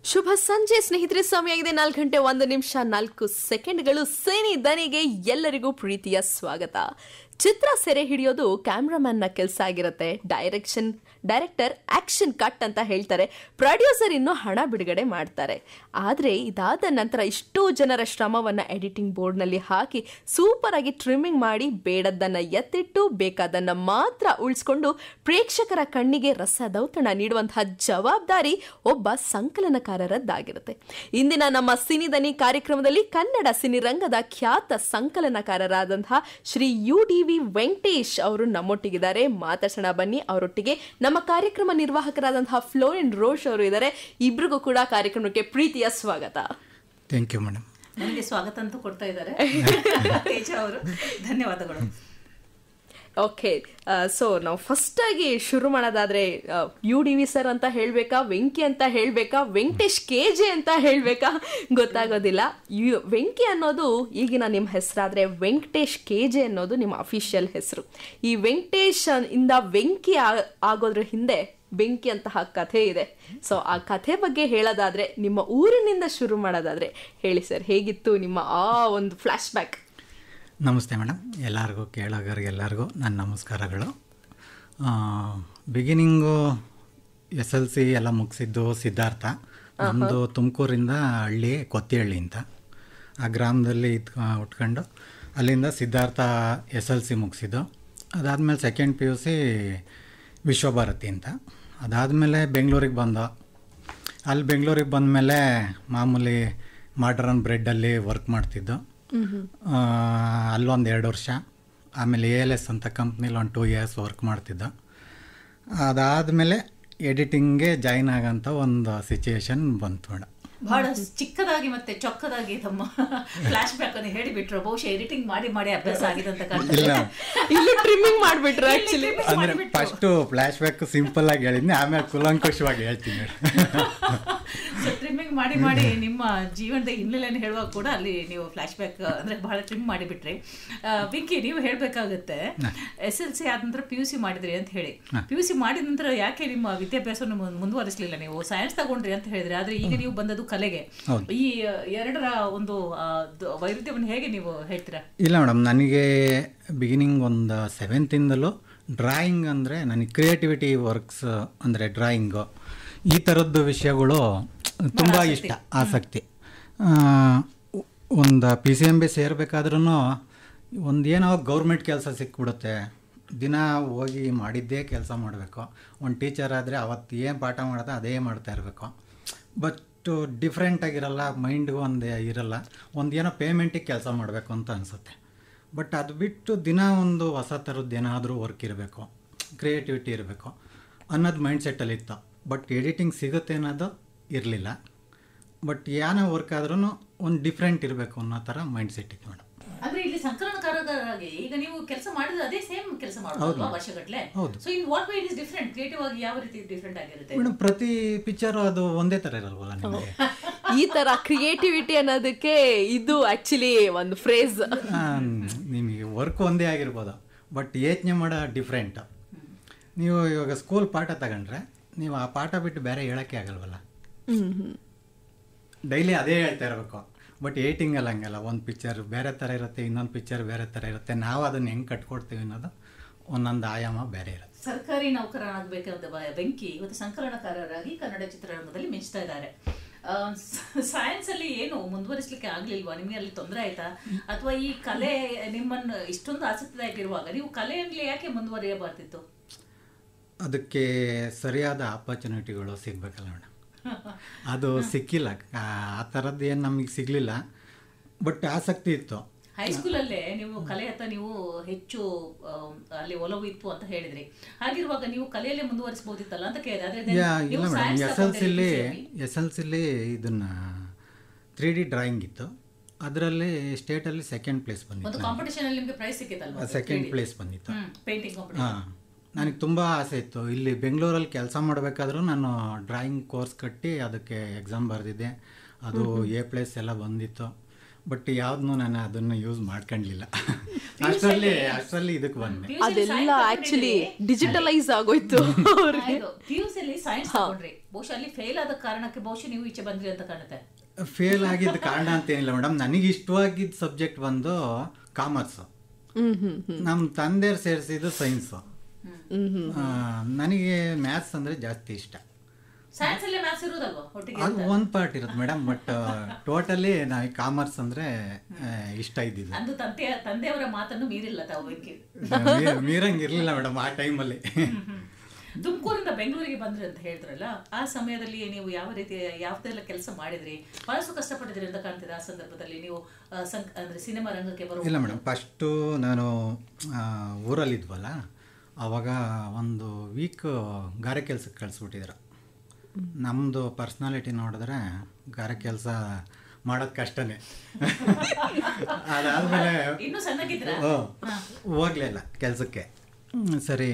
ಶುಭ ಸಂಜೆ ಸ್ನೇಹಿತರೆ, ಸಮಯ ಆಗಿದೆ 4:01 ಸೇನಿ ದನಿಗೆ ಎಲ್ಲರಿಗೂ ಪ್ರೀತಿಯ ಸ್ವಾಗತ. ಚಿತ್ರ ಸೆರೆ ಹಿಡಿಯೋದು ಕ್ಯಾಮ್ರಾಮನ್ನ ಕೆಲಸ ಆಗಿರುತ್ತೆ. ಡೈರೆಕ್ಟರ್ ಆಕ್ಷನ್ ಕಟ್ ಅಂತ ಹೇಳ್ತಾರೆ, ಪ್ರೊಡ್ಯೂಸರ್ ಇನ್ನು ಹಣ ಬಿಡುಗಡೆ ಮಾಡ್ತಾರೆ. ಆದರೆ ಇದಾದ ನಂತರ ಇಷ್ಟೋ ಜನರ ಶ್ರಮವನ್ನ ಎಡಿಟಿಂಗ್ ಬೋರ್ಡ್ನಲ್ಲಿ ಹಾಕಿ ಸೂಪರ್ ಆಗಿ ಟ್ರಿಮ್ಮಿಂಗ್ ಮಾಡಿ ಬೇಡದ್ದನ್ನ ಎತ್ತಿಟ್ಟು ಬೇಕಾದನ್ನ ಮಾತ್ರ ಉಳಿಸ್ಕೊಂಡು ಪ್ರೇಕ್ಷಕರ ಕಣ್ಣಿಗೆ ರಸದೌತಣ ನೀಡುವಂತಹ ಜವಾಬ್ದಾರಿ ಒಬ್ಬ ಸಂಕಲನಕಾರರದ್ದಾಗಿರುತ್ತೆ. ಇಂದಿನ ನಮ್ಮ ಸಿನಿದನಿ ಕಾರ್ಯಕ್ರಮದಲ್ಲಿ ಕನ್ನಡ ಸಿನಿರಂಗದ ಖ್ಯಾತ ಸಂಕಲನಕಾರರಾದಂತಹ ಶ್ರೀ UDV ವೆಂಕಟೇಶ್ ಅವರು ನಮ್ಮೊಟ್ಟಿಗಿದ್ದಾರೆ. ಮಾತಾಡ್ಸೋಣ ಬನ್ನಿ ಅವರೊಟ್ಟಿಗೆ. ನಮ್ಮ ಕಾರ್ಯಕ್ರಮ ನಿರ್ವಾಹಕರಾದಂತಹ ಫ್ಲೋರಿನ್ ರೋಷ್ ಅವರು ಇದ್ದಾರೆ. ಇಬ್ರಿಗೂ ಕೂಡ ಕಾರ್ಯಕ್ರಮಕ್ಕೆ ಪ್ರೀತಿಯ ಸ್ವಾಗತ. Thank you madam. ನನಗೆ ಸ್ವಾಗತ ಅಂತ ಕೊಡ್ತಾ ಇದ್ದಾರೆ ತೇಜ ಅವರು, ಧನ್ಯವಾದಗಳು. ಓಕೆ, ಸೊ ನಾವು ಫಸ್ಟ್ ಆಗಿ ಶುರು ಮಾಡೋದಾದ್ರೆ UDV ಸರ್ ಅಂತ ಹೇಳ್ಬೇಕಾ, ವೆಂಕಿ ಅಂತ ಹೇಳ್ಬೇಕಾ, ವೆಂಕಟೇಶ್ KJ ಅಂತ ಹೇಳ್ಬೇಕಾ ಗೊತ್ತಾಗೋದಿಲ್ಲ. ವೆಂಕಿ ಅನ್ನೋದು ಈಗಿನ ನಿಮ್ಮ ಹೆಸರಾದ್ರೆ ವೆಂಕಟೇಶ್ KJ ಅನ್ನೋದು ನಿಮ್ಮ ಅಫಿಷಿಯಲ್ ಹೆಸರು. ಈ ವೆಂಕಟೇಶ್ ಇಂದ ವೆಂಕಿ ಆಗೋದ್ರ ಹಿಂದೆ ಬೆಂಕಿ ಅಂತಹ ಕಥೆ ಇದೆ. ಸೊ ಆ ಕಥೆ ಬಗ್ಗೆ ಹೇಳೋದಾದ್ರೆ, ನಿಮ್ಮ ಊರಿನಿಂದ ಶುರು ಮಾಡೋದಾದ್ರೆ ಹೇಳಿ ಸರ್, ಹೇಗಿತ್ತು ನಿಮ್ಮ ಆ ಒಂದು ಫ್ಲ್ಯಾಶ್ ಬ್ಯಾಕ್? ನಮಸ್ತೆ ಮೇಡಮ್, ಎಲ್ಲರಿಗೂ ಕೇಳೋರಿಗೆಲ್ಲರಿಗೂ ನನ್ನ ನಮಸ್ಕಾರಗಳು. ಬಿಗಿನಿಂಗು SLC ಎಲ್ಲ ಮುಗಿಸಿದ್ದು ಸಿದ್ಧಾರ್ಥ. ನಮ್ಮದು ತುಮಕೂರಿಂದ ಹಳ್ಳಿ ಕೊತ್ತಿಹಳ್ಳಿ ಅಂತ, ಆ ಗ್ರಾಮದಲ್ಲಿ ಉಟ್ಕೊಂಡು ಅಲ್ಲಿಂದ ಸಿದ್ಧಾರ್ಥ SLC ಮುಗಿಸಿದ್ದು. ಅದಾದಮೇಲೆ ಸೆಕೆಂಡ್ PUC ವಿಶ್ವಭಾರತಿ ಅಂತ. ಅದಾದಮೇಲೆ ಬೆಂಗಳೂರಿಗೆ ಬಂದ. ಅಲ್ಲಿ ಬೆಂಗಳೂರಿಗೆ ಬಂದಮೇಲೆ ಮಾಮೂಲಿ ಮಾಡ್ರನ್ ಬ್ರೆಡ್ಡಲ್ಲಿ ವರ್ಕ್ ಮಾಡ್ತಿದ್ದು. ಅಲ್ಲೊಂದು 2 ವರ್ಷ. ಆಮೇಲೆ ALS ಅಂತ ಕಂಪ್ನಿಲಿ ಒಂದು 2 years ವರ್ಕ್ ಮಾಡ್ತಿದ್ದ. ಅದಾದಮೇಲೆ ಎಡಿಟಿಂಗ್ಗೆ ಜಾಯ್ನ್ ಆಗೋಂಥ ಒಂದು ಸಿಚುವೇಶನ್ ಬಂತು ಮೇಡಮ್. ಬಹಳ ಚಿಕ್ಕದಾಗಿ ಮತ್ತೆ ಚೊಕ್ಕದಾಗಿ ತಮ್ಮ ಫ್ಲಾಶ್ ಬ್ಯಾಕ್ ಅನ್ನು ಹೇಳಿಬಿಟ್ರು. ಬಹುಶಃ ಎಡಿಟಿಂಗ್ ಮಾಡಿ ಮಾಡಿ ಅಭ್ಯಾಸ ಆಗಿದೆ ಅಂತ ಕಾಣ್ತದೆ. ಇಲ್ಲಿ ಟ್ರಿಮ್ಮಿಂಗ್ ಮಾಡಿಬಿಟ್ರು ಆಕ್ಚುಲಿ. ಅಂದರೆ ಫಸ್ಟು ಫ್ಲ್ಯಾಶ್ ಬ್ಯಾಕ್ ಸಿಂಪಲ್ ಆಗಿ ಹೇಳಿದ್ನಿ, ಆಮೇಲೆ ಕುಲಂಕುಷವಾಗಿ ಹೇಳ್ತೀನಿ. ಸೊ ಟ್ರಿಮ್ಮಿಂಗ್ ಮಾಡಿ ಮಾಡಿ ನಿಮ್ಮ ಜೀವನದ ಹಿನ್ನೆಲೆಯನ್ನು ಹೇಳುವಾಗ ಕೂಡ ಅಲ್ಲಿ ನೀವು ಫ್ಲಾಶ್ ಬ್ಯಾಕ್ ಅಂದರೆ ಬಹಳ ಟ್ರಿಮ್ ಮಾಡಿಬಿಟ್ರಿ. ಪಿಂಕಿ, ನೀವು ಹೇಳಬೇಕಾಗುತ್ತೆ, SLC ಆದ ನಂತರ PUC ಮಾಡಿದ್ರಿ ಅಂತ ಹೇಳಿ. PUC ಮಾಡಿದ ನಂತರ ಯಾಕೆ ನಿಮ್ಮ ವಿದ್ಯಾಭ್ಯಾಸವನ್ನು ಮುಂದುವರಿಸಲಿಲ್ಲ? ನೀವು ಸೈನ್ಸ್ ತಗೊಂಡ್ರಿ ಅಂತ ಹೇಳಿದ್ರಿ, ಆದರೆ ಈಗ ನೀವು ಬಂದದ್ದು ಕಲೆಗೆ. ಈ ಎರಡರ ಒಂದು ವೈರುಧ್ಯವನ್ನು ಹೇಗೆ ನೀವು ಹೇಳ್ತೀರಾ? ಇಲ್ಲ ಮೇಡಮ್, ನನಗೆ ಬಿಗಿನಿಂಗ್ ಒಂದು 7th ಡ್ರಾಯಿಂಗ್ ಅಂದರೆ ನನಗೆ ಕ್ರಿಯೇಟಿವಿಟಿ ವರ್ಕ್ಸ್ ಅಂದರೆ ಡ್ರಾಯಿಂಗು ಈ ಥರದ್ದು ವಿಷಯಗಳು ತುಂಬ ಇಷ್ಟ, ಆಸಕ್ತಿ. ಒಂದು PCMB ಸೇರಬೇಕಾದ್ರೂ ಒಂದು ಏನೋ ಗೌರ್ಮೆಂಟ್ ಕೆಲಸ ಸಿಕ್ಬಿಡುತ್ತೆ, ದಿನ ಹೋಗಿ ಮಾಡಿದ್ದೇ ಕೆಲಸ ಮಾಡಬೇಕು. ಒಂದು ಟೀಚರ್ ಆದರೆ ಅವತ್ತು ಏನು ಪಾಠ ಮಾಡೋದು ಅದೇ ಮಾಡ್ತಾ ಇರಬೇಕು. ಬಟ್ ಡಿಫ್ರೆಂಟಾಗಿರಲ್ಲ, ಮೈಂಡ್ಗೂ ಒಂದು ಇರಲ್ಲ, ಒಂದು ಏನೋ ಪೇಮೆಂಟಿಗೆ ಕೆಲಸ ಮಾಡಬೇಕು ಅಂತ ಅನಿಸುತ್ತೆ. ಬಟ್ ಅದು ಬಿಟ್ಟು ದಿನ ಒಂದು ಹೊಸ ಥರದ್ದು ಏನಾದರೂ ವರ್ಕ್ ಇರಬೇಕು, ಕ್ರಿಯೇಟಿವಿಟಿ ಇರಬೇಕು ಅನ್ನೋದು ಮೈಂಡ್ ಸೆಟ್ಟಲ್ಲಿತ್ತು. ಬಟ್ ಎಡಿಟಿಂಗ್ ಸಿಗುತ್ತೆ ಅನ್ನೋದು ಇರಲಿಲ್ಲ. ಬಟ್ ಏನೋ ವರ್ಕ್ ಆದ್ರೂ ಒಂದು ಡಿಫ್ರೆಂಟ್ ಇರಬೇಕು ಅನ್ನೋ ಥರ ಮೈಂಡ್ ಸೆಟ್ ಇತ್ತು ಮೇಡಮ್. ಅಂದ್ರೆ ಇಲ್ಲಿ ಸಂಕಲನಕಾರರಾಗಿ ಈಗ ನೀವು ಕೆಲಸ ಮಾಡಿದ್ರೆ ಅದೇ ಸೇಮ್ ಕೆಲಸ ಮಾಡೋದು ವರ್ಷಗಟ್ಟಲೆ. So in what way it is different? Creative ಆಗಿ ಯಾವ ರೀತಿ ಡಿಫರೆಂಟ್ ಆಗಿರುತ್ತೆ ಮೇಡಮ್? ಪ್ರತಿ ಪಿಕ್ಚರು ಅದು ಒಂದೇ ಥರ ಇರಲ್ವಲ್ಲ ನಿಮಗೆ? ಈ ತರ ಕ್ರಿಯೇಟಿವಿಟಿ ಅನ್ನೋದಕ್ಕೆ ಇದು ಆಕ್ಚುಲಿ ಒಂದು ಫ್ರೇಸ್. ನಿಮಗೆ ವರ್ಕ್ ಒಂದೇ ಆಗಿರ್ಬೋದು, ಬಟ್ ಯೋಚನೆ ಮಾಡೋ ಡಿಫ್ರೆಂಟ್. ನೀವು ಇವಾಗ ಸ್ಕೂಲ್ ಪಾಠ ತಗೊಂಡ್ರೆ ನೀವು ಆ ಪಾಠ ಬಿಟ್ಟು ಬೇರೆ ಹೇಳೋಕ್ಕೆ ಆಗಲ್ವಲ್ಲ, ಡೈಲಿ ಅದೇ ಹೇಳ್ತಾ ಇರಬೇಕು. ಬಟ್ ಏಟಿಂಗಲ್ಲಿ ಹಂಗಲ್ಲ, ಒಂದು ಪಿಕ್ಚರ್ ಬೇರೆ ಥರ ಇರುತ್ತೆ, ಇನ್ನೊಂದು ಪಿಕ್ಚರ್ ಬೇರೆ ಥರ ಇರುತ್ತೆ. ನಾವು ಅದನ್ನು ಹೆಂಗೆ ಕಟ್ಕೊಡ್ತೀವಿ ಅನ್ನೋದು ಒಂದೊಂದು ಆಯಾಮ ಬೇರೆ ಇರುತ್ತೆ. ಸರ್ಕಾರಿ ನೌಕರನಾಗಬೇಕಾದ ಬೆಂಕಿ ಇವತ್ತು ಸಂಕಲನಕಾರರಾಗಿ ಕನ್ನಡ ಚಿತ್ರರಂಗದಲ್ಲಿ ಮಿಂಚ್ತಾ ಇದ್ದಾರೆ. ಸೈನ್ಸ್ ಅಲ್ಲಿ ಏನು ಮುಂದುವರಿಸಲಿಕ್ಕೆ ಆಗ್ಲಿಲ್ವಾ ನಿಮಗೆ? ಅಲ್ಲಿ ತೊಂದರೆ ಆಯ್ತಾ? ಅಥವಾ ಈ ಕಲೆ ನಿಮ್ಮನ್ನು ಇಷ್ಟೊಂದು ಆಸಕ್ತಿದಾಗಿರುವಾಗ ನೀವು ಕಲೆಯಲ್ಲಿ ಯಾಕೆ ಮುಂದುವರಿಯಬಾರ್ದಿತ್ತು? ಅದಕ್ಕೆ ಸರಿಯಾದ ಆಪರ್ಚುನಿಟಿಗಳು ಸಿಗಬೇಕಲ್ಲ ಮೇಡಮ್. ಅದು ಸಿಕ್ಕಿಲ್ಲ, ಆ ಥರದ್ದು ಏನು ನಮಗೆ ಸಿಗಲಿಲ್ಲ. ಬಟ್ ಆಸಕ್ತಿ ಇತ್ತು. ಹೈಸ್ಕೂಲಲ್ಲೇ ನೀವು ಕಲೆ ಹತ್ತ ನೀವು ಹೆಚ್ಚು ಅಲ್ಲಿ ಒಲವು ಇತ್ತು ಅಂತ ಹೇಳಿದ್ರಿ. ಹಾಗಿರುವಾಗ ನೀವು ಕಲೆಯಲ್ಲೇ ಮುಂದುವರಿಸಬಹುದಿತ್ತಲ್ಲ ಅಂತ ಕೇಳಿದೆ. ಇಲ್ಲ ಮೇಡಮ್, SLCಲಿ ಇದನ್ನು 3D ಡ್ರಾಯಿಂಗ್ ಇತ್ತು. ಅದರಲ್ಲಿ ಸ್ಟೇಟಲ್ಲಿ ಸೆಕೆಂಡ್ ಪ್ಲೇಸ್ ಬಂದಿತ್ತು. ಕಾಂಪಿಟೇಷನ್ ಅಲ್ಲಿ ನಿಮಗೆ ಪ್ರೈಸ್ ಸಿಕ್ಕಿತ್ತಲ್ವಾ? ಸೆಕೆಂಡ್ ಪ್ಲೇಸ್ ಬಂದಿತ್ತು. Painting competition. ಹಾಂ, ನನಗೆ ತುಂಬ ಆಸೆ ಇತ್ತು. ಇಲ್ಲಿ ಬೆಂಗಳೂರಲ್ಲಿ ಕೆಲಸ ಮಾಡಬೇಕಾದ್ರೂ ನಾನು ಡ್ರಾಯಿಂಗ್ ಕೋರ್ಸ್ ಕಟ್ಟಿ ಅದಕ್ಕೆ ಎಕ್ಸಾಮ್ ಬರೆದಿದ್ದೆ. ಅದು A+ ಎಲ್ಲ ಬಂದಿತ್ತು. ಬಟ್ ಯಾವ್ದನ್ನೂ ನಾನು ಅದನ್ನು ಯೂಸ್ ಮಾಡ್ಕೊಂಡಿಲ್ಲ. ಅಷ್ಟರಲ್ಲಿ ಇದಕ್ಕೆ ಬಂದೆ. ಅದೆಲ್ಲ ಆಕ್ಚುಲಿ ಡಿಜಿಟಲೈಸ್ ಆಗೋಯ್ತು. PUC ಸೈನ್ಸ್ ತಗೊಂಡ್ರಿ, ಬಹುಶಃ ಅಲ್ಲಿ ಫೇಲ್ ಆದ ಕಾರಣಕ್ಕೆ ಬಹುಶಃ ನೀವು ಈಚೆ ಬಂದ್ರಿ ಅಂತ ಕಾಣುತ್ತೆ. ಫೇಲ್ ಆಗಿದ್ದ ಕಾರಣ ಅಂತ ಏನಿಲ್ಲ ಮೇಡಮ್, ನನಗೆ ಇಷ್ಟವಾಗಿದ್ದ ಸಬ್ಜೆಕ್ಟ್ ಬಂದು ಕಾಮರ್ಸು. ನಮ್ಮ ತಂದೆಯವ್ರು ಸೇರಿಸಿದ್ದು ಸೈನ್ಸು. ನನಗೆ ಮ್ಯಾಥ್ಸ್ ಅಂದರೆ ಜಾಸ್ತಿ ಇಷ್ಟ. ಸೈನ್ಸ್ ಅಲ್ಲೇ ಮ್ಯಾಥ್ಸ್ ಇರೋದಲ್ವಾ ಒಟ್ಟಿಗೆ? ಅದು ಒಂದು ಪಾರ್ಟ್ ಇರುತ್ತೆ ಮೇಡಮ್, ಬಟ್ ಟೋಟಲಿ ನನಗೆ ಕಾಮರ್ಸ್ ಅಂದರೆ ಇಷ್ಟ ಇದ್ದಿದ್ದು. ಅಂದು ತಂದೆಯವರ ಮಾತನ್ನು ಮೀರಿಲ್ಲ ತಾವು? ಮೀರಂಗಿರ್ಲಿಲ್ಲ ಮೇಡಮ್ ಆ ಟೈಮಲ್ಲಿ. ತುಮಕೂರಿಂದ ಬೆಂಗಳೂರಿಗೆ ಬಂದ್ರಿ ಅಂತ ಹೇಳಿದ್ರಲ್ಲ, ಆ ಸಮಯದಲ್ಲಿ ನೀವು ಯಾವ ರೀತಿ ಯಾವ್ದೆಲ್ಲ ಕೆಲಸ ಮಾಡಿದ್ರಿ? ಬಹಳಷ್ಟು ಕಷ್ಟಪಟ್ಟಿದ್ರಿ ಅಂತ ಕಾಣ್ತಿದೆ. ಆ ಸಂದರ್ಭದಲ್ಲಿ ನೀವು ಅಂದ್ರೆ ಸಿನಿಮಾ ರಂಗಕ್ಕೆ ಬರೋ? ಇಲ್ಲ ಮೇಡಮ್, ಫಸ್ಟು ನಾನು ಊರಲ್ಲಿದ್ವಲ್ಲ, ಆವಾಗ ಒಂದು ವೀಕ್ ಗಾರೆ ಕೆಲಸಕ್ಕೆ ಕಳಿಸ್ಬಿಟ್ಟಿದ್ರು. ನಮ್ಮದು ಪರ್ಸ್ನಾಲಿಟಿ ನೋಡಿದ್ರೆ ಗಾರೆ ಕೆಲಸ ಮಾಡೋದು ಕಷ್ಟನೇ. ಅದಾದಮೇಲೆ ಹೋಗ್ಲಿಲ್ಲ ಕೆಲಸಕ್ಕೆ. ಸರಿ,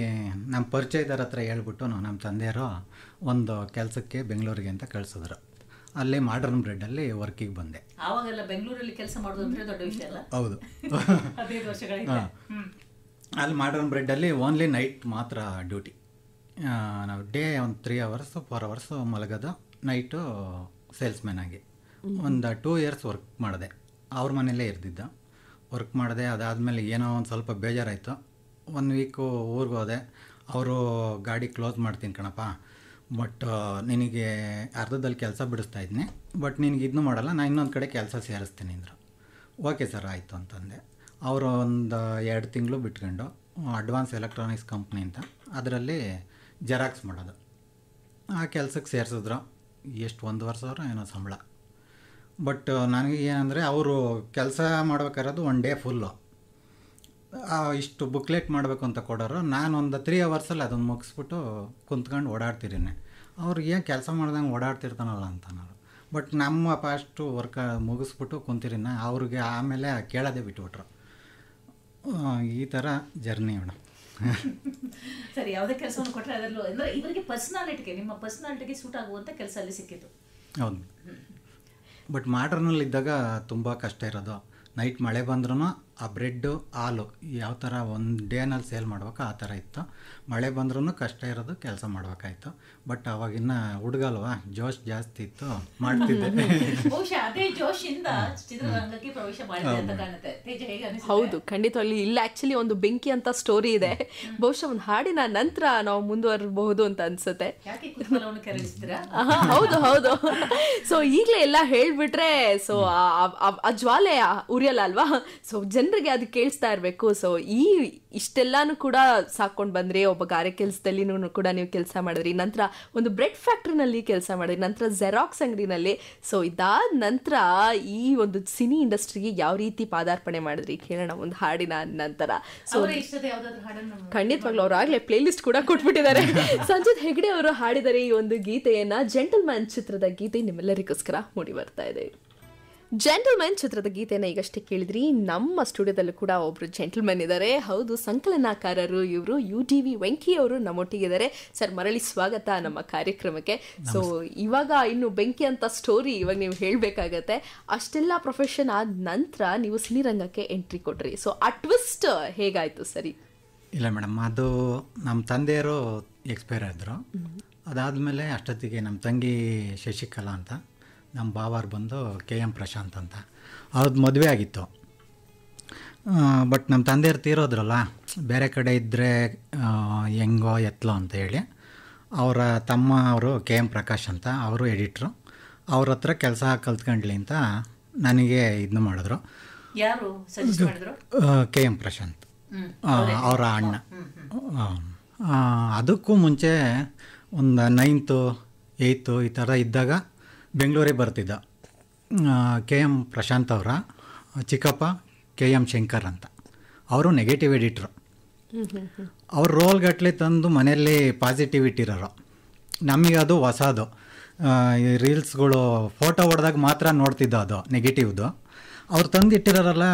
ನಮ್ಮ ಪರಿಚಯದವ್ರ ಹತ್ರ ಹೇಳ್ಬಿಟ್ಟು ನಮ್ಮ ತಂದೆಯವರು ಒಂದು ಕೆಲಸಕ್ಕೆ ಬೆಂಗಳೂರಿಗೆ ಅಂತ ಕಳಿಸಿದ್ರು. ಅಲ್ಲಿ ಮಾಡರ್ನ್ ಬ್ರೆಡ್ಡಲ್ಲಿ ವರ್ಕಿಗೆ ಬಂದೆ. ಆವಾಗೆಲ್ಲ ಬೆಂಗಳೂರಲ್ಲಿ ಕೆಲಸ ಮಾಡೋದು ಅಂದರೆ ದೊಡ್ಡ ವಿಷಯ ಅಲ್ಲ? ಹೌದು. 15 ವರ್ಷಗಳಿಂದ ಅಲ್ಲಿ ಮಾಡರ್ನ್ ಬ್ರೆಡ್ಡಲ್ಲಿ ಓನ್ಲಿ ನೈಟ್ ಮಾತ್ರ ಡ್ಯೂಟಿ. ನಾವು ಡೇ ಒಂದು 3 hours 4 hours ಮಲಗೋದು, ನೈಟು ಸೇಲ್ಸ್ಮ್ಯಾನ್ ಆಗಿ ಒಂದು 2 years ವರ್ಕ್ ಮಾಡಿದೆ. ಅವ್ರ ಮನೆಯಲ್ಲೇ ಇರ್ತಿದ್ದ, ವರ್ಕ್ ಮಾಡಿದೆ. ಅದಾದಮೇಲೆ ಏನೋ ಒಂದು ಸ್ವಲ್ಪ ಬೇಜಾರಾಯಿತು. 1 week ಊರಿಗೆ ಹೋದೆ. ಅವರು ಗಾಡಿ ಕ್ಲೋಸ್ ಮಾಡ್ತೀನಿ ಕಣಪ್ಪ, ಬಟ್ ನಿನಗೆ ಅರ್ಧದಲ್ಲಿ ಕೆಲಸ ಬಿಡಿಸ್ತಾ ಇದ್ದೀನಿ, ಬಟ್ ನಿನಗೆ ಇದನ್ನು ಮಾಡಲ್ಲ, ನಾನು ಇನ್ನೊಂದು ಕಡೆ ಕೆಲಸ ಸೇರಿಸ್ತೀನಿ ಅಂದರು. ಓಕೆ ಸರ್ ಆಯಿತು ಅಂತಂದೆ. ಅವರು ಒಂದು 2 ತಿಂಗಳು ಬಿಟ್ಕೊಂಡು ಅಡ್ವಾನ್ಸ್ ಎಲೆಕ್ಟ್ರಾನಿಕ್ಸ್ ಕಂಪ್ನಿ ಅಂತ, ಅದರಲ್ಲಿ ಜೆರಾಕ್ಸ್ ಮಾಡೋದು, ಆ ಕೆಲಸಕ್ಕೆ ಸೇರಿಸಿದ್ರು. ಎಷ್ಟು 1 ವರ್ಷ ಏನೋ ಸಂಬಳ. ಬಟ್ ನನಗೆ ಏನಂದರೆ ಅವರು ಕೆಲಸ ಮಾಡ್ಬೇಕಾಗಿರೋದು 1 day ಫುಲ್ಲು. ಇಷ್ಟು ಬುಕ್ಲೆಟ್ ಮಾಡಬೇಕು ಅಂತ ಕೊಡೋರು. ನಾನು ಒಂದು 3 hours ಅದನ್ನು ಮುಗಿಸ್ಬಿಟ್ಟು ಕುಂತ್ಕೊಂಡು ಓಡಾಡ್ತಿದ್ದೀನಿ. ಅವ್ರಿಗೆ ಏನು ಕೆಲಸ ಮಾಡ್ದಂಗೆ ಓಡಾಡ್ತಿರ್ತಾನಲ್ಲ ಅಂತ ನಾನು. ಬಟ್ ನಮ್ಮ ಫಸ್ಟು ವರ್ಕ ಮುಗಿಸ್ಬಿಟ್ಟು ಕುಂತಿರಿನ ಅವ್ರಿಗೆ ಆಮೇಲೆ ಕೇಳೋದೇ ಬಿಟ್ಬಿಟ್ರು. ಈ ಥರ ಜರ್ನಿ ಮೇಡಮ್. ಸರಿ, ಯಾವುದೇ ಕೆಲಸವನ್ನು ಕೊಟ್ಟರೆ ಅದರಲ್ಲೂ ಅಂದರೆ ಇವರಿಗೆ ಪರ್ಸ್ನಾಲಿಟಿಗೆ, ನಿಮ್ಮ ಪರ್ಸ್ನಾಲಿಟಿಗೆ ಸೂಟ್ ಆಗುವಂಥ ಕೆಲಸ ಅಲ್ಲಿ ಸಿಕ್ಕಿತ್ತು. ಹೌದು. ಬಟ್ ಮಾಡ್ರನ್ನಲ್ಲಿದ್ದಾಗ ತುಂಬ ಕಷ್ಟ ಇರೋದು. ನೈಟ್ ಮಳೆ ಬಂದ್ರೂ ಆ ಬ್ರೆಡ್ಡು ಹಾಲು ಯಾವ ಥರ ಒಂದು ಡೇನಲ್ಲಿ ಸೇಲ್ ಮಾಡ್ಬೇಕು ಆ ಥರ ಇತ್ತು. ಮಳೆ ಬಂದ್ರೂ ಕಷ್ಟ ಇರೋದು, ಕೆಲಸ ಮಾಡ್ಬೇಕಾಯ್ತು. ಬಟ್ ಅವಾಗಿನ್ನ ಹುಡುಗ ಅಲ್ವಾ, ಜೋಶ್ ಜಾಸ್ತಿ ಇತ್ತು, ಮಾಡ್ತಿದ್ದೆ. ಬಹುಶಃ ಅದೇ ಜೋಶಿಂದ ಚಿತ್ರರಂಗಕ್ಕೆ ಪ್ರವೇಶ ಮಾಡಿದೆ ಅಂತ ಕಾಣುತ್ತೆ. ತೇಜ, ಹೇಗೆ ಅನಿಸುತ್ತೆ? ಹೌದು, ಖಂಡಿತವಾಗಿ ಇಲ್ಲ ಆಕ್ಚುಲಿ ಒಂದು ಬೆಂಕಿ ಅಂತ ಸ್ಟೋರಿ ಇದೆ. ಬಹುಶಃ ಒಂದು ಹಾಡಿನ ನಂತರ ನಾವು ಮುಂದುವರಬಹುದು ಅಂತ ಅನ್ಸುತ್ತೆ. ಯಾಕೆ ಕುತೂಹಲವನ್ನು ಕೆರಳಿಸ್ತೀರಾ? ಹೌದು ಹೌದು. ಸೊ ಈಗಲೇ ಎಲ್ಲ ಹೇಳ್ಬಿಟ್ರೆ ಸೊ ಆ ಜ್ವಾಲೆ ಉರಿಯಲ್ಲ ಅಲ್ವಾ? ಸೊ ಜನರಿಗೆ ಅದು ಕೇಳಿಸ್ತಾ ಇರಬೇಕು. ಸೊ ಇಷ್ಟೆಲ್ಲಾನು ಕೂಡ ಸಾಕೊಂಡು ಬಂದ್ರಿ. ಒಬ್ಬ ಗಾರೆ ಕೆಲಸದಲ್ಲಿ ಕೂಡ ನೀವು ಕೆಲಸ ಮಾಡಿದ್ರಿ, ನಂತರ ಒಂದು ಬ್ರೆಡ್ ಫ್ಯಾಕ್ಟ್ರಿನಲ್ಲಿ ಕೆಲಸ ಮಾಡಿದ್ರಿ, ನಂತರ ಜೆರಾಕ್ಸ್ ಅಂಗಡಿನಲ್ಲಿ. ಸೊ ಇದಾದ ನಂತರ ಈ ಒಂದು ಸಿನಿ ಇಂಡಸ್ಟ್ರಿಗೆ ಯಾವ ರೀತಿ ಪಾದಾರ್ಪಣೆ ಮಾಡಿದ್ರಿ ಕೇಳೋಣ ಒಂದು ಹಾಡಿನ ನಂತರ. ಸೊ ಖಂಡಿತವಾಗ್ಲೂ ಅವ್ರು ಆಗ್ಲೇ ಪ್ಲೇ ಲಿಸ್ಟ್ ಕೂಡ ಕೊಟ್ಬಿಟ್ಟಿದ್ದಾರೆ. ಸಂಜಿತ್ ಹೆಗ್ಡೆ ಅವರು ಹಾಡಿದರೆ ಈ ಒಂದು ಗೀತೆಯನ್ನ, ಜೆಂಟಲ್ಮ್ಯಾನ್ ಚಿತ್ರದ ಗೀತೆ ನಿಮ್ಮೆಲ್ಲರಿಗೋಸ್ಕರ ಮೂಡಿ ಬರ್ತಾ ಇದೆ. ಜೆಂಟಲ್ಮ್ಯಾನ್ ಚಿತ್ರದ ಗೀತೆಯನ್ನು ಈಗಷ್ಟೇ ಕೇಳಿದ್ರಿ. ನಮ್ಮ ಸ್ಟುಡಿಯೋದಲ್ಲೂ ಕೂಡ ಒಬ್ರು ಜೆಂಟಲ್ಮ್ಯಾನ್ ಇದ್ದಾರೆ. ಹೌದು, ಸಂಕಲನಕಾರರು ಇವರು UDV ವೆಂಕಿ ಅವರು ನಮ್ಮೊಟ್ಟಿಗಿದ್ದಾರೆ. ಸರ್, ಮರಳಿ ಸ್ವಾಗತ ನಮ್ಮ ಕಾರ್ಯಕ್ರಮಕ್ಕೆ. ಸೊ ಇವಾಗ ಇನ್ನು ಬೆಂಕಿ ಅಂತ ಸ್ಟೋರಿ ಇವಾಗ ನೀವು ಹೇಳಬೇಕಾಗತ್ತೆ. ಅಷ್ಟೆಲ್ಲ ಪ್ರೊಫೆಷನ್ ಆದ ನಂತರ ನೀವು ಸಿನಿರಂಗಕ್ಕೆ ಎಂಟ್ರಿ ಕೊಟ್ರಿ. ಸೊ ಆ ಟ್ವಿಸ್ಟ್ ಹೇಗಾಯ್ತು ಸರಿ? ಇಲ್ಲ ಮೇಡಮ್, ಅದು ನಮ್ಮ ತಂದೆಯವರು ಎಕ್ಸ್ಪೈರ್ ಆದರು. ಅದಾದಮೇಲೆ ಅಷ್ಟೊತ್ತಿಗೆ ನಮ್ಮ ತಂಗಿ ಶಶಿಕಲಾ ಅಂತ, ನಮ್ಮ ಬಾವಾರು ಬಂದು KM ಪ್ರಶಾಂತ್ ಅಂತ, ಅವ್ರದ್ದು ಮದುವೆ ಆಗಿತ್ತು. ಬಟ್ ನಮ್ಮ ತಂದೆಯವ್ರು ತೀರೋದ್ರಲ್ಲ, ಬೇರೆ ಕಡೆ ಇದ್ದರೆ ಹೆಂಗೋ ಎತ್ತಲೋ ಅಂತ ಹೇಳಿ ಅವರ ತಮ್ಮ ಅವರು KM ಪ್ರಕಾಶ್ ಅಂತ, ಅವರು ಎಡಿಟ್ರು. ಅವ್ರ ಹತ್ರ ಕೆಲಸ ಕಲ್ತ್ಕೊಂಡ್ಲಿ ಅಂತ ನನಗೆ ಇದನ್ನ ಮಾಡಿದ್ರು. ಯಾರು ಸಜೆಸ್ಟ್ ಮಾಡಿದ್ರು? KM ಪ್ರಶಾಂತ್, ಅವರ ಅಣ್ಣ. ಅದಕ್ಕೂ ಮುಂಚೆ ಒಂದು 9th 8th ಈ ಥರ ಇದ್ದಾಗ ಬೆಂಗಳೂರಿಗೆ ಬರ್ತಿದ್ದ KM ಪ್ರಶಾಂತ್ ಅವರ ಚಿಕ್ಕಪ್ಪ KM ಶಂಕರ್ ಅಂತ, ಅವರು ನೆಗೆಟಿವ್ ಎಡಿಟ್ರು. ಅವ್ರ ರೋಲ್ಗಟ್ಲೆ ತಂದು ಮನೆಯಲ್ಲಿ ಪಾಸಿಟಿವಿಟಿ ಇರೋರು. ನಮಗೆ ಅದು ಹೊಸದು. ಈ ರೀಲ್ಸ್ಗಳು ಫೋಟೋ ಹೊಡೆದಾಗ ಮಾತ್ರ ನೋಡ್ತಿದ್ದೋ ಅದು ನೆಗೆಟಿವ್ದು. ಅವ್ರು ತಂದಿಟ್ಟಿರೋರಲ್ಲ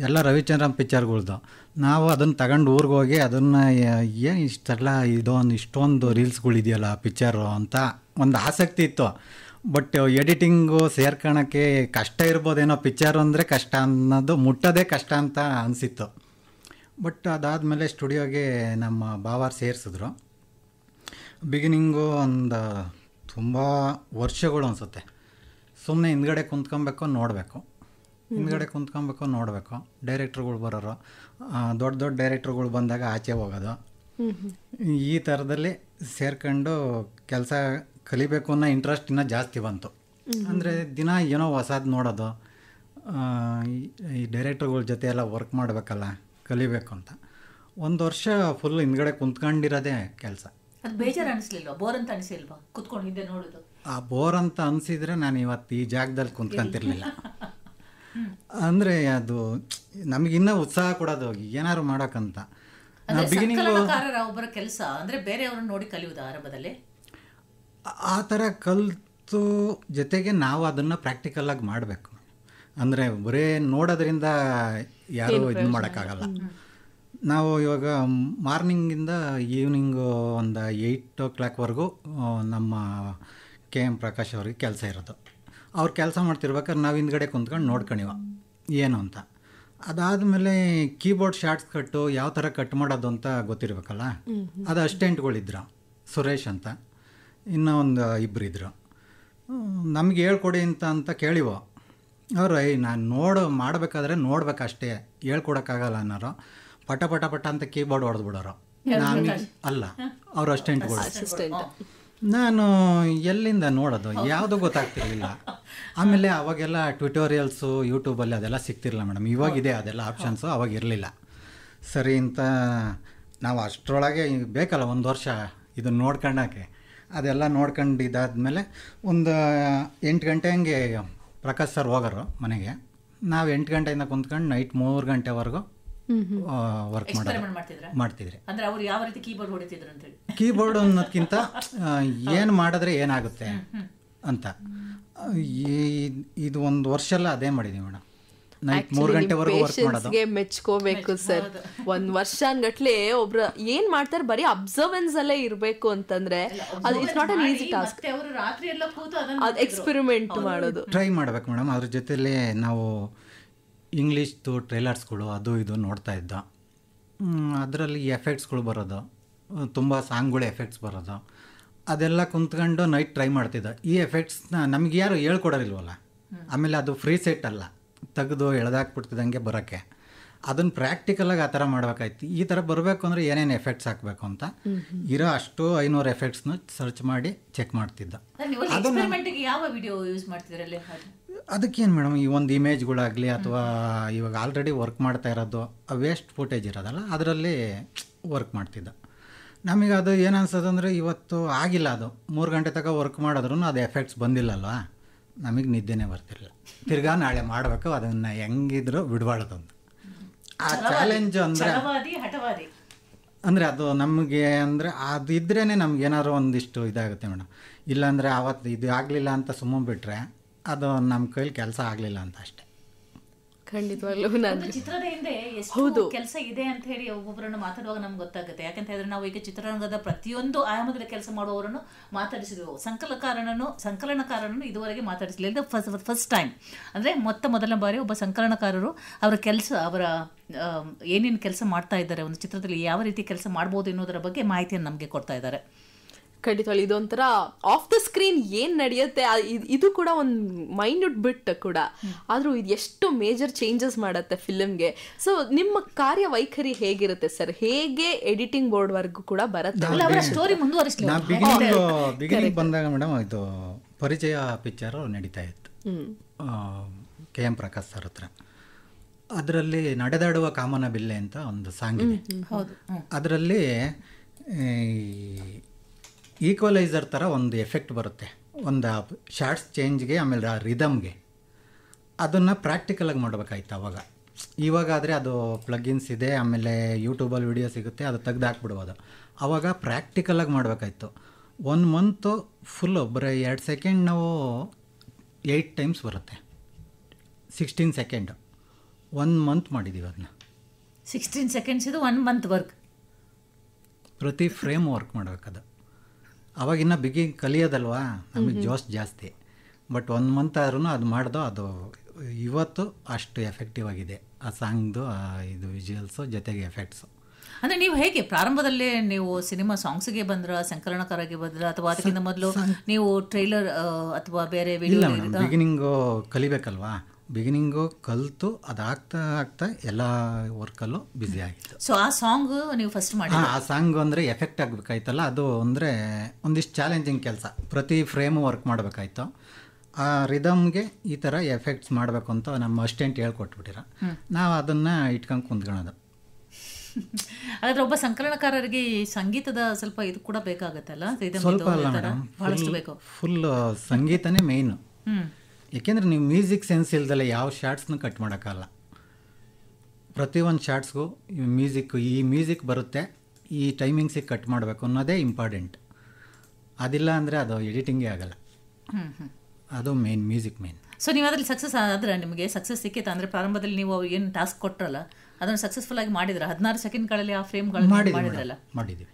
ಎಲ್ಲ ರವಿಚಂದ್ರನ್ ಪಿಕ್ಚರ್ಗಳ್ದು. ನಾವು ಅದನ್ನು ತಗೊಂಡು ಊರಿಗೆ ಹೋಗಿ ಅದನ್ನು ಏನು ಇಷ್ಟೆಲ್ಲ ಇಷ್ಟೊಂದು ರೀಲ್ಸ್ಗಳಿದೆಯಲ್ಲ ಪಿಕ್ಚರು ಅಂತ ಒಂದು ಆಸಕ್ತಿ ಇತ್ತು. ಬಟ್ ಎಡಿಟಿಂಗು ಸೇರ್ಕೊಳಕ್ಕೆ ಕಷ್ಟ ಇರ್ಬೋದೇನೋ, ಪಿಕ್ಚರ್ ಅಂದರೆ ಕಷ್ಟ ಅನ್ನೋದು ಮುಟ್ಟೋದೇ ಕಷ್ಟ ಅಂತ ಅನಿಸಿತ್ತು. ಬಟ್ ಅದಾದಮೇಲೆ ಸ್ಟುಡಿಯೋಗೆ ನಮ್ಮ ಭಾವಾರು ಸೇರಿಸಿದ್ರು. ಬಿಗಿನಿಂಗು ಒಂದು ತುಂಬ ವರ್ಷಗಳು ಅನಿಸುತ್ತೆ. ಸುಮ್ಮನೆ ಹಿಂದ್ಗಡೆ ಕುಂತ್ಕೊಬೇಕು, ನೋಡಬೇಕು, ಹಿಂದ್ಗಡೆ ಕುಂತ್ಕೊಬೇಕು, ನೋಡಬೇಕು. ಡೈರೆಕ್ಟ್ರುಗಳು ಬರೋರು, ದೊಡ್ಡ ದೊಡ್ಡ ಡೈರೆಕ್ಟ್ರುಗಳು ಬಂದಾಗ ಆಚೆ ಹೋಗೋದು, ಈ ಥರದಲ್ಲಿ ಸೇರ್ಕೊಂಡು ಕೆಲಸ ಕಲಿಬೇಕು ಅನ್ನೋ ಇಂಟ್ರೆಸ್ಟ್ ಇನ್ನೂ ಜಾಸ್ತಿ ಬಂತು. ಅಂದರೆ ದಿನ ಏನೋ ಹೊಸದು ನೋಡೋದು, ಈ ಡೈರೆಕ್ಟ್ರುಗಳ ಜೊತೆ ಎಲ್ಲ ವರ್ಕ್ ಮಾಡಬೇಕಲ್ಲ, ಕಲಿಬೇಕು ಅಂತ ಒಂದು ವರ್ಷ ಫುಲ್ ಹಿಂದ್ಗಡೆ ಕುಂತ್ಕೊಂಡಿರೋದೇ ಕೆಲಸ. ಅದು ಬೇಜಾರು ಅನಿಸ್ಲಿಲ್ವಾ? ಬೋರ್ ಅಂತ ಅನಿಸಿಲ್ವಾ ಕುತ್ಕೊಂಡು ಹಿಂದೆ ನೋಡೋದು? ಆ ಬೋರ್ ಅಂತ ಅನಿಸಿದರೆ ನಾನು ಇವತ್ತು ಈ ಜಾಗದಲ್ಲಿ ಕುಂತ್ಕೊಂತಿರ್ಲಿಲ್ಲ. ಅಂದರೆ ಅದು ನಮಗಿನ್ನೂ ಉತ್ಸಾಹ ಕೊಡೋದು ಏನಾದ್ರು ಮಾಡೋಕ್ಕಂತ. ಸಂಕಲನಕಾರರ ಒಬ್ಬರ ಕೆಲಸ ಅಂದರೆ ಬೇರೆಯವ್ರನ್ನ ನೋಡಿ ಕಲಿಯೋದು ಆರಂಭದಲ್ಲಿ ಆ ಥರ ಕಲಿತು ಜೊತೆಗೆ ನಾವು ಅದನ್ನು ಪ್ರಾಕ್ಟಿಕಲಾಗಿ ಮಾಡಬೇಕು. ಅಂದರೆ ಬರೀ ನೋಡೋದ್ರಿಂದ ಯಾರೂ ಇದು ಮಾಡೋಕ್ಕಾಗಲ್ಲ. ನಾವು ಇವಾಗ ಮಾರ್ನಿಂಗಿಂದ ಈವ್ನಿಂಗು ಒಂದು 8 o'clockವರೆಗೂ ನಮ್ಮ KM ಪ್ರಕಾಶ್ ಅವ್ರಿಗೆ ಕೆಲಸ ಇರೋದು. ಅವ್ರು ಕೆಲಸ ಮಾಡ್ತಿರ್ಬೇಕಾದ್ರೆ ನಾವು ಹಿಂದ್ಗಡೆ ಕುಂತ್ಕೊಂಡು ನೋಡ್ಕೊಣಿವ ಏನು ಅಂತ. ಅದಾದಮೇಲೆ ಕೀಬೋರ್ಡ್ ಶಾರ್ಟ್ಸ್ ಕಟ್ಟು ಯಾವ ಥರ ಕಟ್ ಮಾಡೋದು ಅಂತ ಗೊತ್ತಿರಬೇಕಲ್ಲ. ಅದು ಅಸಿಸ್ಟೆಂಟ್ಗಳಿದ್ರು, ಸುರೇಶ್ ಅಂತ, ಇನ್ನೂ ಒಂದು ಇಬ್ಬರು ಇದ್ದರು. ನಮಗೆ ಹೇಳ್ಕೊಡಿ ಅಂತ ಕೇಳಿವೋ. ಅವ್ರು ನಾನು ಮಾಡಬೇಕಾದ್ರೆ ನೋಡ್ಬೇಕಷ್ಟೇ, ಹೇಳ್ಕೊಡೋಕ್ಕಾಗಲ್ಲ ಅನ್ನೋರು. ಪಟ ಪಟ ಪಟ ಅಂತ ಕೀಬೋರ್ಡ್ ಹೊಡೆದ್ಬಿಡೋರು. ನಾನು ಅಲ್ಲ, ಅವ್ರ ಅಸಿಸ್ಟೆಂಟ್ಗಳು. ನಾನು ಎಲ್ಲಿಂದ ನೋಡೋದು, ಯಾವುದೂ ಗೊತ್ತಾಗ್ತಿರ್ಲಿಲ್ಲ. ಆಮೇಲೆ ಅವಾಗೆಲ್ಲ ಟ್ಯುಟೋರಿಯಲ್ಸು ಯೂಟ್ಯೂಬಲ್ಲಿ ಅದೆಲ್ಲ ಸಿಗ್ತಿರಲಿಲ್ಲ ಮೇಡಮ್. ಇವಾಗಿದೆ ಅದೆಲ್ಲ ಆಪ್ಷನ್ಸು, ಅವಾಗ ಇರಲಿಲ್ಲ. ಸರಿ ಅಂತ ನಾವು ಅಷ್ಟರೊಳಗೆ ಬೇಕಲ್ಲ ಒಂದು ವರ್ಷ ಇದನ್ನು ನೋಡ್ಕೊಂಡೋಕ್ಕೆ. ಅದೆಲ್ಲ ನೋಡ್ಕೊಂಡು ಇದಾದಮೇಲೆ ಒಂದು 8 ಗಂಟೆ ಹಂಗೆ ಪ್ರಕಾಶ್ ಸರ್ ಹೋಗೋರು ಮನೆಗೆ. ನಾವು 8 ಗಂಟೆಯಿಂದ ಕುಂತ್ಕೊಂಡು ನೈಟ್ 3 ಗಂಟೆವರೆಗೂ ವರ್ಕ್ ಮಾಡ್ತಿದ್ರಿ. ಅಂದ್ರೆ ಅವರು ಯಾವ ರೀತಿ ಕೀಬೋರ್ಡ್ ಹೊಡಿತಿದ್ರು ಅಂತ ಹೇಳಿ, ಕೀಬೋರ್ಡ್ ಅನ್ನೋದಕ್ಕಿಂತ ಏನು ಮಾಡಿದ್ರೆ ಏನಾಗುತ್ತೆ ಅಂತ. ಇದು ಒಂದು ವರ್ಷ ಎಲ್ಲ ಅದೇ ಮಾಡಿದೀವಿ ಮೇಡಮ್. ನೈಟ್ 3 ಗಂಟೆವರೆಗೂ ವರ್ಕ್ ಮಾಡೋದು. ಮೆಚ್ಕೋಬೇಕು ಸರ್. ಒಂದ್ ವರ್ಷಗಟ್ಲೆ ಒಬ್ರು ಏನ್ ಮಾಡ್ತಾರೆ, ಬರೀ ಅಬ್ಸರ್ವೆನ್ಸ್ ಅಲ್ಲೇ ಇರ್ಬೇಕು ಅಂತಂದ್ರೆ ಅದು it's not an easy task. ಅದು ಎಕ್ಸ್ಪೆರಿಮೆಂಟ್ ಮಾಡೋದು ಟ್ರೈ ಮಾಡ್ಬೇಕು ಮೇಡಮ್. ಅದ್ರ ಜೊತೆಲಿ ನಾವು ಇಂಗ್ಲೀಷ್ದು ಟ್ರೈಲರ್ಸ್ಗಳು ಅದು ಇದು ನೋಡ್ತಾ ಇದ್ದ. ಅದರಲ್ಲಿ ಎಫೆಕ್ಟ್ಸ್ಗಳು ಬರೋದು, ತುಂಬ ಸಾಂಗ್ಗಳು ಎಫೆಕ್ಟ್ಸ್ ಬರೋದು, ಅದೆಲ್ಲ ಕುಂತ್ಕೊಂಡು ನೈಟ್ ಟ್ರೈ ಮಾಡ್ತಿದ್ದ. ಈ ಎಫೆಕ್ಟ್ಸ್ನ ನಮ್ಗೆ ಯಾರು ಹೇಳ್ಕೊಡೋರಿಲ್ವಲ್ಲ. ಆಮೇಲೆ ಅದು ಫ್ರೀ ಸೆಟ್ ಅಲ್ಲ, ತೆಗೆದು ಎಳೆದಾಕ್ಬಿಡ್ತಿದ್ದಂಗೆ ಬರೋಕ್ಕೆ. ಅದನ್ನು ಪ್ರಾಕ್ಟಿಕಲಾಗಿ ಆ ಥರ ಮಾಡ್ಬೇಕಾಯ್ತು. ಈ ಥರ ಬರಬೇಕು ಅಂದರೆ ಏನೇನು ಎಫೆಕ್ಟ್ಸ್ ಹಾಕಬೇಕು ಅಂತ ಇರೋ ಅಷ್ಟು 500 ಎಫೆಕ್ಟ್ಸ್ನ ಸರ್ಚ್ ಮಾಡಿ ಚೆಕ್ ಮಾಡ್ತಿದ್ದ. ಅದಕ್ಕೇನು ಮೇಡಮ್, ಈ ಒಂದು ಇಮೇಜ್ಗಳಾಗಲಿ ಅಥವಾ ಇವಾಗ ಆಲ್ರೆಡಿ ವರ್ಕ್ ಮಾಡ್ತಾ ಇರೋದು ವೇಸ್ಟ್ ಫುಟೇಜ್ ಇರೋದಲ್ಲ, ಅದರಲ್ಲಿ ವರ್ಕ್ ಮಾಡ್ತಿದ್ದ. ನಮಗೆ ಅದು ಏನು ಅನ್ಸೋದಂದರೆ ಇವತ್ತು ಆಗಿಲ್ಲ, ಅದು 3 ಗಂಟೆ ತನಕ ವರ್ಕ್ ಮಾಡಿದ್ರೂ ಅದು ಎಫೆಕ್ಟ್ಸ್ ಬಂದಿಲ್ಲಲ್ವ, ನಮಗೆ ನಿದ್ದೆನೇ ಬರ್ತಿರಲಿಲ್ಲ. ತಿರ್ಗಾ ನಾಳೆ ಮಾಡಬೇಕು, ಅದನ್ನು ಹೆಂಗಿದ್ರು ಬಿಡಬಾರ್ದು ಅಂತ. ಆ ಚಾಲೆಂಜ್ ಅಂದರೆ ಅದು ನಮಗೆ ಅಂದರೆ ಅದು ಇದ್ರೇ ನಮ್ಗೆ ಏನಾದ್ರು ಒಂದಿಷ್ಟು ಇದಾಗುತ್ತೆ ಮೇಡಮ್. ಇಲ್ಲಾಂದರೆ ಆವತ್ತು ಇದು ಆಗಲಿಲ್ಲ ಅಂತ ಸುಮ್ಮನೆ ಬಿಟ್ಟರೆ ಅದು ನಮ್ಮ ಕೈಲಿ ಕೆಲಸ ಆಗಲಿಲ್ಲ ಅಂತ ಅಷ್ಟೇ. ಖಂಡಿತವಾಗ್ಲೂ ಚಿತ್ರದ ಹಿಂದೆ ಎಷ್ಟು ಕೆಲಸ ಇದೆ ಅಂತ ಹೇಳಿ ಒಬ್ಬೊಬ್ಬರನ್ನು ಮಾತಾಡುವಾಗ ನಮ್ಗೆ ಗೊತ್ತಾಗುತ್ತೆ. ಯಾಕಂತ ಹೇಳಿದ್ರೆ ನಾವು ಈಗ ಚಿತ್ರರಂಗದ ಪ್ರತಿಯೊಂದು ಆಯಾಮದಲ್ಲಿ ಕೆಲಸ ಮಾಡುವವರನ್ನು ಮಾತಾಡಿಸಿದೆವು. ಸಂಕಲನಕಾರನನ್ನು ಇದುವರೆಗೆ ಮಾತಾಡಿಸಲಿಲ್ಲ. ಫಸ್ಟ್ ಟೈಮ್ ಅಂದರೆ ಮೊದಲ ಬಾರಿ ಒಬ್ಬ ಸಂಕಲನಕಾರರು ಅವರ ಕೆಲಸ, ಅವರ ಏನೇನು ಕೆಲಸ ಮಾಡ್ತಾ ಇದ್ದಾರೆ, ಒಂದು ಚಿತ್ರದಲ್ಲಿ ಯಾವ ರೀತಿ ಕೆಲಸ ಮಾಡ್ಬೋದು ಎನ್ನುವುದರ ಬಗ್ಗೆ ಮಾಹಿತಿಯನ್ನು ನಮಗೆ ಕೊಡ್ತಾ ಇದ್ದಾರೆ. ಖಂಡಿತವಾಗ್ಲೂ ಇದೊಂಥರ ಆಫ್ ದ ಸ್ಕ್ರೀನ್ ಏನ್ ನಡೆಯುತ್ತೆ ಇದು ಕೂಡ ಒಂದು ಮೈನ್ಯೂಟ್ ಬಿಟ್ ಕೂಡ, ಆದ್ರೂ ಇದು ಎಷ್ಟು ಮೇಜರ್ ಚೇಂಜಸ್ ಮಾಡತ್ತೆ ಫಿಲ್ಮ್ಗೆ. ಸೊ ನಿಮ್ಮ ಕಾರ್ಯವೈಖರಿ ಹೇಗಿರುತ್ತೆ ಸರ್? ಹೇಗೆ ಎಡಿಟಿಂಗ್ ಬೋರ್ಡ್ ವರ್ಗೂ ಕೂಡ ಬರುತ್ತೆ? ಸ್ಟೋರಿ ಮುಂದುವರಿಸಲಿ. ಬಿಗಿನಿಂಗ್ ಬಂದಾಗ ಮೇಡಮ್ ಇದು ಪರಿಚಯ ಪಿಕ್ಚರ್ ನಡೀತಾ ಇತ್ತು KM ಪ್ರಕಾಶ್ ಸರ್ ಹತ್ರ. ಅದರಲ್ಲಿ ನಡೆದಾಡುವ ಕಾಮನ ಬಿಲ್ಲೆ ಅಂತ ಒಂದು ಸಾಂಗ್ ಇದೆ. ಅದರಲ್ಲಿ ಈಕ್ವಲೈಸರ್ ಥರ ಒಂದು ಎಫೆಕ್ಟ್ ಬರುತ್ತೆ, ಒಂದು ಶಾರ್ಟ್ಸ್ ಚೇಂಜ್ಗೆ, ಆಮೇಲೆ ಆ ರಿದಮ್ಗೆ. ಅದನ್ನು ಪ್ರಾಕ್ಟಿಕಲಾಗಿ ಮಾಡಬೇಕಾಯ್ತು ಅವಾಗ. ಇವಾಗಾದರೆ ಅದು ಪ್ಲಗಿನ್ಸ್ ಇದೆ, ಆಮೇಲೆ ಯೂಟ್ಯೂಬಲ್ಲಿ ವಿಡಿಯೋ ಸಿಗುತ್ತೆ, ಅದು ತೆಗ್ದು ಹಾಕ್ಬಿಡ್ಬೋದು. ಆವಾಗ ಪ್ರಾಕ್ಟಿಕಲಾಗಿ ಮಾಡಬೇಕಾಯ್ತು. 1 ಮಂತು ಫುಲ್ಲು ಬರೀ 2 ಸೆಕೆಂಡ್ ನಾವು 8 ಟೈಮ್ಸ್ ಬರುತ್ತೆ, 16 ಸೆಕೆಂಡು 1 ಮಂತ್ ಮಾಡಿದ್ದೀವಿ ಅದನ್ನ. 16 ಸೆಕೆಂಡ್ಸ್ ಇದು 1 ಮಂತ್ ವರ್ಕ್. ಪ್ರತಿ ಫ್ರೇಮ್ ವರ್ಕ್ ಮಾಡಬೇಕದು. ಅವಾಗಿನ್ನ ಬಿಗಿ ಕಲಿಯೋದಲ್ವಾ, ನಮಗೆ ಜೋಶ್ ಜಾಸ್ತಿ. ಬಟ್ 1 ಮಂತ್ ಆದ್ರೂ ಅದು ಮಾಡ್ದೋ ಅದು ಇವತ್ತು ಅಷ್ಟು ಎಫೆಕ್ಟಿವ್ ಆಗಿದೆ ಆ ಸಾಂಗ್ದು ಇದು ವಿಜುವಲ್ಸು ಜೊತೆಗೆ ಎಫೆಕ್ಟ್ಸು. ಅಂದರೆ ನೀವು ಹೇಗೆ ಪ್ರಾರಂಭದಲ್ಲೇ ನೀವು ಸಿನಿಮಾ ಸಾಂಗ್ಸ್ಗೆ ಬಂದ್ರ, ಸಂಕಲನಕಾರಗೆ ಬಂದ್ರ, ಅಥವಾ ಅದಕ್ಕಿಂತ ಮೊದಲು ನೀವು ಟ್ರೈಲರ್ ಅಥವಾ ಬೇರೆ ಇಲ್ಲ ಮೇಡಮ್, ಬಿಗಿನಿಂಗು ಕಲಿಬೇಕಲ್ವಾ, ಬಿಗಿನಿಂಗು ಕಲಿತು ಅದಾಗ್ತಾ ಆಗ್ತಾ ಎಲ್ಲ ವರ್ಕಲ್ಲೂ ಬ್ಯುಸಿ ಆಗಿತ್ತು. ಸೊ ಆ ಸಾಂಗ್ ನೀವು ಫಸ್ಟ್ ಮಾಡಿ ಆ ಸಾಂಗ್ ಅಂದರೆ ಎಫೆಕ್ಟ್ ಆಗಬೇಕಾಯ್ತಲ್ಲ, ಅದು ಅಂದರೆ ಒಂದಿಷ್ಟು ಚಾಲೆಂಜಿಂಗ್ ಕೆಲಸ, ಪ್ರತಿ ಫ್ರೇಮು ವರ್ಕ್ ಮಾಡಬೇಕಾಯ್ತು. ಆ ರಿದಮ್ಗೆ ಈ ಥರ ಎಫೆಕ್ಟ್ಸ್ ಮಾಡಬೇಕು ಅಂತ ನಮ್ಮ ಅಸಿಸ್ಟೆಂಟ್ ಹೇಳ್ಕೊಟ್ಬಿಟ್ಟಿರ, ನಾವು ಅದನ್ನು ಇಟ್ಕೊಂಡು ಕುಂತ್ಕೊಳ್ಳೋದು. ಹಾಗಾದ್ರೆ ಒಬ್ಬ ಸಂಕಲನಕಾರರಿಗೆ ಈ ಸಂಗೀತದ ಸ್ವಲ್ಪ ಇದು ಕೂಡ ಬೇಕಾಗತ್ತಲ್ಲ, ಸ್ವಲ್ಪ ಅಲ್ಲ ಮೇಡಮ್, ಬಹಳಷ್ಟು ಬೇಕು. ಫುಲ್ ಸಂಗೀತನೇ ಮೇಯ್ನು. ಯಾಕೆಂದರೆ ನೀವು ಮ್ಯೂಸಿಕ್ ಸೆನ್ಸ್ ಇಲ್ದಲೆ ಯಾವ ಶಾರ್ಟ್ಸ್ನೂ ಕಟ್ ಮಾಡೋಕ್ಕಲ್ಲ. ಪ್ರತಿಯೊಂದು ಶಾರ್ಟ್ಸ್ಗೂ ಈ ಮ್ಯೂಸಿಕ್ ಬರುತ್ತೆ, ಈ ಟೈಮಿಂಗ್ಸಿಗೆ ಕಟ್ ಮಾಡಬೇಕು ಅನ್ನೋದೇ ಇಂಪಾರ್ಟೆಂಟ್. ಅದಿಲ್ಲ ಅಂದರೆ ಅದು ಎಡಿಟಿಂಗೇ ಆಗಲ್ಲ. ಅದು ಮೇನ್, ಮ್ಯೂಸಿಕ್ ಮೇನ್. ಸೊ ನೀವು ಅದರಲ್ಲಿ ಸಕ್ಸಸ್ ಆದರೆ ನಿಮಗೆ ಸಕ್ಸಸ್ ಸಿಕ್ಕಿತ್ತು ಅಂದರೆ ಪ್ರಾರಂಭದಲ್ಲಿ ನೀವು ಏನು ಟಾಸ್ಕ್ ಕೊಟ್ಟರಲ್ಲ ಅದನ್ನು ಸಕ್ಸಸ್ಫುಲ್ ಆಗಿ ಮಾಡಿದ್ರೆ 16 ಸೆಕೆಂಡ್ಗಳಲ್ಲಿ ಆ ಫ್ರೇಮ್ಗಳು ಮಾಡಿದ್ರಲ್ಲ? ಮಾಡಿದ್ದೀವಿ.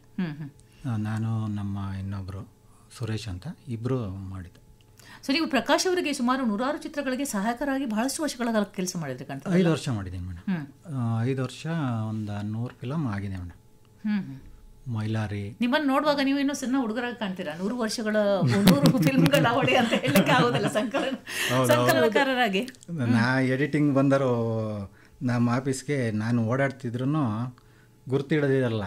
ನಾನು ನಮ್ಮ ಇನ್ನೊಬ್ಬರು ಸುರೇಶ್ ಅಂತ ಇಬ್ಬರು ಮಾಡಿದ್ದು. ಸೊ ನೀವು ಪ್ರಕಾಶ್ ಅವರಿಗೆ ಸುಮಾರು 100 ಚಿತ್ರಗಳಿಗೆ ಸಹಾಯಕರಾಗಿ ಬಹಳಷ್ಟು ವರ್ಷಗಳ ಕಾಲ ಕೆಲಸ ಮಾಡಿದ್ರಿ ಕಾಣ್ತಾರೆ. 5 ವರ್ಷ ಮಾಡಿದ್ದೀನಿ ಮೇಡಮ್. 5 ವರ್ಷ ಒಂದು 100 ಫಿಲಮ್ ಆಗಿದೆ ಮೇಡಮ್. ಮೈಲಾರಿ. ನಿಮ್ಮನ್ನು ನೋಡುವಾಗ ನೀವು ಇನ್ನೂ ಸಣ್ಣ ಹುಡುಗರಾಗಿ ಕಾಣ್ತೀರಾ. 100 ವರ್ಷಗಳ 100 ಫಿಲ್ಮ್ಗಳ ಅವಳಿ ಅಂತ ಹೇಳಲಿಕ್ಕೆ ಆಗೋದಿಲ್ಲ ಸಂಕಲನಕಾರರಾಗಿ. ನಾ ಎಡಿಟಿಂಗ್ ಬಂದರು ನಮ್ಮ ಆಫೀಸ್ಗೆ ನಾನು ಓಡಾಡ್ತಿದ್ರು ಗುರ್ತಿಡೋದಿರಲ್ಲ.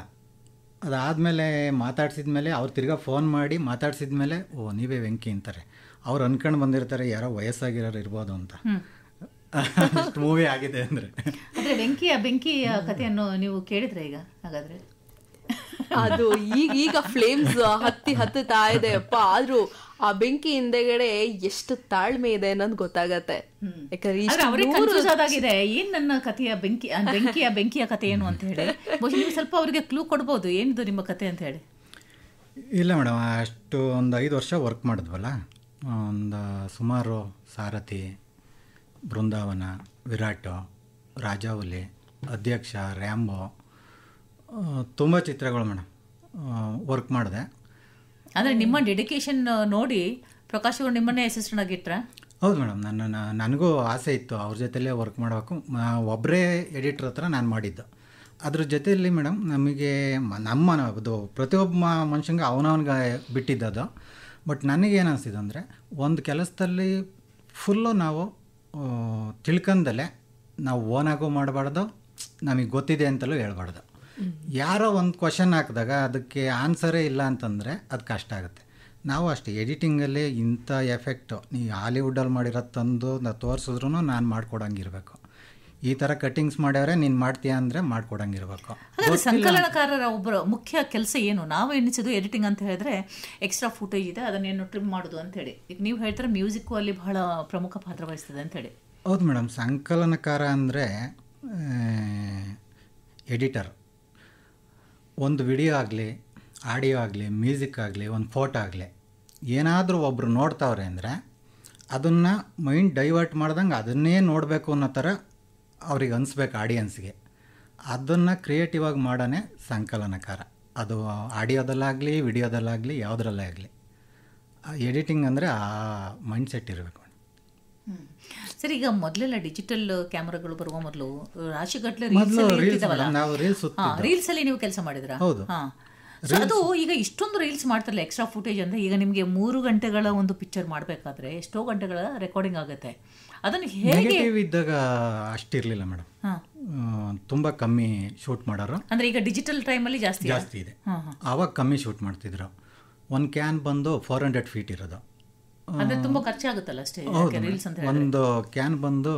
ಅದಾದಮೇಲೆ ಮಾತಾಡ್ಸಿದ್ಮೇಲೆ ಅವ್ರು ತಿರ್ಗಾ ಫೋನ್ ಮಾಡಿ ಮಾತಾಡ್ಸಿದ್ಮೇಲೆ ಓ ನೀವೇ ವೆಂಕಿ ಅಂತಾರೆ. ಅವ್ರು ಅನ್ಕೊಂಡು ಬಂದಿರ್ತಾರೆ ಯಾರೋ ವಯಸ್ಸಾಗಿರೋರು ಇರ್ಬೋದು ಅಂತ. ಅಷ್ಟು ಮೂವಿ ಆಗಿದೆ ಅಂದರೆ. ಅಂದರೆ ಬೆಂಕಿಯ ಕಥೆಯನ್ನು ನೀವು ಕೇಳಿದ್ರೆ ಈಗ ಹಾಗಾದರೆ ಅದು ಈಗ ಫ್ಲೇಮ್ಸ್ ಹತ್ತುತ್ತಾ ಇದೆ ಅಪ್ಪ. ಆದ್ರೂ ಆ ಬೆಂಕಿ ಹಿಂದೆಗಡೆ ಎಷ್ಟು ತಾಳ್ಮೆ ಇದೆ ಅನ್ನೋದು ಗೊತ್ತಾಗತ್ತೆ. ಯಾಕಂದ್ರೆ ಏನ್ ನನ್ನ ಕಥೆಯ ಬೆಂಕಿಯ ಕಥೆ ಏನು ಅಂತ ಹೇಳಿ ನೀವು ಸ್ವಲ್ಪ ಅವರಿಗೆ ಕ್ಲೂ ಕೊಡ್ಬೋದು, ಏನಿದು ನಿಮ್ಮ ಕಥೆ ಅಂತ ಹೇಳಿ. ಇಲ್ಲ ಮೇಡಮ್, ಅಷ್ಟು ಒಂದು 5 ವರ್ಷ ವರ್ಕ್ ಮಾಡಿದ್ವಲ್ಲ, ಒಂದು ಸುಮಾರು ಸಾರಥಿ, ಬೃಂದಾವನ, ವಿರಾಟ್, ರಾಜಾವಲಿ, ಅಧ್ಯಕ್ಷ, ರ್ಯಾಂಬೋ, ತುಂಬ ಚಿತ್ರಗಳು ಮೇಡಮ್ ವರ್ಕ್ ಮಾಡಿದೆ. ಅಂದರೆ ನಿಮ್ಮ ಡೆಡಿಕೇಶನ್ ನೋಡಿ ಪ್ರಕಾಶ್ ಅವರು ನಿಮ್ಮನ್ನೇ ಅಸಿಸ್ಟೆಂಟ್ ಆಗಿಟ್ರ? ಹೌದು ಮೇಡಮ್, ನನಗೂ ಆಸೆ ಇತ್ತು ಅವ್ರ ಜೊತೆಲೇ ವರ್ಕ್ ಮಾಡಬೇಕು. ಒಬ್ಬರೇ ಎಡಿಟ್ರ್ ಹತ್ರ ನಾನು ಮಾಡಿದ್ದು. ಅದ್ರ ಜೊತೆಯಲ್ಲಿ ಮೇಡಮ್ ನಮಗೆ ಅದು ಪ್ರತಿಯೊಬ್ಬ ಮನುಷ್ಯಂಗೆ ಅವನವನಿಗೆ ಬಿಟ್ಟಿದ್ದದು. ಬಟ್ ನನಗೇನು ಅನಿಸಿದ್ದು ಅಂದರೆ ಒಂದು ಕೆಲಸದಲ್ಲಿ ಫುಲ್ಲು ನಾವು ತಿಳ್ಕೊಂಡಲ್ಲೇ ನಾವು ಓನಾಗೂ ಮಾಡಬಾರ್ದು, ನಮಗೆ ಗೊತ್ತಿದೆ ಅಂತಲೂ ಹೇಳ್ಬಾರ್ದು. ಯಾರೋ ಒಂದು ಕ್ವಶನ್ ಹಾಕಿದಾಗ ಅದಕ್ಕೆ ಆನ್ಸರೇ ಇಲ್ಲ ಅಂತಂದರೆ ಅದು ಕಷ್ಟ ಆಗುತ್ತೆ. ನಾವು ಅಷ್ಟೇ ಎಡಿಟಿಂಗಲ್ಲಿ ಇಂಥ ಎಫೆಕ್ಟು ನೀವು ಹಾಲಿವುಡ್ಡಲ್ಲಿ ಮಾಡಿರೋ ತಂದು ತೋರಿಸಿದ್ರು ನಾನು ಮಾಡ್ಕೊಡಂಗಿರ್ಬೇಕು. ಈ ಥರ ಕಟ್ಟಿಂಗ್ಸ್ ಮಾಡ್ಯಾವ್ರೆ ನೀನು ಮಾಡ್ತೀಯಾ ಅಂದರೆ ಮಾಡ್ಕೊಡಂಗಿರ್ಬೇಕು. ಸಂಕಲನಕಾರರ ಒಬ್ಬರ ಮುಖ್ಯ ಕೆಲಸ ಏನು? ನಾವು ಎಣಿಸಿದ್ದು ಎಡಿಟಿಂಗ್ ಅಂತ ಹೇಳಿದ್ರೆ ಎಕ್ಸ್ಟ್ರಾ ಫುಟೇಜ್ ಇದೆ ಅದನ್ನೇನು ಟ್ರಿಮ್ ಮಾಡೋದು ಅಂತೇಳಿ. ಈಗ ನೀವು ಹೇಳ್ತಾರೆ ಮ್ಯೂಸಿಕ್ಕು ಅಲ್ಲಿ ಬಹಳ ಪ್ರಮುಖ ಪಾತ್ರ ವಹಿಸ್ತದೆ ಅಂತೇಳಿ. ಹೌದು ಮೇಡಮ್, ಸಂಕಲನಕಾರ ಅಂದರೆ ಎಡಿಟರ್. ಒಂದು ವಿಡಿಯೋ ಆಗಲಿ, ಆಡಿಯೋ ಆಗಲಿ, ಮ್ಯೂಸಿಕ್ ಆಗಲಿ, ಒಂದು ಫೋಟೋ ಆಗಲಿ, ಏನಾದರೂ ಒಬ್ಬರು ನೋಡ್ತಾವ್ರೆ ಅಂದರೆ ಅದನ್ನು ಮೈಂಡ್ ಡೈವರ್ಟ್ ಮಾಡ್ದಂಗೆ ಅದನ್ನೇ ನೋಡಬೇಕು ಅನ್ನೋ ಥರ ಅವ್ರಿಗೆ ಅನಿಸ್ಬೇಕು ಆಡಿಯನ್ಸ್ಗೆ. ಅದನ್ನು ಕ್ರಿಯೇಟಿವ್ ಆಗಿ ಮಾಡೋನೇ ಸಂಕಲನಕಾರ. ಅದು ಆಡಿಯೋದಲ್ಲಾಗಲಿ, ವಿಡಿಯೋದಲ್ಲಾಗಲಿ, ಯಾವುದ್ರಲ್ಲೇ ಆಗಲಿ ಎಡಿಟಿಂಗ್ ಅಂದರೆ ಆ ಮೈಂಡ್ ಸೆಟ್ ಇರಬೇಕು. ಸರ್, ಈಗ ಮೊದಲೆಲ್ಲ ಡಿಜಿಟಲ್ ಕ್ಯಾಮರಾಗಳು ಬರುವ ಮೊದಲು ರಾಶಿಗಟ್ಟಲೆ ರೀಲ್ಸ್ ಅಲ್ಲಿ ನೀವು ಕೆಲಸ ಮಾಡಿದ್ರ? ಹೌದು. ಅದು ಈಗ ಇಷ್ಟೊಂದು ರೀಲ್ಸ್ ಮಾಡ್ತಾರಲ್ಲ ಎಕ್ಸ್ಟ್ರಾ ಫುಟೇಜ್ ಅಂದರೆ, ಈಗ ನಿಮಗೆ 3 ಗಂಟೆಗಳ ಒಂದು ಪಿಕ್ಚರ್ ಮಾಡಬೇಕಾದ್ರೆ ಎಷ್ಟೋ ಗಂಟೆಗಳ ರೆಕಾರ್ಡಿಂಗ್ ಆಗುತ್ತೆ. ಅದನ್ನು ಹೇಗೆ ಇದ್ದಾಗ ಅಷ್ಟಿರಲಿಲ್ಲ ಮೇಡಮ್, ತುಂಬ ಕಮ್ಮಿ ಶೂಟ್ ಮಾಡೋರು. ಅಂದರೆ ಈಗ ಡಿಜಿಟಲ್ ಟೈಮಲ್ಲಿ ಜಾಸ್ತಿ ಇದೆ. ಆವಾಗ ಕಮ್ಮಿ ಶೂಟ್ ಮಾಡ್ತಿದ್ರು. ಒಂದು ಕ್ಯಾನ್ ಬಂದು 400 ಫೀಟ್ ಇರೋದು. ಅಂದರೆ ತುಂಬ ಖರ್ಚಾಗುತ್ತಲ್ಲ ಅಷ್ಟೇ ರೀಲ್ಸ್ ಅಂತ. ಒಂದು ಕ್ಯಾನ್ ಬಂದು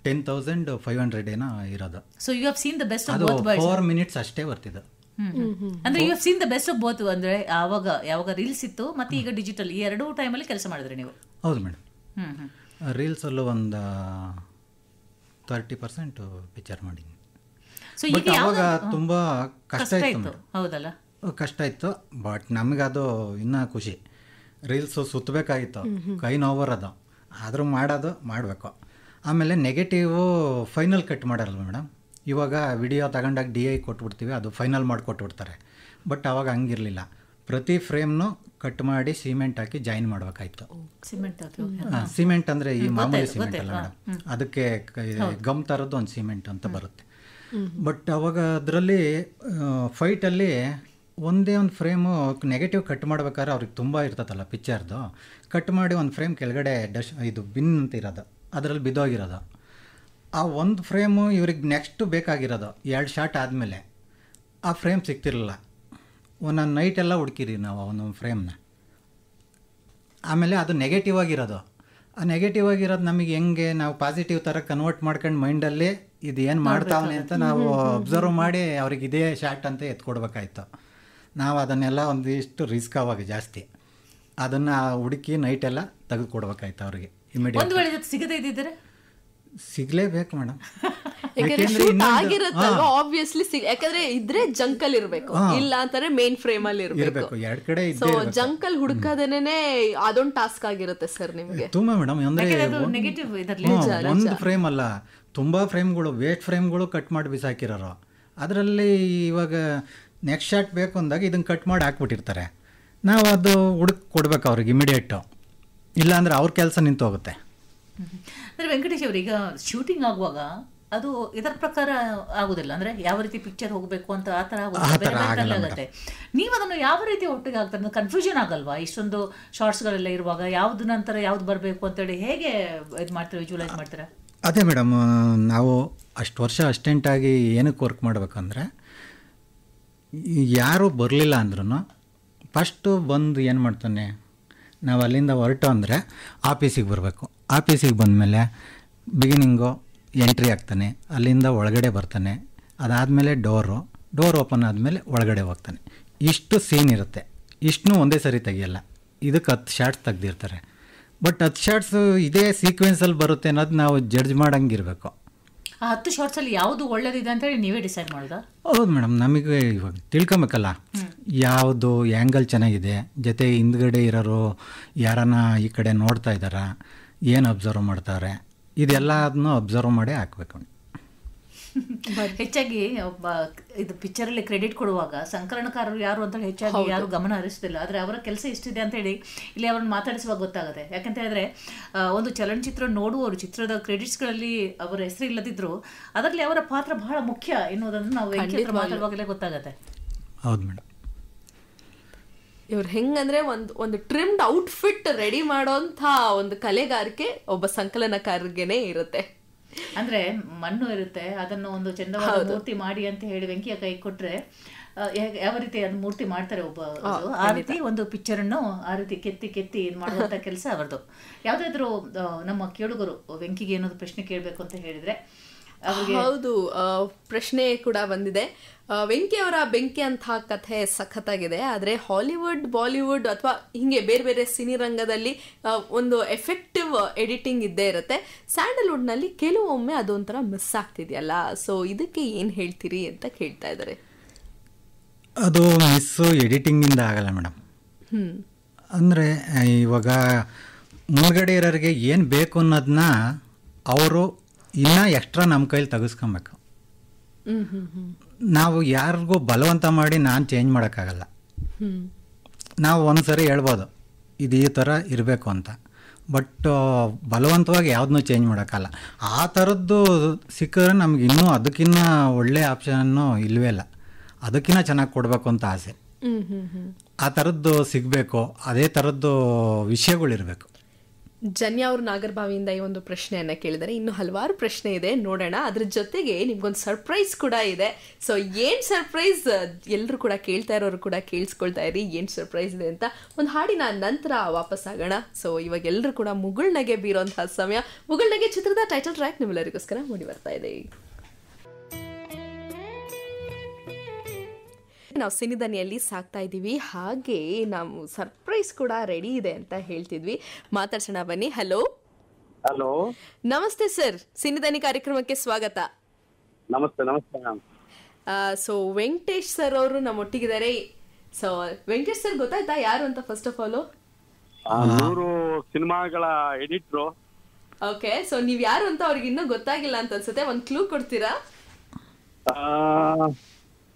10,500 ಏನೋ ಇರೋದು. So you have seen the best of both worlds. 4 minutes ಅಷ್ಟೇ ಬರ್ತಿದ್ದು. ಅಂದ್ರೆ you have seen the best of both. ಅಂದರೆ ಯಾವಾಗ ರೀಲ್ಸ್ ಇತ್ತು ಮತ್ತು ಈಗ ಡಿಜಿಟಲ್, ಈ ಎರಡೂ ಟೈಮಲ್ಲಿ ಕೆಲಸ ಮಾಡಿದ್ರಿ ನೀವು? ಹೌದು ಮೇಡಮ್. ರೀಲ್ಸಲ್ಲೂ ಒಂದು 30% ಪಿಕ್ಚರ್ ಮಾಡಿದ್ದೀನಿ. ಸೊ ಈಗ ಅವಾಗ ತುಂಬ ಕಷ್ಟ ಇತ್ತು. ಹೌದಲ್ಲ, ಕಷ್ಟ ಇತ್ತು. ಬಟ್ ನಮಗದು ಇನ್ನೂ ಖುಷಿ. ರೀಲ್ಸು ಸುತ್ತಬೇಕಾಗಿತ್ತು, ಕೈ ನೋವರೋದು, ಆದರೂ ಮಾಡಬೇಕು. ಆಮೇಲೆ ನೆಗೆಟಿವು ಫೈನಲ್ ಕಟ್ ಮಾಡಲ್ಲ ಮೇಡಮ್. ಇವಾಗ ವಿಡಿಯೋ ತಗೊಂಡಾಗ DI ಕೊಟ್ಬಿಡ್ತೀವಿ, ಅದು ಫೈನಲ್ ಮಾಡಿಕೊಟ್ಬಿಡ್ತಾರೆ. ಬಟ್ ಅವಾಗ ಹಂಗಿರಲಿಲ್ಲ. ಪ್ರತಿ ಫ್ರೇಮ್ನು ಕಟ್ ಮಾಡಿ ಸಿಮೆಂಟ್ ಹಾಕಿ ಜಾಯಿನ್ ಮಾಡ್ಬೇಕಾಯ್ತು. ಸಿಮೆಂಟ್ ಸಿಮೆಂಟ್ ಅಂದರೆ ಈ ಮಾಮೂಲಿ ಸಿಮೆಂಟ್ ಅಲ್ಲ ಮೇಡಮ್, ಅದಕ್ಕೆ ಗಮ್ ಥರದ್ದು ಒಂದು ಸಿಮೆಂಟ್ ಅಂತ ಬರುತ್ತೆ. ಬಟ್ ಅವಾಗ ಅದರಲ್ಲಿ ಫೈಟಲ್ಲಿ ಒಂದೇ ಒಂದು ಫ್ರೇಮು ನೆಗೆಟಿವ್ ಕಟ್ ಮಾಡ್ಬೇಕಾದ್ರೆ ಅವ್ರಿಗೆ ತುಂಬ ಇರ್ತದಲ್ಲ ಪಿಕ್ಚರ್ದು, ಕಟ್ ಮಾಡಿ ಒಂದು ಫ್ರೇಮ್ ಕೆಳಗಡೆ ಇದು ಬಿನ್ ಅಂತ ಇರೋದು ಅದರಲ್ಲಿ ಬಿದ್ದೋಗಿರೋದು. ಆ ಒಂದು ಫ್ರೇಮು ಇವ್ರಿಗೆ ನೆಕ್ಸ್ಟ್ ಬೇಕಾಗಿರೋದು 2 ಶಾಟ್ ಆದಮೇಲೆ ಆ ಫ್ರೇಮ್ ಸಿಗ್ತಿರಲಿಲ್ಲ. ಒಂದೊಂದು ನೈಟೆಲ್ಲ ಹುಡುಕಿರಿ ನಾವು ಒಂದೊಂದು ಫ್ರೇಮ್ನ. ಆಮೇಲೆ ಅದು ನೆಗೆಟಿವ್ ಆಗಿರೋದು, ಆ ನೆಗೆಟಿವ್ ಆಗಿರೋದು ನಮಗೆ ಹೆಂಗೆ ನಾವು ಪಾಸಿಟಿವ್ ಥರ ಕನ್ವರ್ಟ್ ಮಾಡ್ಕೊಂಡು ಮೈಂಡಲ್ಲಿ ಇದು ಏನು ಮಾಡ್ತಾವನೆ ಅಂತ ನಾವು ಅಬ್ಸರ್ವ್ ಮಾಡಿ ಅವ್ರಿಗೆ ಇದೇ ಶಾಟ್ ಅಂತ ಎತ್ಕೊಡ್ಬೇಕಾಯ್ತು. ನಾವು ಅದನ್ನೆಲ್ಲ ಒಂದಿಷ್ಟು ರಿಸ್ಕ್ ಆವಾಗ ಜಾಸ್ತಿ, ಅದನ್ನು ಹುಡುಕಿ ನೈಟೆಲ್ಲ ತೆಗೆದುಕೊಡ್ಬೇಕಾಯ್ತು ಅವ್ರಿಗೆ ಇಮಿಡಿಯೇಟ್. ಸಿಗದೇ ಇದ್ದಿದ್ರೆ ಸಿಗ್ಲೇಬೇಕು ಮೇಡಮ್, ಆಗಿರುತ್ತಲ್ವಾ ಆಬ್ವಿಯಸ್ಲಿ. ಯಾಕಂದ್ರೆ ಇದ್ರೆ ಜಂಕಲ್ ಇರ್ಬೇಕು, ಇಲ್ಲ ಅಂತಾರೆ ಮೇನ್ ಫ್ರೇಮ್ ಅಲ್ಲಿ ಇರ್ಬೇಕು. 2 ಕಡೆ ಸೊ ಜಂಕಲ್ ಹುಡುಕದೇನೆ ಅದೊಂದು ಟಾಸ್ಕ್ ಆಗಿರುತ್ತೆ ಸರ್ ನಿಮ್ಗೆ. ತುಂಬಾ ಮೇಡಮ್, ಅಂದ್ರೆ ಒಂದು ಫ್ರೇಮ್ ಅಲ್ಲ, ತುಂಬಾ ಫ್ರೇಮ್ಗಳು ವೇಟ್ ಫ್ರೇಮ್ಗಳು ಕಟ್ ಮಾಡಿ ಬಿಸಾಕಿರೋರು. ಅದರಲ್ಲಿ ಇವಾಗ ನೆಕ್ಸ್ಟ್ ಶಾಟ್ ಬೇಕು ಅಂದಾಗ ಇದನ್ನ ಕಟ್ ಮಾಡಿ ಹಾಕ್ಬಿಟ್ಟಿರ್ತಾರೆ. ನಾವು ಅದು ಹುಡುಕ್ ಕೊಡ್ಬೇಕು ಅವ್ರಿಗೆ ಇಮಿಡಿಯೇಟು, ಇಲ್ಲಾಂದ್ರೆ ಅವ್ರ ಕೆಲಸ ನಿಂತು ಹೋಗುತ್ತೆ. ಅಂದರೆ ವೆಂಕಟೇಶ್ ಅವ್ರೀಗ ಶೂಟಿಂಗ್ ಆಗುವಾಗ ಅದು ಇದರ ಪ್ರಕಾರ ಆಗುದಿಲ್ಲ, ಅಂದ್ರೆ ಯಾವ ರೀತಿ ಪಿಕ್ಚರ್ ಹೋಗಬೇಕು ಅಂತ ಆ ಥರ ಆಗುತ್ತೆ. ನೀವು ಅದನ್ನು ಯಾವ ರೀತಿ ಒಟ್ಟಿಗೆ ಆಗ್ತಾರೆ, ಕನ್ಫ್ಯೂಷನ್ ಆಗಲ್ವಾ? ಇಷ್ಟೊಂದು ಶಾರ್ಟ್ಸ್ಗಳೆಲ್ಲ ಇರುವಾಗ ಯಾವ್ದು ನಂತರ ಯಾವ್ದು ಬರಬೇಕು ಅಂತೇಳಿ ಹೇಗೆ ಇದು ಮಾಡ್ತೀರಾ, ವಿಜುವಲೈಸ್ ಮಾಡ್ತೀರಾ? ಅದೇ ಮೇಡಮ್, ನಾವು ಅಷ್ಟು ವರ್ಷ ಅಸ್ಟೆಂಟಾಗಿ ಏನಕ್ಕೆ ವರ್ಕ್ ಮಾಡಬೇಕಂದ್ರೆ, ಯಾರೂ ಬರಲಿಲ್ಲ ಅಂದ್ರೂ ಫಸ್ಟು ಬಂದು ಏನು ಮಾಡ್ತಾನೆ, ನಾವು ಅಲ್ಲಿಂದ ಹೊರಟು ಅಂದರೆ ಆಫೀಸಿಗೆ ಬರಬೇಕು. ಆಫೀಸಿಗೆ ಬಂದಮೇಲೆ ಬಿಗಿನಿಂಗು ಎಂಟ್ರಿ ಆಗ್ತಾನೆ, ಅಲ್ಲಿಂದ ಒಳಗಡೆ ಬರ್ತಾನೆ, ಅದಾದಮೇಲೆ ಡೋರ್ ಓಪನ್ ಆದಮೇಲೆ ಒಳಗಡೆ ಹೋಗ್ತಾನೆ. ಇಷ್ಟು ಸೀನ್ ಇರುತ್ತೆ, ಇಷ್ಟನ್ನೂ ಒಂದೇ ಸರಿ ತೆಗಿಯಲ್ಲ. ಇದಕ್ಕೆ 10 ಶಾರ್ಟ್ಸ್ ತೆಗ್ದಿರ್ತಾರೆ. ಬಟ್ 10 ಶಾರ್ಟ್ಸು ಇದೇ ಸೀಕ್ವೆನ್ಸಲ್ಲಿ ಬರುತ್ತೆ ಅನ್ನೋದು ನಾವು ಜಡ್ಜ್ ಮಾಡೋಂಗಿರಬೇಕು. ಆ 10 ಶಾರ್ಟ್ಸಲ್ಲಿ ಯಾವುದು ಒಳ್ಳೇದಿದೆ ಅಂತೇಳಿ ನೀವೇ ಡಿಸೈಡ್ ಮಾಡೋದಾ? ಹೌದು ಮೇಡಮ್, ನಮಗೆ ಇವಾಗ ತಿಳ್ಕೊಬೇಕಲ್ಲ ಯಾವುದು ಆ್ಯಂಗಲ್ ಚೆನ್ನಾಗಿದೆ, ಜೊತೆ ಹಿಂದ್ಗಡೆ ಇರೋರು ಯಾರನ್ನ ಈ ಕಡೆ ನೋಡ್ತಾ ಇದ್ದಾರಾ, ಏನು ಅಬ್ಸರ್ವ್ ಮಾಡ್ತಾರೆ, ಇದೆಲ್ಲದನ್ನು ಅಬ್ಸರ್ವ್ ಮಾಡಿ ಹಾಕ್ಬೇಕು. ಹೆಚ್ಚಾಗಿ ಒಬ್ಬ ಇದು ಪಿಕ್ಚರಲ್ಲಿ ಕ್ರೆಡಿಟ್ ಕೊಡುವಾಗ ಸಂಕಲನಕಾರರು ಯಾರು ಅಂತ ಹೆಚ್ಚಾಗಿ ಯಾರು ಗಮನ ಹರಿಸ್ತಿಲ್ಲ. ಆದರೆ ಅವರ ಕೆಲಸ ಇಷ್ಟಿದೆ ಅಂತ ಹೇಳಿ ಇಲ್ಲಿ ಅವ್ರನ್ನ ಮಾತಾಡಿಸುವಾಗ ಗೊತ್ತಾಗುತ್ತೆ. ಯಾಕಂತ ಹೇಳಿದ್ರೆ ಒಂದು ಚಲನಚಿತ್ರ ನೋಡುವವರು ಚಿತ್ರದ ಕ್ರೆಡಿಟ್ಸ್ಗಳಲ್ಲಿ ಅವರ ಹೆಸರು ಇಲ್ಲದಿದ್ರು ಅದರಲ್ಲಿ ಅವರ ಪಾತ್ರ ಬಹಳ ಮುಖ್ಯ ಎನ್ನುವುದನ್ನು ನಾವು ಮಾತಾಡುವಾಗಲೇ ಗೊತ್ತಾಗುತ್ತೆ. ಹೌದು ಮೇಡಮ್, ಇವ್ರು ಹೆಂಗಂದ್ರೆ ಒಂದು ಟ್ರಿಮ್ಡ್ ಔಟ್ಫಿಟ್ ರೆಡಿ ಮಾಡೋಂಥ ಒಂದು ಕಲೆಗಾರಿಕೆ ಒಬ್ಬ ಸಂಕಲನಕಾರರಿಗೇನೆ ಇರುತ್ತೆ. ಅಂದ್ರೆ ಮಣ್ಣು ಇರುತ್ತೆ, ಅದನ್ನು ಒಂದು ಚಂದವಾದ ಮೂರ್ತಿ ಮಾಡಿ ಅಂತ ಹೇಳಿ ವೆಂಕಿಯ ಕೈ ಕೊಟ್ರೆ ಯಾವ ರೀತಿ ಅದು ಮೂರ್ತಿ ಮಾಡ್ತಾರೆ ಒಬ್ಬ, ಆ ರೀತಿ ಒಂದು ಪಿಕ್ಚರ್ ಅನ್ನು ಆ ರೀತಿ ಕೆತ್ತಿ ಮಾಡುವಂತ ಕೆಲಸ ಅವರದು. ಯಾವ್ದಾದ್ರು ನಮ್ಮ ಕೇಳುಗರು ವೆಂಕಿಗೆ ಏನಾದ್ರು ಪ್ರಶ್ನೆ ಕೇಳಬೇಕು ಅಂತ ಹೇಳಿದ್ರೆ? ಹೌದು, ಪ್ರಶ್ನೆ ಕೂಡ ಬಂದಿದೆ. ವೆಂಕಿ ಅವರ ಬೆಂಕಿ ಅಂತ ಕಥೆ ಸಖತ್ತಾಗಿದೆ, ಆದರೆ ಹಾಲಿವುಡ್, ಬಾಲಿವುಡ್ ಅಥವಾ ಹಿಂಗೆ ಬೇರೆ ಬೇರೆ ಸಿನಿರಂಗದಲ್ಲಿ ಒಂದು ಎಫೆಕ್ಟಿವ್ ಎಡಿಟಿಂಗ್ ಇದ್ದೇ ಇರುತ್ತೆ. ಸ್ಯಾಂಡಲ್ವುಡ್ನಲ್ಲಿ ಕೆಲವೊಮ್ಮೆ ಅದೊಂಥರ ಮಿಸ್ ಆಗ್ತಿದೆಯಲ್ಲ, ಸೊ ಇದಕ್ಕೆ ಏನು ಹೇಳ್ತೀರಿ ಅಂತ ಕೇಳ್ತಾ ಇದ್ದಾರೆ. ಅದು ಮಿಸ್ಸು ಎಡಿಟಿಂಗಿಂದ ಆಗಲ್ಲ ಮೇಡಮ್. ಅಂದರೆ ಇವಾಗ ಮುಂದ್ಗಡೆ ಇರೋರಿಗೆ ಏನು ಬೇಕು ಅನ್ನೋದನ್ನ ಅವರು ಇನ್ನೂ ಎಕ್ಸ್ಟ್ರಾ ನಮ್ಮ ಕೈಲಿ ತೆಗೆಸ್ಕೊಬೇಕು. ನಾವು ಯಾರಿಗೂ ಬಲವಂತ ಮಾಡಿ ನಾನು ಚೇಂಜ್ ಮಾಡೋಕ್ಕಾಗಲ್ಲ. ನಾವು ಒಂದು ಸರಿ ಹೇಳ್ಬೋದು ಇದು ಈ ಥರ ಇರಬೇಕು ಅಂತ, ಬಟ್ ಬಲವಂತವಾಗಿ ಯಾವುದನ್ನೂ ಚೇಂಜ್ ಮಾಡೋಕ್ಕಲ್ಲ. ಆ ಥರದ್ದು ಸಿಕ್ಕಿದ್ರೆ ನಮ್ಗೆ ಇನ್ನೂ ಅದಕ್ಕಿಂತ ಒಳ್ಳೆಯ ಆಪ್ಷನ್ನು ಇಲ್ಲವೇ ಇಲ್ಲ. ಅದಕ್ಕಿಂತ ಚೆನ್ನಾಗಿ ಕೊಡಬೇಕು ಅಂತ ಆಸೆ. ಆ ಥರದ್ದು ಸಿಗಬೇಕು, ಅದೇ ಥರದ್ದು ವಿಷಯಗಳಿರಬೇಕು. ಜನ್ಯ ಅವರು ನಾಗರಬಾವಿಯಿಂದ ಈ ಒಂದು ಪ್ರಶ್ನೆಯನ್ನು ಕೇಳಿದರೆ. ಇನ್ನು ಹಲವಾರು ಪ್ರಶ್ನೆ ಇದೆ, ನೋಡೋಣ. ಅದ್ರ ಜೊತೆಗೆ ನಿಮ್ಗೊಂದು ಸರ್ಪ್ರೈಸ್ ಕೂಡ ಇದೆ. ಸೊ ಏನು ಸರ್ಪ್ರೈಸ್ ಎಲ್ಲರೂ ಕೂಡ ಕೇಳ್ತಾ ಇರೋರು ಕೂಡ ಕೇಳಿಸ್ಕೊಳ್ತಾ ಇರಿ, ಏನು ಸರ್ಪ್ರೈಸ್ ಇದೆ ಅಂತ. ಒಂದು ಹಾಡಿನ ನಂತರ ವಾಪಸ್ ಆಗೋಣ. ಸೊ ಇವಾಗ ಎಲ್ಲರೂ ಕೂಡ ಮುಗುಳ್ನಗೆ ಬೀರೋಂತಹ ಸಮಯ. ಮುಗುಳ್ನಗೆ ಚಿತ್ರದ ಟೈಟಲ್ ಟ್ರ್ಯಾಕ್ ನಿಮ್ಮೆಲ್ಲರಿಗೋಸ್ಕರ ಮೂಡಿ ಬರ್ತಾ ಇದೆ. ನಾವು ಸಿನಿದನಿಯಲ್ಲಿ ಸಾಕ್ತಾ ಇದ್ದೀವಿ, ಹಾಗೆ ನಾವು ಸರ್ಪ್ರೈಸ್ ಕೂಡ ರೆಡಿ ಇದೆ ಅಂತ ಹೇಳ್ತಿದ್ವಿ. ಮಾತಾಡ್ಸೋಣ ಬನ್ನಿ. ಹಲೋ ಹಲೋ, ನಮಸ್ತೆ ಸರ್, ಸಿನಿದನಿ ಕಾರ್ಯಕ್ರಮಕ್ಕೆ ಸ್ವಾಗತ. ನಮಸ್ತೆ. ನಮಸ್ತೆ ಮ್ಯಾಮ್. ಸೊ ವೆಂಕಟೇಶ್ ಸರ್ ಅವರು ನಮ್ಮೊಟ್ಟಿಗಿದ್ದಾರೆ. ಸೊ ವೆಂಕಟೇಶ್ ಸರ್ ಗೊತ್ತಾಯ್ತಾ ಯಾರು ಅಂತ? ಫಸ್ಟ್ ಆಫ್ ಆಲ್ 100 ಸಿನಿಮಾಗಳ ಎಡಿಟ್ರು. ಓಕೆ, ಸೊ ನೀವ್ ಯಾರು ಅಂತ ಅವ್ರಿಗೆ ಇನ್ನೂ ಗೊತ್ತಾಗಿಲ್ಲ ಅಂತ ಅನ್ಸುತ್ತೆ. ಒಂದು ಕ್ಲೂ ಕೊಡ್ತೀರಾ?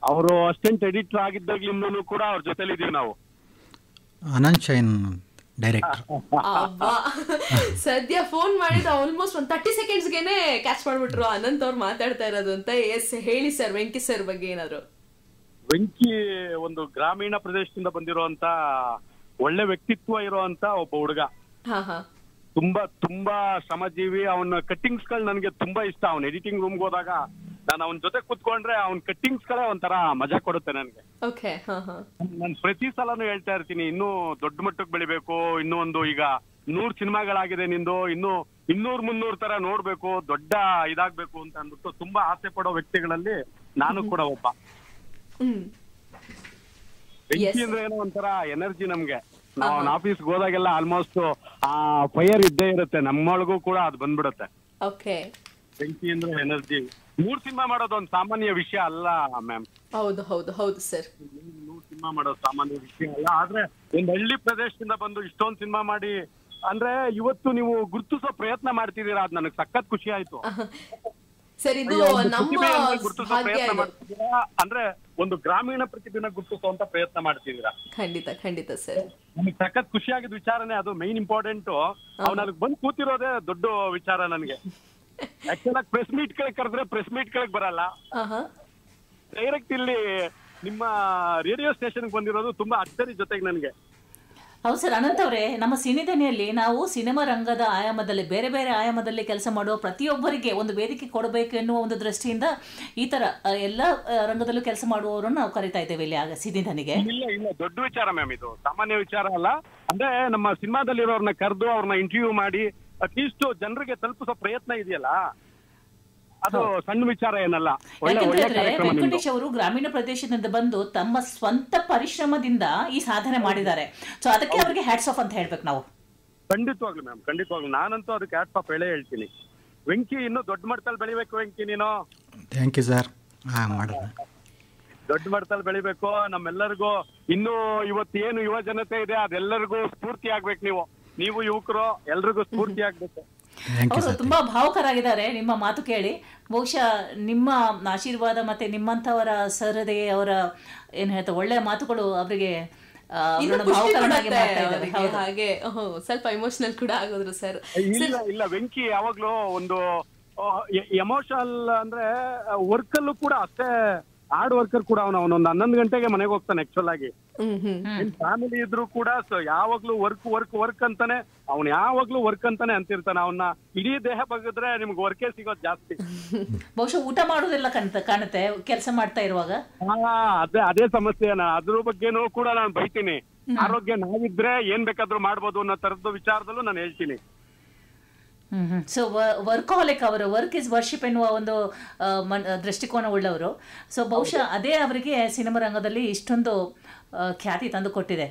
ಅವರು ಅಸಿಸ್ಟೆಂಟ್ ಎಡಿಟರ್ ಆಗಿದ್ದಾಗ್ಲಿಂದನೂ ಕೂಡ ಅವ್ರ ಜೊತೆಲಿ ಇದೀವಿ ನಾವು. ಅನಂತ್ ಶೈನ್ ಡೈರೆಕ್ಟರ್. ಅಬ್ಬಾ, ಸದ್ಯ ಫೋನ್ ಮಾಡಿದ ಆಲ್ಮೋಸ್ಟ್ ಒಂದು 30 ಸೆಕೆಂಡ್ಸ್ಗೆನೆ ಕ್ಯಾಚ್ ಮಾಡ್ಬಿಟ್ರು ಅನಂತ್ ಅವ್ರು ಮಾತಾಡ್ತಾ ಇರೋದು ಅಂತ. ಎಸ್, ಹೇಳಿ ಸರ್, ವೆಂಕಿ ಸರ್ ಬಗ್ಗೆ ಏನಾದ್ರು. ವೆಂಕಿ ಒಂದು ಗ್ರಾಮೀಣ ಪ್ರದೇಶದಿಂದ ಬಂದಿರುವಂತ ಒಳ್ಳೆ ವ್ಯಕ್ತಿತ್ವ ಇರುವಂತ ಒಬ್ಬ ಹುಡುಗ. ಹಾ ಹಾ, ತುಂಬಾ ಶ್ರಮಜೀವಿ. ಅವನ ಕಟ್ಟಿಂಗ್ಸ್ ಗಳು ನನಗೆ ತುಂಬಾ ಇಷ್ಟ. ಅವ್ನ ಎಡಿಟಿಂಗ್ ರೂಮ್ಗೆ ಹೋದಾಗ ನಾನು ಅವನ ಜೊತೆ ಕುತ್ಕೊಂಡ್ರೆ ಅವ್ನ ಕಟ್ಟಿಂಗ್ಸ್ ಗಳೇ ಒಂಥರ ಮಜಾ ಕೊಡುತ್ತೆ ನನಗೆ. ಓಕೆ, ಹಾ ಹಾ. ನಾನು ಪ್ರತಿ ಸಲನು ಹೇಳ್ತಾ ಇರ್ತೀನಿ, ಇನ್ನೂ ದೊಡ್ಡ ಮಟ್ಟಕ್ಕೆ ಬೆಳಿಬೇಕು, ಇನ್ನೂ ಒಂದು ಈಗ 100 ಸಿನಿಮಾಗಳಾಗಿದೆ ನಿಂದು, ಇನ್ನು 200-300 ತರ ನೋಡ್ಬೇಕು, ದೊಡ್ಡ ಇದಾಗ್ಬೇಕು ಅಂತ ಅಂದ್ಬಿಟ್ಟು ತುಂಬಾ ಆಸೆ ಪಡೋ ವ್ಯಕ್ತಿಗಳಲ್ಲಿ ನಾನು ಕೂಡ ಒಬ್ಬ. ಬೆಂಕಿ ಅಂದ್ರೆ ಏನೋ ಒಂಥರ ಎನರ್ಜಿ ನಮ್ಗೆ. ನಾವು ಆಫೀಸ್ಗೆ ಹೋದಾಗೆಲ್ಲ ಆಲ್ಮೋಸ್ಟ್ ಆ ಫೈರ್ ಇದ್ದೇ ಇರುತ್ತೆ, ನಮ್ಮೊಳಗೂ ಕೂಡ ಅದು ಬಂದ್ಬಿಡುತ್ತೆ. ಓಕೆ, ಬೆಂಕಿ ಅಂದ್ರೆ ಎನರ್ಜಿ. 100 ಸಿನಿಮಾ ಮಾಡೋದು ಒಂದು ಸಾಮಾನ್ಯ ವಿಷಯ ಅಲ್ಲ ಮ್ಯಾಮ್. ಹೌದು ಹೌದು ಹೌದು ಸರ್. 100 ಸಿನಿಮಾ ಮಾಡೋದು ಸಾಮಾನ್ಯ ವಿಷಯ ಅಲ್ಲ. ಆದ್ರೆ ಒಂದು ಹಳ್ಳಿ ಪ್ರದೇಶದಿಂದ ಬಂದು ಇಷ್ಟೊಂದು ಸಿನಿಮಾ ಮಾಡಿ ಅಂದ್ರೆ ಇವತ್ತು ನೀವು ಗುರುತಿಸೋ ಪ್ರಯತ್ನ ಮಾಡ್ತಿದ್ದೀರಾ, ಅದು ನನಗೆ ಸಖತ್ ಖುಷಿ ಆಯ್ತು. ಸರ್, ಇದು ನಮ್ಮ ಭಾಗ್ಯ ಇದು. ಅಂದ್ರೆ ಒಂದು ಗ್ರಾಮೀಣ ಪ್ರತಿಭೆನ ಗುರುತಿಸುವಂತ ಪ್ರಯತ್ನ ಮಾಡ್ತಿದ್ದೀರಾ. ಖಂಡಿತ ಖಂಡಿತ ಸರ್. ನನಗೆ ಸಖತ್ ಖುಷಿ ಆಗಿದ್ದ ವಿಚಾರನೇ ಅದು. ಮೇನ್ ಇಂಪಾರ್ಟೆಂಟ್ ಅವ್ನು ನನಗೆ ಬಂದು ಕೂತಿರೋದೇ ದೊಡ್ಡ ವಿಚಾರ ನನಗೆ. ಆಕ್ಚುಲ್ ಆಗಿ ಪ್ರೆಸ್ ಮೀಟ್ ಗಳಿಗೆ ಕರೆದ್ರೆ ಪ್ರೆಸ್ ಮೀಟ್ ಗಳಿಗೆ ಬರಲ್ಲ, ಡೈರೆಕ್ಟ್ ಇಲ್ಲಿ ನಿಮ್ಮ ರೇಡಿಯೋ ಸ್ಟೇಷನ್ ಬಂದಿರೋದು ತುಂಬಾ ಅಚ್ಚರಿ ಜೊತೆಗೆ ನನಗೆ. ಹೌದು ಸರ್. ಅನಂತ್ ಅವರೇ, ನಮ್ಮ ಸಿನಿಧನಿಯಲ್ಲಿ ನಾವು ಸಿನಿಮಾ ರಂಗದ ಆಯಾಮದಲ್ಲಿ ಬೇರೆ ಬೇರೆ ಆಯಾಮದಲ್ಲಿ ಕೆಲಸ ಮಾಡುವ ಪ್ರತಿಯೊಬ್ಬರಿಗೆ ಒಂದು ವೇದಿಕೆ ಕೊಡಬೇಕು ಎನ್ನುವ ಒಂದು ದೃಷ್ಟಿಯಿಂದ ಈ ತರ ಎಲ್ಲ ರಂಗದಲ್ಲೂ ಕೆಲಸ ಮಾಡುವವರನ್ನು ನಾವು ಕರಿತಾ ಇದ್ದೇವೆ ಇಲ್ಲಿ ಆಗ ಸಿನಿಧನಿಗೆ. ಇಲ್ಲ ದೊಡ್ಡ ವಿಚಾರ ಮ್ಯಾಮ್, ಇದು ಸಾಮಾನ್ಯ ವಿಚಾರ ಅಲ್ಲ. ಅಂದ್ರೆ ನಮ್ಮ ಸಿನಿಮಾದಲ್ಲಿರೋರ್ನ ಕರೆದು ಅವ್ರನ್ನ ಇಂಟರ್ವ್ಯೂ ಮಾಡಿ ಅಟ್ಲೀಸ್ಟ್ ಜನರಿಗೆ ತಲುಪಿಸೋ ಪ್ರಯತ್ನ ಇದೆಯಲ್ಲ, ಅದು ಸಣ್ಣ ವಿಚಾರ ಏನಲ್ಲ. ವೆಂಕಟೇಶ್ ಅವರು ಗ್ರಾಮೀಣ ಪ್ರದೇಶದಿಂದ ಬಂದು ತಮ್ಮ ಸ್ವಂತ ಪರಿಶ್ರಮದಿಂದ ಈ ಸಾಧನೆ ಮಾಡಿದ್ದಾರೆ. ಸೊ ಅದಕ್ಕೆ ಅವರಿಗೆ ಹ್ಯಾಟ್ಸ್ ಆಫ್ ಅಂತ ಹೇಳ್ಬೇಕು ನಾವು. ಖಂಡಿತವಾಗ್ಲು ಮ್ಯಾಮ್, ಖಂಡಿತವಾಗ್ಲು ನಾನಂತೂ ಅದಕ್ಕೆ ಹ್ಯಾಟ್ಸ್ ಆಫ್ ಹೇಳೇ ಹೇಳ್ತೀನಿ. ವೆಂಕಿ ಇನ್ನೂ ದೊಡ್ಡ ಮಟ್ಟದಲ್ಲಿ ಬೆಳಿಬೇಕು ವೆಂಕಿ, ನೀನು. Thank you sir. ಮಾಡೋಣ, ದೊಡ್ಡ ಮಟ್ಟದಲ್ಲಿ ಬೆಳಿಬೇಕು. ನಮ್ಮೆಲ್ಲರಿಗೂ ಇನ್ನೂ ಇವತ್ತೇನು ಯುವ ಜನತೆ ಇದೆ ಅದೆಲ್ಲರಿಗೂ ಸ್ಫೂರ್ತಿ ಆಗ್ಬೇಕು. ನೀವು ಯುವಕರು ಎಲ್ರಿಗೂ ಸ್ಫೂರ್ತಿ ಆಗ್ಬೇಕು. ಅವರು ತುಂಬಾ ಭಾವುಕರಾಗಿದ್ದಾರೆ ನಿಮ್ಮ ಮಾತು ಕೇಳಿ. ಬಹುಶಃ ನಿಮ್ಮ ಆಶೀರ್ವಾದ ಮತ್ತೆ ನಿಮ್ಮಂಥವರ ಸರದೆ, ಅವರ ಏನ್ ಹೇಳ್ತಾರೆ ಒಳ್ಳೆಯ ಮಾತುಗಳು ಅವರಿಗೆ ಹಾಗೆ ಸ್ವಲ್ಪ ಎಮೋಷನಲ್ ಕೂಡ ಆಗೋದ್ರು ಸರ್. ಇಲ್ಲ ವೆಂಕಿ ಯಾವಾಗ್ಲೂ ಒಂದು ಎಮೋಷನಲ್ ಅಂದ್ರೆ ವರ್ಕಲ್ಲೂ ಕೂಡ ಅಷ್ಟೇ ಹಾರ್ಡ್ ವರ್ಕರ್ ಕೂಡ. ಅವನೊಂದು 11 ಗಂಟೆಗೆ ಮನೆಗೆ ಹೋಗ್ತಾನೆ ಆಕ್ಚುಲ್ ಆಗಿ. ಫ್ಯಾಮಿಲಿ ಇದ್ರು ಕೂಡ ಯಾವಾಗ್ಲೂ ವರ್ಕ್ ಅಂತಾನೆ, ಅವ್ನು ಯಾವಾಗ್ಲೂ ವರ್ಕ್ ಅಂತಾನೆ ಅಂತಿರ್ತಾನೆ. ಅವನ್ನ ಇಡೀ ದೇಹ ಬಗ್ಗಿದ್ರೆ ನಿಮ್ಗೆ ವರ್ಕೇ ಸಿಗೋದು ಜಾಸ್ತಿ. ಬಹುಶಃ ಊಟ ಮಾಡೋದಿಲ್ಲ ಕಾಣುತ್ತೆ ಕೆಲಸ ಮಾಡ್ತಾ ಇರುವಾಗ. ಅದೇ ಸಮಸ್ಯೆ. ಅದ್ರ ಬಗ್ಗೆನೂ ಕೂಡ ನಾನು ಬೈತೀನಿ. ಆರೋಗ್ಯ ನಾವಿದ್ರೆ ಏನ್ ಬೇಕಾದ್ರೂ ಮಾಡ್ಬೋದು ಅನ್ನೋ ತರದ ವಿಚಾರದಲ್ಲೂ ನಾನು ಹೇಳ್ತೀನಿ. ಸೊ ವರ್ಕಾಲಿಕ್, ಅವರು ವರ್ಕ್ ಇಸ್ ವರ್ಷಿಪ್ ಎನ್ನುವ ಒಂದು ದೃಷ್ಟಿಕೋನ ಉಳ್ಳವರು. ಸೊ ಬಹುಶಃ ಅದೇ ಅವರಿಗೆ ಸಿನಿಮಾ ರಂಗದಲ್ಲಿ ಇಷ್ಟೊಂದು ಖ್ಯಾತಿ ತಂದು ಕೊಟ್ಟಿದೆ.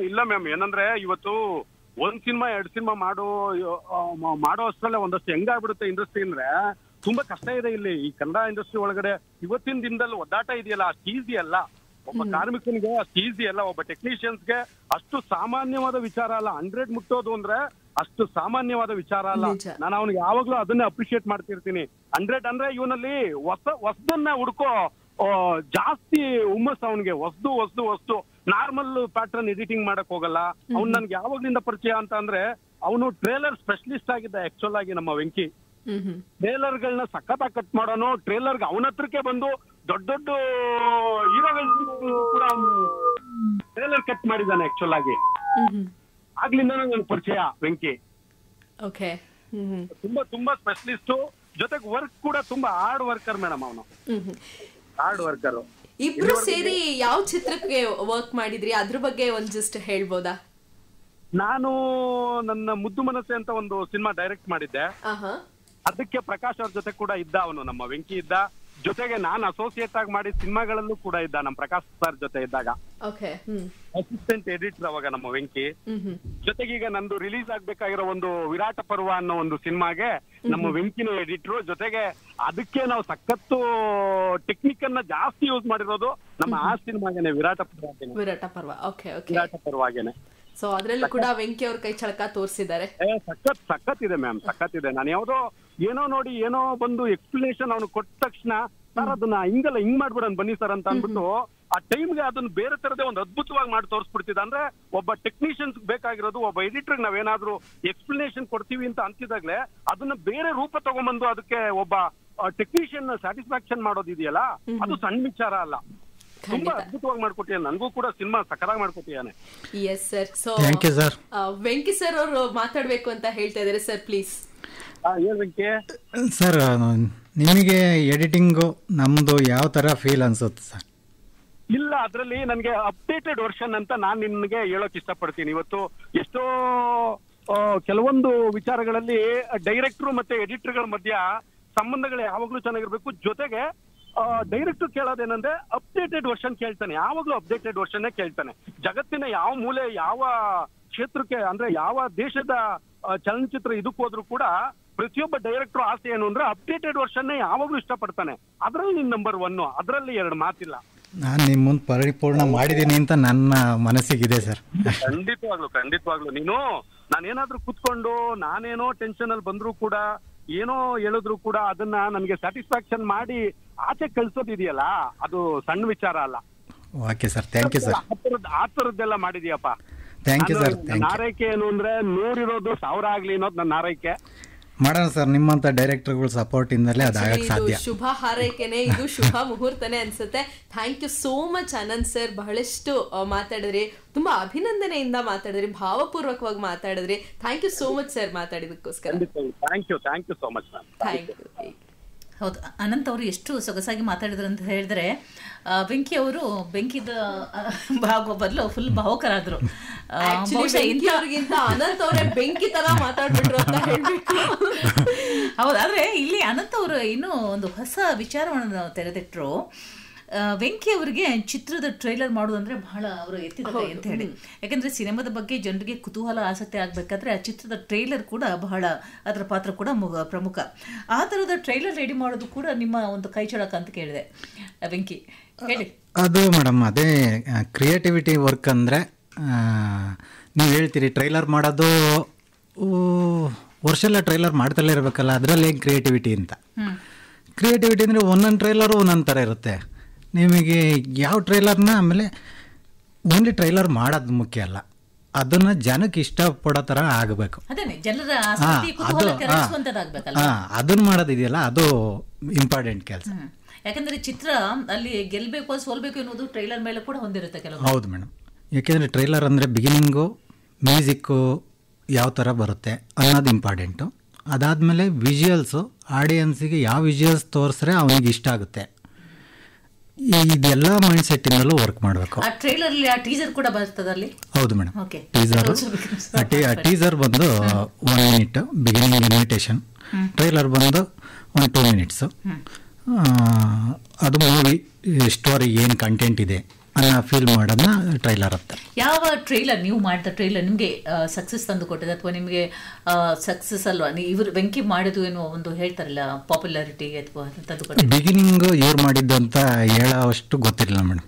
ಇಲ್ಲ ಮ್ಯಾಮ್, ಏನಂದ್ರೆ ಇವತ್ತು 1 ಸಿನಿಮಾ 2 ಸಿನಿಮಾ ಮಾಡೋ ಅಷ್ಟರಲ್ಲೇ ಒಂದಷ್ಟು ಹೆಂಗಾಗ್ಬಿಡುತ್ತೆ ಇಂಡಸ್ಟ್ರಿ ಅಂದ್ರೆ. ತುಂಬಾ ಕಷ್ಟ ಇದೆ ಇಲ್ಲಿ ಈ ಕನ್ನಡ ಇಂಡಸ್ಟ್ರಿ ಒಳಗಡೆ. ಇವತ್ತಿನ ದಿನದಲ್ಲಿ ಒದ್ದಾಟ ಇದೆಯಲ್ಲ, ಅಷ್ಟು ಈಸಿ ಅಲ್ಲ. ಒಬ್ಬ ಕಾರ್ಮಿಕನಿಗೆ ಅಷ್ಟು ಈಸಿ ಅಲ್ಲ, ಒಬ್ಬ ಟೆಕ್ನಿಷಿಯನ್ಸ್ಗೆ ಅಷ್ಟು ಸಾಮಾನ್ಯವಾದ ವಿಚಾರ ಅಲ್ಲ. 100 ಮುಟ್ಟೋದು ಅಂದ್ರೆ ಅಷ್ಟು ಸಾಮಾನ್ಯವಾದ ವಿಚಾರ ಅಲ್ಲ. ನಾನು ಅವನಿಗೆ ಯಾವಾಗ್ಲೂ ಅದನ್ನೇ ಅಪ್ರಿಶಿಯೇಟ್ ಮಾಡ್ತಿರ್ತೀನಿ. 100 ಅಂದ್ರೆ ಇವನಲ್ಲಿ ಹೊಸದನ್ನ ಹುಡ್ಕೋ ಜಾಸ್ತಿ ಹುಮ್ಮಸ್ ಅವನಿಗೆ. ಹೊಸ್ದು ನಾರ್ಮಲ್ ಪ್ಯಾಟರ್ನ್ ಎಡಿಟಿಂಗ್ ಮಾಡಕ್ ಹೋಗಲ್ಲ. ಅವ್ನು ನನ್ಗೆ ಯಾವಾಗ್ಲಿಂದ ಪರಿಚಯ ಅಂತ ಅಂದ್ರೆ ಅವನು ಟ್ರೇಲರ್ ಸ್ಪೆಷಲಿಸ್ಟ್ ಆಗಿದ್ದ ಆಕ್ಚುಲ್ ಆಗಿ ನಮ್ಮ ವೆಂಕಿ. ಟ್ರೇಲರ್ ಗಳನ್ನ ಸಖತ್ತಾಗಿ ಕಟ್ ಮಾಡೋನು. ಟ್ರೇಲರ್ಗೆ ಅವನ ಹತ್ರಕ್ಕೆ ಬಂದು ದೊಡ್ಡ ಹೀರೋಗಳು ಕೂಡ ಟ್ರೇಲರ್ ಕಟ್ ಮಾಡಿದ್ದಾನೆ ಆಕ್ಚುಲ್ ಆಗಿ. ಆಗ್ಲಿಂದ ನನ್ ಪರಿಚಯ ವೆಂಕಿ. ತುಂಬಾ ಸ್ಪೆಷಲಿಸ್ಟ್, ಜೊತೆಗೆ ವರ್ಕ್ ಕೂಡ ತುಂಬಾ ಹಾರ್ಡ್ ವರ್ಕರ್ ಮೇಡಮ್. ಅವನು ಹಾರ್ಡ್ ವರ್ಕರ್. ಇಬ್ರು ಸೇರಿ ಯಾವ ಚಿತ್ರಕ್ಕೆ ವರ್ಕ್ ಮಾಡಿದ್ರಿ, ಅದ್ರ ಬಗ್ಗೆ ಒಂದ್ ಜಸ್ಟ್ ಹೇಳ್ಬೋದಾ? ನಾನು ನನ್ನ ಮುದ್ದು ಮನಸ್ಸೆ ಅಂತ ಒಂದು ಸಿನಿಮಾ ಡೈರೆಕ್ಟ್ ಮಾಡಿದ್ದೆ. ಅದಕ್ಕೆ ಪ್ರಕಾಶ್ ಅವ್ರ ಜೊತೆ ಕೂಡ ಇದ್ದ ಅವನು, ನಮ್ಮ ವೆಂಕಿ ಇದ್ದ. ಜೊತೆಗೆ ನಾನು ಅಸೋಸಿಯೇಟ್ ಆಗಿ ಮಾಡಿದ ಸಿನಿಮಾಗಳಲ್ಲೂ ಕೂಡ ಇದ್ದ, ನಮ್ಮ ಪ್ರಕಾಶ್ ಸರ್ ಜೊತೆ ಇದ್ದಾಗ ಅಸಿಸ್ಟೆಂಟ್ ಎಡಿಟರ್ ಅವಾಗ ನಮ್ಮ ವೆಂಕಿ. ಜೊತೆಗೆ ಈಗ ನಂದು ರಿಲೀಸ್ ಆಗ್ಬೇಕಾಗಿರೋ ಒಂದು ವಿರಾಟ ಪರ್ವ ಅನ್ನೋ ಒಂದು ಸಿನಿಮಾಗೆ ನಮ್ಮ ವೆಂಕಿನ ಎಡಿಟರ್. ಜೊತೆಗೆ ಅದಕ್ಕೆ ನಾವು ಸಖತ್ತು ಟೆಕ್ನಿಕ್ ಅನ್ನ ಜಾಸ್ತಿ ಯೂಸ್ ಮಾಡಿರೋದು ನಮ್ಮ ಆ ಸಿನಿಮಾಗೇನೆ, ವಿರಾಟ ಪರ್ವಾಗೇನೆ. ಸೊ ಅದ್ರಲ್ಲೂ ಕೂಡ ವೆಂಕಿ ಅವ್ರ ಕೈ ಚಳಕ ತೋರಿಸಿದ್ದಾರೆ. ಸಖತ್ ಇದೆ ಮ್ಯಾಮ್, ಸಖತ್ ಇದೆ. ನಾನು ಯಾವ್ದೋ ಏನೋ ನೋಡಿ ಏನೋ ಬಂದು ಎಕ್ಸ್ಪ್ಲನೇಷನ್ ಅವ್ನು ಕೊಟ್ಟ ತಕ್ಷಣ ಸರ್ ಅದನ್ನ ಹಿಂಗಲ್ಲ ಹಿಂಗ್ ಮಾಡ್ಬಿಡೋಣ ಬನ್ನಿ ಸರ್ ಅಂತ ಅಂದ್ಬಿಟ್ಟು ಆ ಟೈಮ್ಗೆ ಅದನ್ನ ಬೇರೆ ತರದೇ ಒಂದು ಅದ್ಭುತವಾಗಿ ಮಾಡಿ ತೋರಿಸ್ಬಿಡ್ತಿದ್ದ. ಅಂದ್ರೆ ಒಬ್ಬ ಟೆಕ್ನಿಷಿಯನ್ಸ್ ಬೇಕಾಗಿರೋದು ಒಬ್ಬ ಎಡಿಟರ್ ನಾವೇನಾದ್ರೂ ಎಕ್ಸ್ಪ್ಲನೇಷನ್ ಕೊಡ್ತೀವಿ ಅಂತ ಅಂತಿದಾಗ್ಲೇ ಅದನ್ನ ಬೇರೆ ರೂಪ ತಗೊಂಡ್ಬಂದು ಅದಕ್ಕೆ ಒಬ್ಬ ಟೆಕ್ನಿಷಿಯನ್ ಸ್ಯಾಟಿಸ್ಫ್ಯಾಕ್ಷನ್ ಮಾಡೋದಿದೆಯಲ್ಲ, ಅದು ಸಣ್ಣ ವಿಚಾರ ಅಲ್ಲ. ತುಂಬಾ ಅದ್ಭುತವಾಗಿ ಮಾಡ್ಕೊಟ್ಟಿದ್ದಾನೆ. ನನಗೂ ಕೂಡ ಸಿನಿಮಾ ಸಕರಾಗಿ ಮಾಡ್ಕೊಟ್ಟಿದ್ದಾನೆ. Yes sir. So Venki sir ಅವರು ಮಾತಾಡ್ಬೇಕು ಅಂತ ಹೇಳ್ತಾ ಇದಾರೆ ಸರ್, ಪ್ಲೀಸ್. ವೆಂಕಿ ಸರ್, ನಿಮಗೆ ಎಡಿಟಿಂಗು ನಮ್ದು ಯಾವ ತರ ಫೀಲ್ ಅನ್ಸುತ್ತೆ ಸರ್? ಇಲ್ಲ, ಅದ್ರಲ್ಲಿ ನನಗೆ ಅಪ್ಡೇಟೆಡ್ ವರ್ಷನ್ ಅಂತ ನಾನು ನಿನ್ಗೆ ಹೇಳೋಕ್ ಇಷ್ಟಪಡ್ತೀನಿ. ಇವತ್ತು ಎಷ್ಟೋ ಕೆಲವೊಂದು ವಿಚಾರಗಳಲ್ಲಿ ಡೈರೆಕ್ಟರ್ ಮತ್ತೆ ಎಡಿಟರ್ಗಳ ಮಧ್ಯ ಸಂಬಂಧಗಳು ಯಾವಾಗ್ಲೂ ಚೆನ್ನಾಗಿರ್ಬೇಕು. ಜೊತೆಗೆ ಡೈರೆಕ್ಟರ್ ಕೇಳೋದೇನಂದ್ರೆ ಅಪ್ಡೇಟೆಡ್ ವರ್ಷನ್ ಕೇಳ್ತಾನೆ, ಯಾವಾಗ್ಲೂ ಅಪ್ಡೇಟೆಡ್ ವರ್ಷನ್ನೇ ಕೇಳ್ತಾನೆ. ಜಗತ್ತಿನ ಯಾವ ಮೂಲೆ ಯಾವ ಕ್ಷೇತ್ರಕ್ಕೆ ಅಂದ್ರೆ ಯಾವ ದೇಶದ ಚಲನಚಿತ್ರ ಇದಕ್ಕೆ ಹೋದ್ರು ಕೂಡ ಪ್ರತಿಯೊಬ್ಬ ಡೈರೆಕ್ಟರ್ ಆಸೆ ಏನು ಅಂದ್ರೆ ಅಪ್ಡೇಟೆಡ್ ವರ್ಷನ್ನೇ ಯಾವಾಗ್ಲೂ ಇಷ್ಟಪಡ್ತಾನೆ. ಅದ್ರಲ್ಲಿ ನೀನ್ ನಂಬರ್ 1, ಅದ್ರಲ್ಲಿ 2 ಮಾತಿಲ್ಲ. ನಾನು ನಿಮ್ಮ ಮುಂದೆ ಪರಿಪೂರ್ಣ ಮಾಡಿದ್ದೀನಿ ಅಂತ ನನ್ನ ಮನಸ್ಸಿಗಿದೆ ಸರ್. ಖಂಡಿತವಾಗ್ಲು ನೀನು ನಾನೇನಾದ್ರೂ ಕುತ್ಕೊಂಡು ನಾನೇನೋ ಟೆನ್ಷನ್ ಅಲ್ಲಿ ಬಂದ್ರು ಕೂಡ ಏನೋ ಹೇಳಿದ್ರು ಕೂಡ ಅದನ್ನ ನನಗೆ ಸ್ಯಾಟಿಸ್ಫ್ಯಾಕ್ಷನ್ ಮಾಡಿ ಆಚೆ ಕಳ್ಸೋದಿದೆಯಲ್ಲ, ಅದು ಸಣ್ಣ ವಿಚಾರ ಅಲ್ಲ. Okay sir, thank you sir. ಆ ತರದ್ದೆಲ್ಲ ಮಾಡಿದ್ಯಪ್ಪ. Thank you sir. ನನ್ನ ಆರೈಕೆ ಏನು ಅಂದ್ರೆ 100 ಇರೋದು 1000 ಆಗ್ಲಿ ಅನ್ನೋದು ನನ್ನ ಆರೈಕೆ. ಮಾಡೋಣ ಸರ್, ನಿಮ್ಮಂತ ಡೈರೆಕ್ಟರ್ಗಳು ಸಪೋರ್ಟ್ ಇಂದಲೇ ಅದಾಗಕ್ಕೆ ಸಾಧ್ಯ. ಶುಭ ಹಾರೈಕೆನೆ, ಇದು ಶುಭ ಮುಹೂರ್ತನೇ ಅನ್ಸುತ್ತೆ. Thank you so much Anant sir, ಬಹಳಷ್ಟು ಮಾತಾಡಿದ್ರಿ, ತುಂಬಾ ಅಭಿನಂದನೆಯಿಂದ ಮಾತಾಡಿದ್ರಿ, ಭಾವಪೂರ್ವಕವಾಗಿ ಮಾತಾಡಿದ್ರಿ. Thank you so much sir ಮಾತಾಡಿದಕ್ಕೋಸ್ಕರ. Thank you so much ma'am. Thank you. ಹೌದು, ಅನಂತ್ ಅವರು ಎಷ್ಟು ಸೊಗಸಾಗಿ ಮಾತಾಡಿದ್ರು ಅಂತ ಹೇಳಿದ್ರೆ, ಬೆಂಕಿ ಅವರು ಬೆಂಕಿದ ಬದಲು ಫುಲ್ ಭಾವುಕರಾದ್ರು. ಅನಂತ್ ಅವರೇ ಬೆಂಕಿ ತರ ಮಾತಾಡ್ಬಿಟ್ರು ಅಂತ ಹೇಳ್ಬೇಕು. ಹೌದು, ಆದ್ರೆ ಇಲ್ಲಿ ಅನಂತ್ ಅವರು ಇನ್ನೂ ಒಂದು ಹೊಸ ವಿಚಾರವನ್ನು ತೆರೆದಿಟ್ರು. ವೆಂಕಿ ಅವರಿಗೆ ಚಿತ್ರದ ಟ್ರೈಲರ್ ಮಾಡೋದಂದ್ರೆ ಬಹಳ ಅವರು ಎತ್ತಿದ್ದಾರೆ ಅಂತ ಹೇಳಿ. ಯಾಕಂದ್ರೆ ಸಿನಿಮಾದ ಬಗ್ಗೆ ಜನರಿಗೆ ಕುತೂಹಲ ಆಸಕ್ತಿ ಆಗ್ಬೇಕಾದ್ರೆ ಆ ಚಿತ್ರದ ಟ್ರೈಲರ್ ಕೂಡ ಬಹಳ, ಅದರ ಪಾತ್ರ ಕೂಡ ಪ್ರಮುಖ. ಆ ತರದ ಟ್ರೈಲರ್ ರೆಡಿ ಮಾಡೋದು ಕೂಡ ನಿಮ್ಮ ಒಂದು ಕೈ ಚಳಕ ಅಂತ ಕೇಳಿದೆ. ವೆಂಕಿ ಹೇಳಿ. ಅದು ಮೇಡಮ್, ಅದೇ ಕ್ರಿಯೇಟಿವಿಟಿ ವರ್ಕ್ ಅಂದರೆ ನೀವು ಹೇಳ್ತೀರಿ ಟ್ರೈಲರ್ ಮಾಡೋದು ವರ್ಷ ಎಲ್ಲ ಟ್ರೈಲರ್ ಮಾಡ್ತಲೇ ಇರಬೇಕಲ್ಲ, ಅದರಲ್ಲಿ ಏನು ಕ್ರಿಯೇಟಿವಿಟಿ ಅಂತ. ಕ್ರಿಯೇಟಿವಿಟಿ ಅಂದರೆ ಒಂದೊಂದು ಟ್ರೈಲರು ಒಂದೊಂದು ಥರ ಇರುತ್ತೆ. ನಿಮಗೆ ಯಾವ ಟ್ರೈಲರ್ನ ಆಮೇಲೆ ಓನ್ಲಿ ಟ್ರೈಲರ್ ಮಾಡೋದು ಮುಖ್ಯ ಅಲ್ಲ, ಅದನ್ನು ಜನಕ್ಕೆ ಇಷ್ಟಪಡೋ ಥರ ಆಗಬೇಕು. ಅದನ್ನು ಮಾಡೋದಿದೆಯಲ್ಲ, ಅದು ಇಂಪಾರ್ಟೆಂಟ್ ಕೆಲಸ. ಯಾಕಂದರೆ ಚಿತ್ರ ಅಲ್ಲಿ ಗೆಲ್ಲಬೇಕು ಸೋಲ್ಬೇಕು ಅನ್ನೋದು ಟ್ರೈಲರ್ ಮೇಲೆ ಕೂಡ ಹೊಂದಿರುತ್ತೆ ಕೆಲವು. ಹೌದು ಮೇಡಮ್, ಯಾಕೆಂದರೆ ಟ್ರೈಲರ್ ಅಂದರೆ ಬಿಗಿನಿಂಗು ಮ್ಯೂಸಿಕ್ಕು ಯಾವ ಥರ ಬರುತ್ತೆ ಅನ್ನೋದು ಇಂಪಾರ್ಟೆಂಟು. ಅದಾದಮೇಲೆ ವಿಜುವಲ್ಸು, ಆಡಿಯನ್ಸಿಗೆ ಯಾವ ವಿಜುವಲ್ಸ್ ತೋರಿಸ್ರೆ ಅವನಿಗೆ ಇಷ್ಟ ಆಗುತ್ತೆ, ಇದೆಲ್ಲ ಮೈಂಡ್ ಸೆಟ್ಟಿಂದಲೂ ವರ್ಕ್ ಮಾಡಬೇಕು. ಟೀಸರ್ ಕೂಡ ಬರ್ತದಲ್ಲಿ. ಹೌದು ಮೇಡಮ್, ಟೀಸರ್ ಬಂದು 1 minute ಬಿಗಿನಿಂಗ್ ಇನ್ವಿಟೇಷನ್, ಟ್ರೈಲರ್ ಬಂದು 1-2 minutes. ಅದು ಮೂವಿ ಸ್ಟೋರಿ ಏನು ಕಂಟೆಂಟ್ ಇದೆ ಅನ್ನೋ ಫೀಲ್ ಮಾಡೋದನ್ನ ಟ್ರೈಲರ್ ಅಂತ. ಯಾವ ಟ್ರೈಲರ್ ನೀವು ಮಾಡಿದ ಟ್ರೈಲರ್ ನಿಮಗೆ ಸಕ್ಸಸ್ ತಂದು ಕೊಟ್ಟಿದೆ ಅಥವಾ ನಿಮಗೆ ಸಕ್ಸಸ್ ಅಲ್ವಾ? ಇವರು ಬೆಂಕಿ ಮಾಡಿದ್ದು ಏನೋ ಒಂದು ಹೇಳ್ತಾರಲ್ಲ ಪಾಪ್ಯುಲಾರಿಟಿ ಅಥವಾ ತಂದು ಕೊಟ್ಟಿದೆ. ಬಿಗಿನಿಂಗು ಇವ್ರು ಮಾಡಿದ್ದು ಅಂತ ಹೇಳೋಷ್ಟು ಗೊತ್ತಿರಲಿಲ್ಲ ಮೇಡಮ್,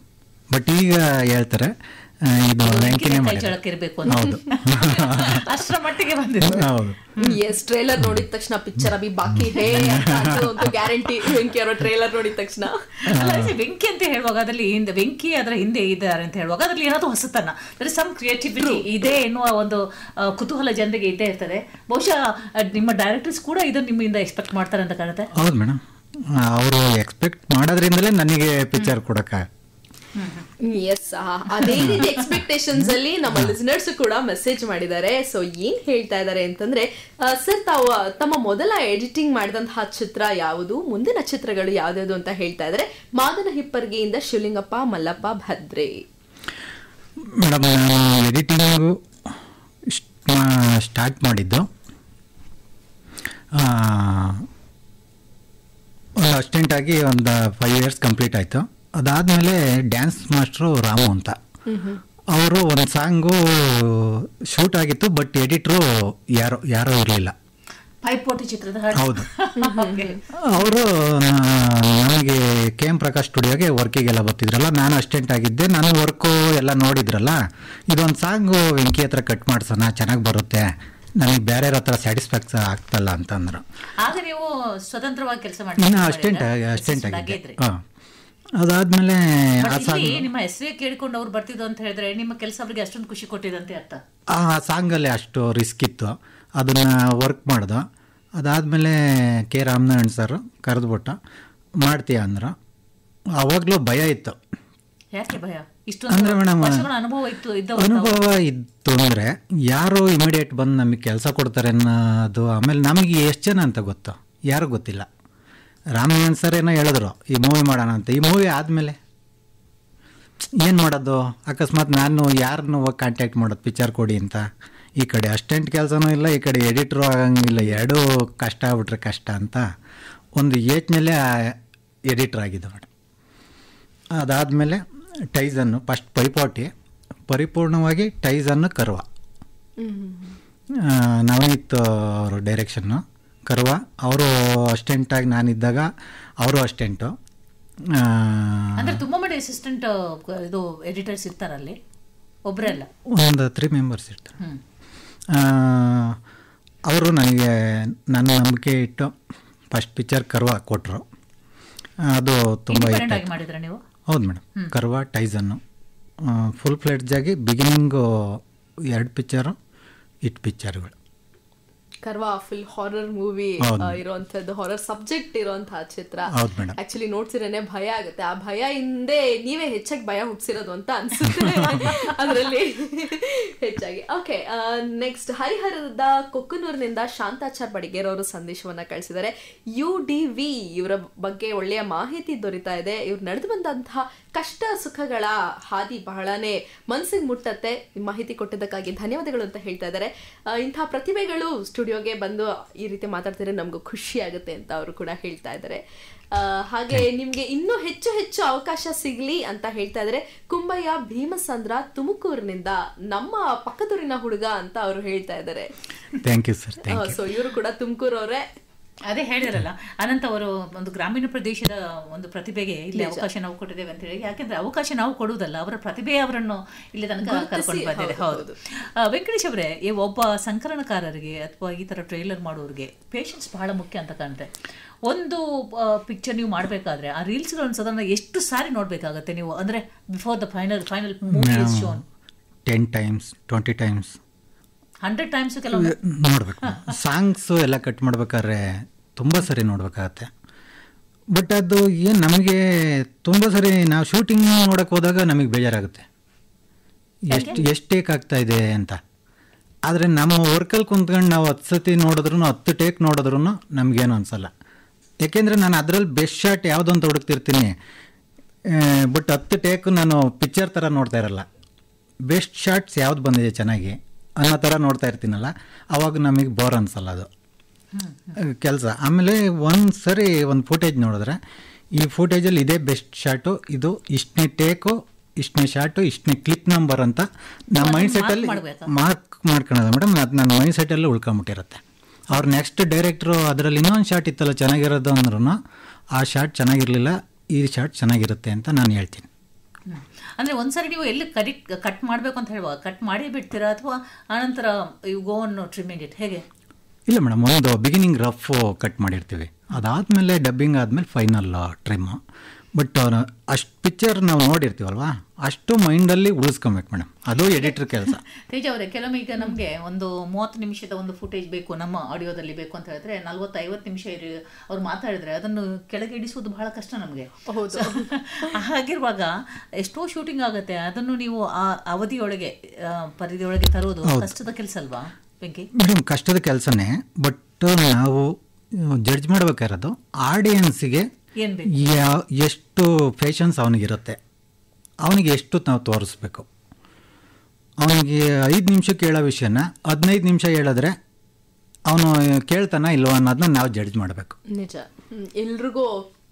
ಬಟ್ ಈಗ ಹೇಳ್ತಾರೆ ಇದು ಬೆಂಕಿನೇ ಇರಬೇಕು. ಹೌದು, ಅಷ್ಟರ ಮಟ್ಟಿಗೆ ಬಂದಿದೆ. ಹೌದು. ಎಸ್, ಟ್ರೈಲರ್ ನೋಡಿದ ತಕ್ಷಣ ಪಿಕ್ಚರ್ ಅಭಿ ಬಾಕಿ ಹೇ ಅಂತ ಗ್ಯಾರಂಟಿ. ಬೆಂಕಿ ಅವರ ಟ್ರೈಲರ್ ನೋಡಿದ ತಕ್ಷಣ ಬೆಂಕಿ ಅಂತ ಹೇಳುವಾಗ ಅದರಲ್ಲಿ ಬೆಂಕಿ ಅದರ ಹಿಂದೆ ಇದ್ದಾರೆ ಅಂತ ಹೇಳುವಾಗ ಅದರಲ್ಲಿ ಏನಾದ್ರು ಹೊಸತನ, ಸಮ್ ಕ್ರಿಯೇಟಿವಿಟಿ ಇದೆ ಎನ್ನುವ ಒಂದು ಕುತೂಹಲ ಜನರಿಗೆ ಇದ್ದೇ ಇರ್ತದೆ. ಬಹುಶಃ ನಿಮ್ಮ ಡೈರೆಕ್ಟರ್ಸ್ ಕೂಡ ಇದನ್ನು ನಿಮ್ಮಿಂದ ಎಕ್ಸ್ಪೆಕ್ಟ್ ಮಾಡ್ತಾರೆ ಅಂತ ಕಾಣುತ್ತೆ. ಹೌದು ಮೇಡಮ್, ಅವರು ಎಕ್ಸ್ಪೆಕ್ಟ್ ಮಾಡೋದ್ರಿಂದಲೇ ನನಗೆ ಪಿಕ್ಚರ್ ಕೊಡಕ್ಕೆ. ಎಸ್, ಅದೇ ರೀತಿ ಎಕ್ಸ್ಪೆಕ್ಟೇಷನ್ಸ್ ಅಲ್ಲಿ ನಮ್ಮ ಲಿಸನರ್ಸ್ ಕೂಡ ಮೆಸೇಜ್ ಮಾಡಿದ್ದಾರೆ. ಸೊ ಏನ್ ಹೇಳ್ತಾ ಇದ್ದಾರೆ ಅಂತಂದ್ರೆ, ಸರ್ ತಾವು ತಮ್ಮ ಮೊದಲ ಎಡಿಟಿಂಗ್ ಮಾಡಿದಂತಹ ಚಿತ್ರ ಯಾವುದು, ಮುಂದಿನ ಚಿತ್ರಗಳು ಯಾವ್ದು ಅಂತ ಹೇಳ್ತಾ ಇದ್ದಾರೆ. ಮಾದನ ಹಿಪ್ಪರ್ಗಿಯಿಂದ ಶಿವಲಿಂಗಪ್ಪ ಮಲ್ಲಪ್ಪ ಭದ್ರೆ. ಮೇಡಮ್, ನಾನು ಎಡಿಟಿಂಗು ಸ್ಟಾರ್ಟ್ ಮಾಡಿದ್ದು ಅಸಿಸ್ಟೆಂಟಾಗಿ ಒಂದು 5 years ಕಂಪ್ಲೀಟ್ ಆಯಿತು. ಅದಾದಮೇಲೆ ಡ್ಯಾನ್ಸ್ ಮಾಸ್ಟ್ರು ರಾಮು ಅಂತ, ಅವರು ಒಂದು ಸಾಂಗು ಶೂಟ್ ಆಗಿತ್ತು, ಬಟ್ ಎಡಿಟ್ರು ಯಾರೋ ಇರಲಿಲ್ಲ. ಪೈಪೋಟಿ ಚಿತ್ರದ. ಹೌದು, ಅವರು ನನಗೆ ನನಗೆ ಕೆ ಎಂ ಪ್ರಕಾಶ್ ಸ್ಟುಡಿಯೋಗೆ ವರ್ಕಿಗೆಲ್ಲ ಬರ್ತಿದ್ರಲ್ಲ, ನಾನು ಅಸ್ಟೆಂಟ್ ಆಗಿದ್ದೆ. ನನ್ನ ವರ್ಕು ಎಲ್ಲ ನೋಡಿದ್ರಲ್ಲ, ಇದೊಂದು ಸಾಂಗು ವೆಂಕಿ ಹತ್ರ ಕಟ್ ಮಾಡಿಸೋಣ, ಚೆನ್ನಾಗಿ ಬರುತ್ತೆ, ನನಗೆ ಬೇರೆ ಹತ್ರ ಸ್ಯಾಟಿಸ್ಫ್ಯಾಕ್ಸ್ ಆಗ್ತಲ್ಲ ಅಂತಂದ್ರು. ಆಗ ನೀವು ಸ್ವತಂತ್ರವಾಗಿ ಕೆಲಸ ಇನ್ನು ಅಸ್ಟೆಂಟ್ ಆಗಿದ್ದೆ. ಹಾಂ, ಅದಾದಮೇಲೆ ಆ ಸಾಂಗ್, ನಿಮ್ಮ ಹೆಸರೇ ಕೇಳ್ಕೊಂಡು ಅವ್ರು ಬರ್ತಿದ್ದು ಅಂತ ಹೇಳಿದ್ರೆ ನಿಮ್ಮ ಕೆಲಸ ಅವ್ರಿಗೆ ಅಷ್ಟೊಂದು ಖುಷಿ ಕೊಟ್ಟಿದಂತೆ ಅರ್ಥ. ಆ ಸಾಂಗಲ್ಲಿ ಅಷ್ಟು ರಿಸ್ಕ್ ಇತ್ತು, ಅದನ್ನು ವರ್ಕ್ ಮಾಡ್ದು. ಅದಾದಮೇಲೆ ಕೆ ರಾಮನಾರಾಯಣ್ ಸರ್ ಕರೆದ್ಬಿಟ್ಟು ಮಾಡ್ತೀಯ ಅಂದರು. ಆವಾಗಲೂ ಭಯ ಇತ್ತು. ಯಾಕೆ ಭಯ? ಅಂದರೆ ಮೇಡಮ್, ಅನುಭವ ಇತ್ತು ಅಂದರೆ ಯಾರು ಇಮಿಡಿಯೇಟ್ ಬಂದು ನಮಗೆ ಕೆಲಸ ಕೊಡ್ತಾರೆ ಅನ್ನೋದು. ಆಮೇಲೆ ನಮಗೆ ಎಷ್ಟು ಜನ ಅಂತ ಗೊತ್ತು, ಯಾರು ಗೊತ್ತಿಲ್ಲ. ರಾಮನಾರಾಯಣ್ ಸರ್ ಏನೋ ಹೇಳಿದ್ರು ಈ ಮೂವಿ ಮಾಡೋಣ ಅಂತ. ಈ ಮೂವಿ ಆದಮೇಲೆ ಏನು ಮಾಡೋದು? ಅಕಸ್ಮಾತ್ ನಾನು ಯಾರನ್ನೂ ಹೋಗಿ ಕಾಂಟ್ಯಾಕ್ಟ್ ಮಾಡೋದು ಪಿಕ್ಚರ್ ಕೊಡಿ ಅಂತ. ಈ ಕಡೆ ಅಸ್ಟೆಂಟ್ ಕೆಲಸನೂ ಇಲ್ಲ, ಈ ಕಡೆ ಎಡಿಟ್ರು ಆಗಂಗಿಲ್ಲ, ಎರಡೂ ಕಷ್ಟ ಆಗ್ಬಿಟ್ರೆ ಕಷ್ಟ ಅಂತ ಒಂದು ಯೋಚನೆಯಲ್ಲೇ ಎಡಿಟ್ರ್ ಆಗಿದ್ದು ಮೇಡಮ್. ಅದಾದಮೇಲೆ ಟೈಸನ್ನು ಫಸ್ಟ್ ಪೈಪೋಟಿ, ಪರಿಪೂರ್ಣವಾಗಿ ಟೈಸನ್ನು ಕರ್ವ, ನವನೀತ್ ಅವರು ಡೈರೆಕ್ಷನ್ನು. ಕರ್ವ ಅವರು ಅಸ್ಟೆಂಟಾಗಿ ನಾನಿದ್ದಾಗ ಅವರು ಅಸ್ಟೆಂಟು. ಅಂದರೆ ತುಂಬ ಮಾಡಿ ಅಸಿಸ್ಟೆಂಟ್ ಇದು ಎಡಿಟರ್ಸ್ ಇರ್ತಾರಲ್ಲಿ, ಒಬ್ಬರಲ್ಲ, ಒಂದು 3 ಮೆಂಬರ್ಸ್ ಇರ್ತಾರೆ. ಅವರು ನನಗೆ ನನ್ನ ನಂಬಿಕೆ ಇಟ್ಟು ಫಸ್ಟ್ ಪಿಕ್ಚರ್ ಕರ್ವ ಕೊಟ್ಟರು. ಅದು ತುಂಬ ಮಾಡಿದ್ರೆ ನೀವು? ಹೌದು ಮೇಡಮ್, ಕರ್ವ ಟೈಸನ್ನು ಫುಲ್ ಫ್ಲೆಡ್ಜಾಗಿ ಬಿಗಿನಿಂಗು 2 ಪಿಕ್ಚರು, ಹಿಟ್ ಪಿಕ್ಚರ್ಗಳು. ಕರ್ವಾ ಫುಲ್ ಹಾರರ್ ಮೂವಿ ಇರುವಂತದ್ದು, ಹಾರರ್ ಸಬ್ಜೆಕ್ಟ್ ಇರುವಂತಹ ಚಿತ್ರ. ಆಕ್ಚುಲಿ ನೋಡ್ಸಿರೇನೆ ಭಯ ಆಗುತ್ತೆ. ಆ ಭಯ ಹಿಂದೆ ನೀವೇ ಹೆಚ್ಚಾಗಿ ಭಯ ಹುಟ್ಟಿಸಿರೋದು ಅಂತ ಅನ್ಸುತ್ತೆ ಅದರಲ್ಲಿ ಹೆಚ್ಚಾಗಿ. ಓಕೆ, ನೆಕ್ಸ್ಟ್ ಹರಿಹರದ ಕೊಕ್ಕನೂರಿನಿಂದ ಶಾಂತಾಚಾರ್ ಬಡಿಗೇರ್ ಅವರು ಸಂದೇಶವನ್ನ ಕಳಿಸಿದ್ದಾರೆ. UDV ಇವರ ಬಗ್ಗೆ ಒಳ್ಳೆಯ ಮಾಹಿತಿ ದೊರೀತಾ ಇದೆ. ಇವ್ರು ನಡೆದು ಬಂದಂತಹ ಕಷ್ಟ ಸುಖಗಳ ಹಾದಿ ಬಹಳನೇ ಮನಸ್ಸಿಗೆ ಮುಟ್ಟತ್ತೆ. ಮಾಹಿತಿ ಕೊಟ್ಟಿದ್ದಕ್ಕಾಗಿ ಧನ್ಯವಾದಗಳು ಅಂತ ಹೇಳ್ತಾ ಇದ್ದಾರೆ. ಇಂತಹ ಪ್ರತಿಭೆಗಳು ಸ್ಟುಡಿಯೋಗೆ ಬಂದು ಈ ರೀತಿ ಮಾತಾಡ್ತಿದ್ರೆ ನಮಗೂ ಖುಷಿ ಆಗುತ್ತೆ ಅಂತ ಅವರು ಕೂಡ ಹೇಳ್ತಾ ಇದ್ದಾರೆ. ಹಾಗೆ ನಿಮ್ಗೆ ಇನ್ನೂ ಹೆಚ್ಚು ಹೆಚ್ಚು ಅವಕಾಶ ಸಿಗ್ಲಿ ಅಂತ ಹೇಳ್ತಾ ಇದ್ದಾರೆ. ಕುಂಬಯ್ಯ ಭೀಮಸಂದ್ರ ತುಮಕೂರಿನಿಂದ, ನಮ್ಮ ಪಕ್ಕದೂರಿನ ಹುಡುಗ ಅಂತ ಅವರು ಹೇಳ್ತಾ ಇದ್ದಾರೆ. ಸೊ ಇವರು ಕೂಡ ತುಮಕೂರವರೇ. ಅದೇ ಹೇಳಿರಲ್ಲ, ಅನಂತ ಅವರು ಒಂದು ಗ್ರಾಮೀಣ ಪ್ರದೇಶದ ಒಂದು ಪ್ರತಿಭೆಗೆ ಇಲ್ಲಿ ಅವಕಾಶ ನಾವು ಕೊಟ್ಟಿದ್ದೇವೆ ಅಂತ ಹೇಳಿ. ಯಾಕೆಂದ್ರೆ ಅವಕಾಶ ನಾವು ಕೊಡುವುದಲ್ಲ, ಅವರ ಪ್ರತಿಭೆ ಅವರನ್ನು ಇಲ್ಲಿ ತನಕ ಕರ್ಕೊಂಡು ಬಂದಿದೆ. ಹೌದು ವೆಂಕಟೇಶ್ ಅವರೇ, ಒಬ್ಬ ಸಂಕಲನಕಾರರಿಗೆ ಅಥವಾ ಈ ತರ ಟ್ರೈಲರ್ ಮಾಡೋರಿಗೆ ಪೇಷನ್ಸ್ ಬಹಳ ಮುಖ್ಯ ಅಂತ ಕಾಣುತ್ತೆ. ಒಂದು ಪಿಕ್ಚರ್ ನೀವು ಮಾಡಬೇಕಾದ್ರೆ ಆ ರೀಲ್ಸ್ಗಳನ್ನು ಸಾಧಾರಣ ಎಷ್ಟು ಸಾರಿ ನೋಡ್ಬೇಕಾಗತ್ತೆ ನೀವು? ಅಂದ್ರೆ before the final movie is shown 10 times 20 times 100 times ಕೆಲವು ನೋಡ್ಬೇಕು. ಸಾಂಗ್ಸು ಎಲ್ಲ ಕಟ್ ಮಾಡ್ಬೇಕಾದ್ರೆ ತುಂಬ ಸರಿ ನೋಡ್ಬೇಕಾಗತ್ತೆ. ಬಟ್ ಅದು ಏನು ನಮಗೆ ತುಂಬ ಸರಿ ನಾವು ಶೂಟಿಂಗ್ ನೋಡೋಕೆ ಹೋದಾಗ ನಮಗೆ ಬೇಜಾರಾಗುತ್ತೆ, ಎಷ್ಟು ಟೇಕ್ ಆಗ್ತಾ ಇದೆ ಅಂತ. ಆದರೆ ನಮ್ಮ ವರ್ಕಲ್ಲಿ ಕುಂತ್ಕೊಂಡು ನಾವು 10 ಸತಿ ನೋಡಿದ್ರು 10 ಟೇಕ್ ನೋಡಿದ್ರು ನಮಗೇನು ಅನಿಸಲ್ಲ. ಯಾಕೆಂದರೆ ನಾನು ಅದರಲ್ಲಿ ಬೆಸ್ಟ್ ಶಾಟ್ ಯಾವುದಂತ ಹುಡುಕ್ತಿರ್ತೀನಿ. ಬಟ್ 10 ಟೇಕು ನಾನು ಪಿಕ್ಚರ್ ಥರ ನೋಡ್ತಾ ಇರಲ್ಲ. ಬೆಸ್ಟ್ ಶಾಟ್ಸ್ ಯಾವ್ದು ಬಂದಿದೆ ಚೆನ್ನಾಗಿ ಅನ್ನೋ ಥರ ನೋಡ್ತಾ ಇರ್ತೀನಲ್ಲ, ಆವಾಗ ನಮಗೆ ಬೋರ್ ಅನಿಸಲ್ಲ ಅದು ಕೆಲಸ. ಆಮೇಲೆ ಒಂದು ಸರಿ ಒಂದು ಫುಟೇಜ್ ನೋಡಿದ್ರೆ ಈ ಫುಟೇಜಲ್ಲಿ ಇದೇ ಬೆಸ್ಟ್ ಶಾಟು, ಇದು ಇಷ್ಟನೇ ಟೇಕು, ಇಷ್ಟನೇ ಶಾಟು, ಇಷ್ಟನೇ ಕ್ಲಿಪ್ ನಂಬರ್ ಅಂತ ನಮ್ಮ ಮೈಂಡ್ ಸೆಟ್ಟಲ್ಲಿ ಮಾರ್ಕ್ ಮಾಡ್ಕೊಳೋದು ಮೇಡಮ್. ಅದು ನನ್ನ ಮೈಂಡ್ ಸೆಟ್ಟಲ್ಲಿ ಉಳ್ಕೊಂಬಿಟ್ಟಿರುತ್ತೆ. ಅವ್ರು ನೆಕ್ಸ್ಟ್ ಡೈರೆಕ್ಟ್ರು ಅದರಲ್ಲಿ ಇನ್ನೊಂದು ಶಾಟ್ ಇತ್ತಲ್ಲ ಚೆನ್ನಾಗಿರೋದು ಅಂದ್ರೂ ಆ ಶಾಟ್ ಚೆನ್ನಾಗಿರಲಿಲ್ಲ, ಈ ಶಾಟ್ ಚೆನ್ನಾಗಿರುತ್ತೆ ಅಂತ ನಾನು ಹೇಳ್ತೀನಿ. ಅಂದರೆ ಒಂದ್ಸರಿ ನೀವು ಎಲ್ಲಿ ಕಟ್ ಮಾಡಬೇಕು ಅಂತ ಹೇಳುವಾಗ ಕಟ್ ಮಾಡಿ ಬಿಡ್ತೀರಾ ಅಥವಾ ಆನಂತರ you go on trimming it, ಹೇಗೆ? ಇಲ್ಲ ಮೇಡಮ್, ಒಂದು ಬಿಗಿನಿಂಗ್ ರಫ್ ಕಟ್ ಮಾಡಿರ್ತೀವಿ, ಅದಾದಮೇಲೆ ಡಬ್ಬಿಂಗ್ ಆದಮೇಲೆ ಫೈನಲ್ ಟ್ರಿಮ್ಮು. ಬಟ್ ಅಷ್ಟು ಪಿಕ್ಚರ್ ನಾವು ನೋಡಿರ್ತೀವಲ್ವಾ, ಅಷ್ಟು ಮೈಂಡಲ್ಲಿ ಉಳಿಸ್ಕೊಬೇಕು ಮೇಡಮ್, ಅದು ಎಡಿಟರ್ ಕೆಲಸ. ತೇಜ ಅವರೇ, ಕೆಲವೊಮ್ಮೆ ಈಗ ನಮಗೆ ಒಂದು 30 ನಿಮಿಷದ ಒಂದು ಫುಟೇಜ್ ಬೇಕು ನಮ್ಮ ಆಡಿಯೋದಲ್ಲಿ ಬೇಕು ಅಂತ ಹೇಳಿದ್ರೆ 40-50 ನಿಮಿಷ ಅವ್ರು ಮಾತಾಡಿದ್ರೆ ಅದನ್ನು ಕೆಳಗೆ ಇಡಿಸುವುದು ಬಹಳ ಕಷ್ಟ ನಮಗೆ. ಹೌದು. ಹಾಗಿರುವಾಗ ಎಷ್ಟೋ ಶೂಟಿಂಗ್ ಆಗುತ್ತೆ, ಅದನ್ನು ನೀವು ಆ ಅವಧಿಯೊಳಗೆ ಪರಿಧಿಯೊಳಗೆ ತರೋದು ಕಷ್ಟದ ಕೆಲಸ ಅಲ್ವಾ ಬೆಂಕಿ? ಮೇಡಮ್, ಕಷ್ಟದ ಕೆಲಸನೇ. ಬಟ್ ನಾವು ಜಡ್ಜ್ ಮಾಡ್ಬೇಕಾಗಿರೋದು ಆಡಿಯನ್ಸಿಗೆ ಎಷ್ಟು ಪೇಷನ್ಸ್ ಅವನಿಗಿರುತ್ತೆ, ಅವನಿಗೆ ಎಷ್ಟು ನಾವು ತೋರಿಸ್ಬೇಕು. ಅವನಿಗೆ 5 ನಿಮಿಷಕ್ಕೆ ಹೇಳೋ ವಿಷಯನ 15 ನಿಮಿಷ ಹೇಳಿದ್ರೆ ಅವನು ಕೇಳ್ತಾನ ಇಲ್ವ ಅನ್ನೋದನ್ನ ನಾವು ಜಡ್ಜ್ ಮಾಡಬೇಕು. ನಿಜ, ಎಲ್ರಿಗೂ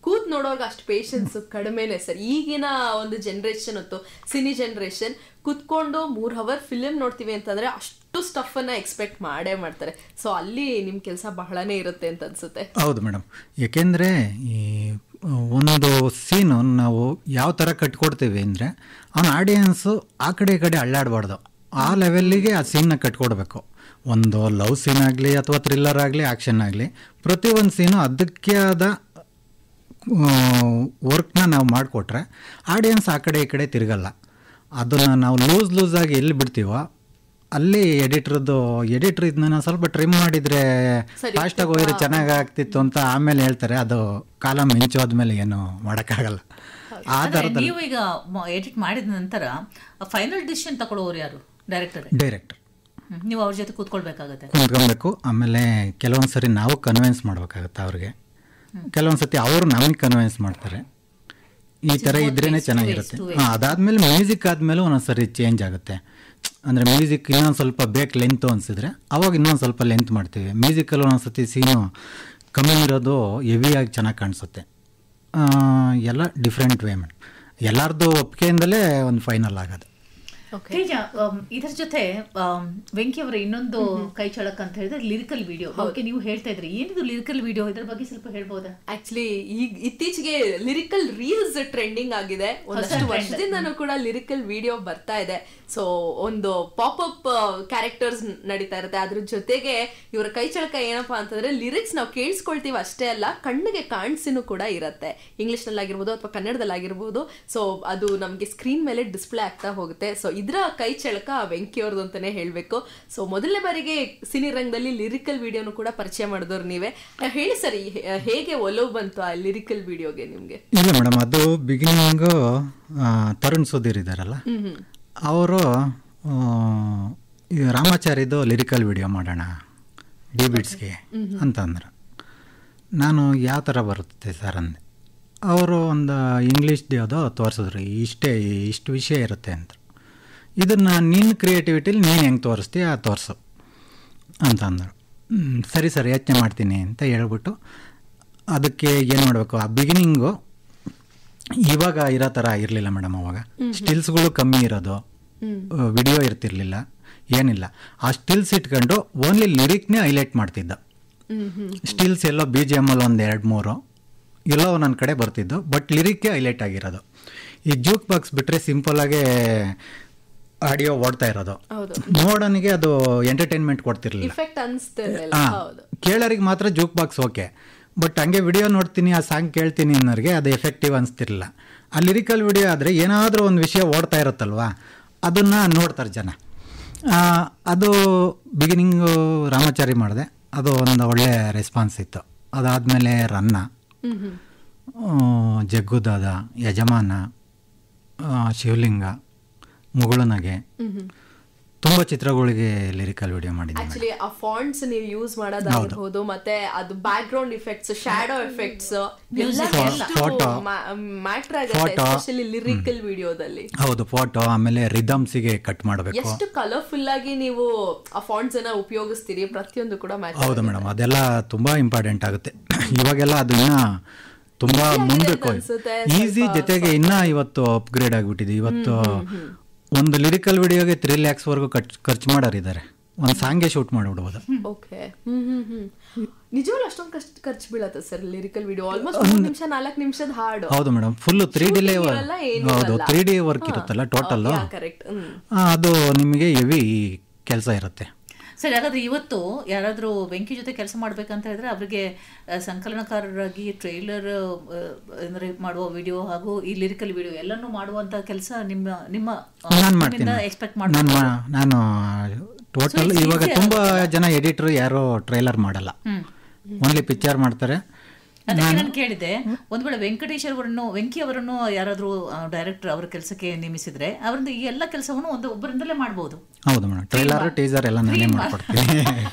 ಕೂತ್ ನೋಡೋರ್ಗೆ ಅಷ್ಟು ಪೇಷನ್ಸ್ ಕಡಿಮೆನೆ ಸರ್. ಈಗಿನ ಒಂದು ಜನ್ರೇಷನ್ ಹೊತ್ತು ಸಿನಿ ಜನ್ರೇಷನ್ ಕುತ್ಕೊಂಡು 3 hour ಫಿಲಿಮ್ ನೋಡ್ತೀವಿ ಅಂತಂದ್ರೆ ಅಷ್ಟು ಸ್ಟಫ್ ಅನ್ನ ಎಕ್ಸ್ಪೆಕ್ಟ್ ಮಾಡೇ ಮಾಡ್ತಾರೆ. ಸೊ ಅಲ್ಲಿ ನಿಮ್ಮ ಕೆಲಸ ಬಹಳನೇ ಇರುತ್ತೆ ಅಂತ ಅನ್ಸುತ್ತೆ. ಹೌದು ಮೇಡಮ್, ಯಾಕೆಂದರೆ ಈ ಒಂದು ಸೀನು ನಾವು ಯಾವ ಥರ ಕಟ್ಕೊಡ್ತೀವಿ ಅಂದರೆ ಅವನ ಆಡಿಯನ್ಸು ಆ ಕಡೆ ಈ ಕಡೆ ಅಳ್ಳಾಡಬಾರ್ದು, ಆ ಲೆವೆಲ್ಲಿಗೆ ಆ ಸೀನ್ನ ಕಟ್ಕೊಡ್ಬೇಕು. ಒಂದು ಲವ್ ಸೀನ್ ಆಗಲಿ ಅಥವಾ ಥ್ರಿಲ್ಲರ್ ಆಗಲಿ ಆ್ಯಕ್ಷನ್ ಆಗಲಿ, ಪ್ರತಿಯೊಂದು ಸೀನು ಅದಕ್ಕೆ ಆದ ವರ್ಕ್ನ ನಾವು ಮಾಡಿಕೊಟ್ರೆ ಆಡಿಯನ್ಸ್ ಆ ಕಡೆ ಈ ಕಡೆ ತಿರುಗಲ್ಲ. ಅದನ್ನು ನಾವು ಲೂಸಾಗಿ ಎಲ್ಲಿ ಬಿಡ್ತೀವೋ ಅಲ್ಲಿ ಎಡಿಟ್ರ್ ಇದನ್ನ ಸ್ವಲ್ಪ ಟ್ರಿಮ್ ಮಾಡಿದರೆ ಫಾಸ್ಟಾಗಿ ಹೋಗಿದ್ರೆ ಚೆನ್ನಾಗಿ ಆಗ್ತಿತ್ತು ಅಂತ ಆಮೇಲೆ ಹೇಳ್ತಾರೆ. ಅದು ಕಾಲ ಮಿಂಚೋದ್ಮೇಲೆ ಏನು ಮಾಡೋಕ್ಕಾಗಲ್ಲ. ಆ ಥರದಲ್ಲಿ ನೀವು ಈಗ ಎಡಿಟ್ ಮಾಡಿದ ನಂತರ ಫೈನಲ್ ಡಿಸಿಷನ್ ತಗೊಳ್ಳೋರು ಯಾರು? ಡೈರೆಕ್ಟರ್. ನೀವು ಅವ್ರ ಜೊತೆ ಕೂತ್ಕೊಳ್ಬೇಕು. ಆಮೇಲೆ ಕೆಲವೊಂದು ಸರಿ ನಾವು ಕನ್ವಿನ್ಸ್ ಮಾಡ್ಬೇಕಾಗತ್ತೆ ಅವ್ರಿಗೆ, ಕೆಲವೊಂದು ಸತಿ ಅವರು ನಮಗೆ ಕನ್ವಿನ್ಸ್ ಮಾಡ್ತಾರೆ. ಈ ಥರ ಇದ್ರೇ ಚೆನ್ನಾಗಿರುತ್ತೆ. ಅದಾದಮೇಲೆ ಮ್ಯೂಸಿಕ್ ಆದಮೇಲೆ ಒಂದೊಂದು ಸರಿ ಚೇಂಜ್ ಆಗುತ್ತೆ. ಅಂದರೆ ಮ್ಯೂಸಿಕ್ ಇನ್ನೊಂದು ಸ್ವಲ್ಪ ಬೇಕು ಲೆಂತು ಅನಿಸಿದ್ರೆ ಅವಾಗ ಇನ್ನೊಂದು ಸ್ವಲ್ಪ ಲೆಂತ್ ಮಾಡ್ತೀವಿ. ಮ್ಯೂಸಿಕಲ್ಲಿ ಒಂದೊಂದು ಸತಿ ಸೀನು ಕಮ್ಮಿ ಇರೋದು ಹೆವಿಯಾಗಿ ಚೆನ್ನಾಗಿ ಕಾಣಿಸುತ್ತೆ. ಎಲ್ಲ ಡಿಫ್ರೆಂಟ್ ವೇ ಮೇಡಮ್, ಎಲ್ಲರದ್ದು ಒಪ್ಪಿಗೆಯಿಂದಲೇ ಒಂದು ಫೈನಲ್ ಆಗೋದು. ತೇಜ, ಇದರ ಜೊತೆ ವೆಂಕಿ ಅವರ ಇನ್ನೊಂದು ಕೈ ಚಳಕ ಅಂತ ಹೇಳಿದ್ರೆ ಲಿರಿಕಲ್ ವಿಡಿಯೋ ಬಗ್ಗೆ ನೀವು ಹೇಳ್ತಾ ಇದ್ರಿ. ಏನಿದು ಲಿರಿಕಲ್ ವಿಡಿಯೋ? ಇದ್ರ ಬಗ್ಗೆ ಸ್ವಲ್ಪ ಹೇಳ್ಬೋದಾ? ಆಕ್ಚುಲಿ ಈಗ ಇತ್ತೀಚೆಗೆ ಲಿರಿಕಲ್ ರೀಲ್ಸ್ ಟ್ರೆಂಡಿಂಗ್ ಆಗಿದೆ. ಒಂದಷ್ಟು ವರ್ಷದಿಂದನೂ ಕೂಡ ಲಿರಿಕಲ್ ವಿಡಿಯೋ ಬರ್ತಾ ಇದೆ. ಸೊ ಒಂದು ಪಾಪ್ ಕ್ಯಾರೆಕ್ಟರ್ಸ್ ನಡೀತಾ ಇರುತ್ತೆ. ಅದ್ರ ಜೊತೆಗೆ ಇವರ ಕೈ ಚಳಕ ಏನಪ್ಪಾ ಅಂತಂದ್ರೆ ಲಿರಿಕ್ಸ್ ನಾವು ಕೇಳಿಸ್ಕೊಳ್ತೀವಿ ಅಷ್ಟೇ ಅಲ್ಲ, ಕಣ್ಣಿಗೆ ಕಾಣಿಸಿನೂ ಕೂಡ ಇರುತ್ತೆ. ಇಂಗ್ಲಿಷ್ ನಲ್ಲಿ ಆಗಿರ್ಬೋದು ಅಥವಾ ಕನ್ನಡದಲ್ಲಿ ಆಗಿರ್ಬೋದು. ಸೊ ಅದು ನಮ್ಗೆ ಸ್ಕ್ರೀನ್ ಮೇಲೆ ಡಿಸ್ಪ್ಲೇ ಆಗ್ತಾ ಹೋಗುತ್ತೆ. ಸೊ ಇದ್ರ ಕೈ ಚಳಕ ವೆಂಕಿ ಅವ್ರದ್ದು ಅಂತಾನೆ ಹೇಳ್ಬೇಕು. ಸೊ ಮೊದಲನೇ ಬಾರಿಗೆ ಸಿನಿರಂಗದಲ್ಲಿ ಲಿರಿಕಲ್ ವಿಡಿಯೋನು ಕೂಡ ಪರಿಚಯ ಮಾಡಿದವ್ರು ನೀವೇ. ಹೇಳಿ ಸರ್, ಹೇಗೆ ಒಲವು ಬಂತು ಆ ಲಿರಿಕಲ್ ವಿಡಿಯೋಗೆ ನಿಮ್ಗೆ? ಇಲ್ಲ ಮೇಡಮ್, ಅದು ಬಿಗಿನಿಂಗು ತರುಣ್ ಸುಧೀರ್ ಇದ್ದಾರಲ್ಲ, ಅವರು ರಾಮಾಚಾರಿದು ಲಿರಿಕಲ್ ವಿಡಿಯೋ ಮಾಡೋಣ ಡಿ ಬಿಟ್ಸ್ಗೆ ಅಂತಂದ್ರು. ನಾನು ಯಾವ ಥರ ಬರುತ್ತೆ ಸರ್ ಅಂದೆ. ಅವರು ಒಂದು ಇಂಗ್ಲೀಷ್ದು ಯಾವುದೋ ತೋರಿಸಿದ್ರು, ಇಷ್ಟು ವಿಷಯ ಇರುತ್ತೆ ಅಂತ. ಇದನ್ನು ನಿನ್ನ ಕ್ರಿಯೇಟಿವಿಟಿಲಿ ನೀನು ಹೆಂಗೆ ತೋರಿಸ್ತೀಯ ತೋರಿಸು ಅಂತಂದರು. ಸರಿ ಯೋಚನೆ ಮಾಡ್ತೀನಿ ಅಂತ ಹೇಳ್ಬಿಟ್ಟು ಅದಕ್ಕೆ ಏನು ಮಾಡಬೇಕು, ಆ ಬಿಗಿನಿಂಗು ಇವಾಗ ಇರೋ ಥರ ಇರಲಿಲ್ಲ ಮೇಡಮ್. ಅವಾಗ ಸ್ಟಿಲ್ಸ್ಗಳು ಕಮ್ಮಿ ಇರೋದು, ವಿಡಿಯೋ ಇರ್ತಿರ್ಲಿಲ್ಲ, ಏನಿಲ್ಲ. ಆ ಸ್ಟಿಲ್ಸ್ ಇಟ್ಕೊಂಡು ಓನ್ಲಿ ಲಿರಿಕ್ನೇ ಹೈಲೈಟ್ ಮಾಡ್ತಿದ್ದ. ಸ್ಟಿಲ್ಸ್ ಎಲ್ಲೋ BGM ಅಲ್ಲಿ 1-2-3 ಎಲ್ಲೋ ನನ್ನ ಕಡೆ ಬರ್ತಿದ್ದು, ಬಟ್ ಲಿರಿಕ್ಗೆ ಹೈಲೈಟ್ ಆಗಿರೋದು. ಈ ಜೂಕ್ ಬಾಕ್ಸ್ ಬಿಟ್ಟರೆ ಸಿಂಪಲ್ಲಾಗೆ ಆಡಿಯೋ ಓಡ್ತಾ ಇರೋದು. ನೋಡೋನಿಗೆ ಅದು ಎಂಟರ್ಟೈನ್ಮೆಂಟ್ ಕೊಡ್ತಿರ್ಲಿಲ್ಲ. ಕೇಳೋರಿಗೆ ಮಾತ್ರ ಜೂಕ್ ಬಾಕ್ಸ್ ಓಕೆ, ಬಟ್ ಹಂಗೆ ವಿಡಿಯೋ ನೋಡ್ತೀನಿ, ಆ ಸಾಂಗ್ ಕೇಳ್ತೀನಿ ಅನ್ನೋರಿಗೆ ಅದು ಎಫೆಕ್ಟಿವ್ ಅನಿಸ್ತಿರ್ಲಿಲ್ಲ. ಆ ಲಿರಿಕಲ್ ವಿಡಿಯೋ ಆದರೆ ಏನಾದರೂ ಒಂದು ವಿಷಯ ಓಡ್ತಾ ಇರುತ್ತಲ್ವ, ಅದನ್ನು ನೋಡ್ತಾರೆ ಜನ. ಅದು ಬಿಗಿನಿಂಗು ರಾಮಾಚಾರಿ ಮಾಡಿದೆ, ಅದು ಒಂದು ಒಳ್ಳೆ ರೆಸ್ಪಾನ್ಸ್ ಇತ್ತು. ಅದಾದಮೇಲೆ ರನ್ನ, ಜಗ್ಗುದಾದ, ಯಜಮಾನ, ಶಿವಲಿಂಗ, ಮುಗುಳುನಗೆ, ತುಂಬಾ ಚಿತ್ರಗಳಿಗೆ ಲಿರಿಕಲ್ ವಿಡಿಯೋ ಮಾಡಿದ್ದೀನಿ. ಆಕ್ಚುಲಿ ಆ ಫಾಂಟ್ಸ್ ನೀವು ಯೂಸ್ ಮಾಡೋದಾಗಿರ್ಬೋದು, ಮತ್ತೆ ಅದು back ground effects, shadow effects photo matter ಆಗುತ್ತೆ, ಎಸ್ಪೆಷಲಿ ಲಿರಿಕಲ್ ವಿಡಿಯೋದಲ್ಲಿ. ಹೌದು, ಫೋಟೋ, ಆಮೇಲೆ ರಿದಮ್ಸಿಗೆ ಕಟ್ ಮಾಡಬೇಕು. ಎಷ್ಟು ಕಲರ್ಫುಲ್ ಆಗಿ ನೀವು ಆ ಫಾಂಟ್ಸ್ ಅನ್ನ ಉಪಯೋಗಿಸ್ತೀರಿ, ಪ್ರತಿಯೊಂದು ಕೂಡ ಮ್ಯಾಟರ್. ಹೌದು ಮೇಡಮ್, ಅದೆಲ್ಲ ತುಂಬಾ ಇಂಪಾರ್ಟೆಂಟ್ ಆಗುತ್ತೆ. ಇವಾಗೆಲ್ಲ ಅದು ಇನ್ನ ತುಂಬಾ ಮುಂದಕ್ಕೆ ಈಸಿ, ಜೊತೆಗೆ ಇನ್ನ ಇವತ್ತು ಅಪ್ಗ್ರೇಡ್ ಆಗಿಬಿಟ್ಟಿದೆ. ಇವತ್ತು ಒಂದು ಲಿರಿಕಲ್ ವಿಡಿಯೋಗೆ 3 lakhsವರೆಗೂ ಖರ್ಚು ಮಾಡೋರಿದ್ದಾರೆ, ಒಂದು ಸಾಂಗ್ಗೆ ಶೂಟ್ ಮಾಡಿಬಿಡ್ಬೋದು. ಓಕೆ, ನಿಜವಾಗ್ಲೂ ಅಷ್ಟೊಂದು ಖರ್ಚು ಬೀಳತ್ತೆ ಸರ್ ಲಿರಿಕಲ್ ವಿಡಿಯೋ? ಆಲ್ಮೋಸ್ಟ್ 3 ನಿಮಿಷ 4 ನಿಮಿಷದ ಹಾಡು. ಹೌದು ಮೇಡಮ್, ಫುಲ್ 3D ಹೌದು 3D ವರ್ಕ್ ಇರುತ್ತಲ್ಲ ಟೋಟಲ್, ಅದು ನಿಮಗೆ ಹೆವಿ ಕೆಲಸ ಇರುತ್ತೆ. ಸರಿ, ಹಾಗಾದ್ರೆ ಇವತ್ತು ಯಾರಾದರೂ ವೆಂಕಿ ಜೊತೆ ಕೆಲಸ ಮಾಡ್ಬೇಕಂತ ಹೇಳಿದ್ರೆ ಅವರಿಗೆ ಸಂಕಲನಕಾರರಾಗಿ ಟ್ರೈಲರ್ ಅಂದರೆ ಮಾಡುವ ವಿಡಿಯೋ ಹಾಗೂ ಈ ಲಿರಿಕಲ್ ವಿಡಿಯೋ ಎಲ್ಲನೂ ಮಾಡುವಂತ ಕೆಲಸ ನಿಮ್ಮ ಎಕ್ಸ್ಪೆಕ್ಟ್ ಮಾಡ್ಬೋದು. ನಾನು ಟೋಟಲ್ ಇವಾಗ ತುಂಬಾ ಜನ ಎಡಿಟರ್ ಯಾರು ಟ್ರೈಲರ್ ಮಾಡಲ್ಲ, ಓನ್ಲಿ ಪಿಕ್ಚರ್ ಮಾಡ್ತಾರೆ. ಅದಕ್ಕೆ ನಾನು ಕೇಳಿದೆ, ಒಂದ್ ವೇಳೆ ವೆಂಕಿ ಅವರನ್ನು ಯಾರಾದ್ರೂ ಡೈರೆಕ್ಟರ್ ಅವರ ಕೆಲಸಕ್ಕೆ ನೇಮಿಸಿದ್ರೆ ಅವರಿಂದ ಈ ಎಲ್ಲ ಕೆಲಸವನ್ನು ಒಬ್ಬರಿಂದಲೇ ಮಾಡಬಹುದು. ಹೌದು ಮೇಡಮ್, ಟ್ರೈಲರ್ ಟೀಸರ್ ಎಲ್ಲ ನಾನೇ ಮಾಡ್ಕೊಡ್ತೀನಿ.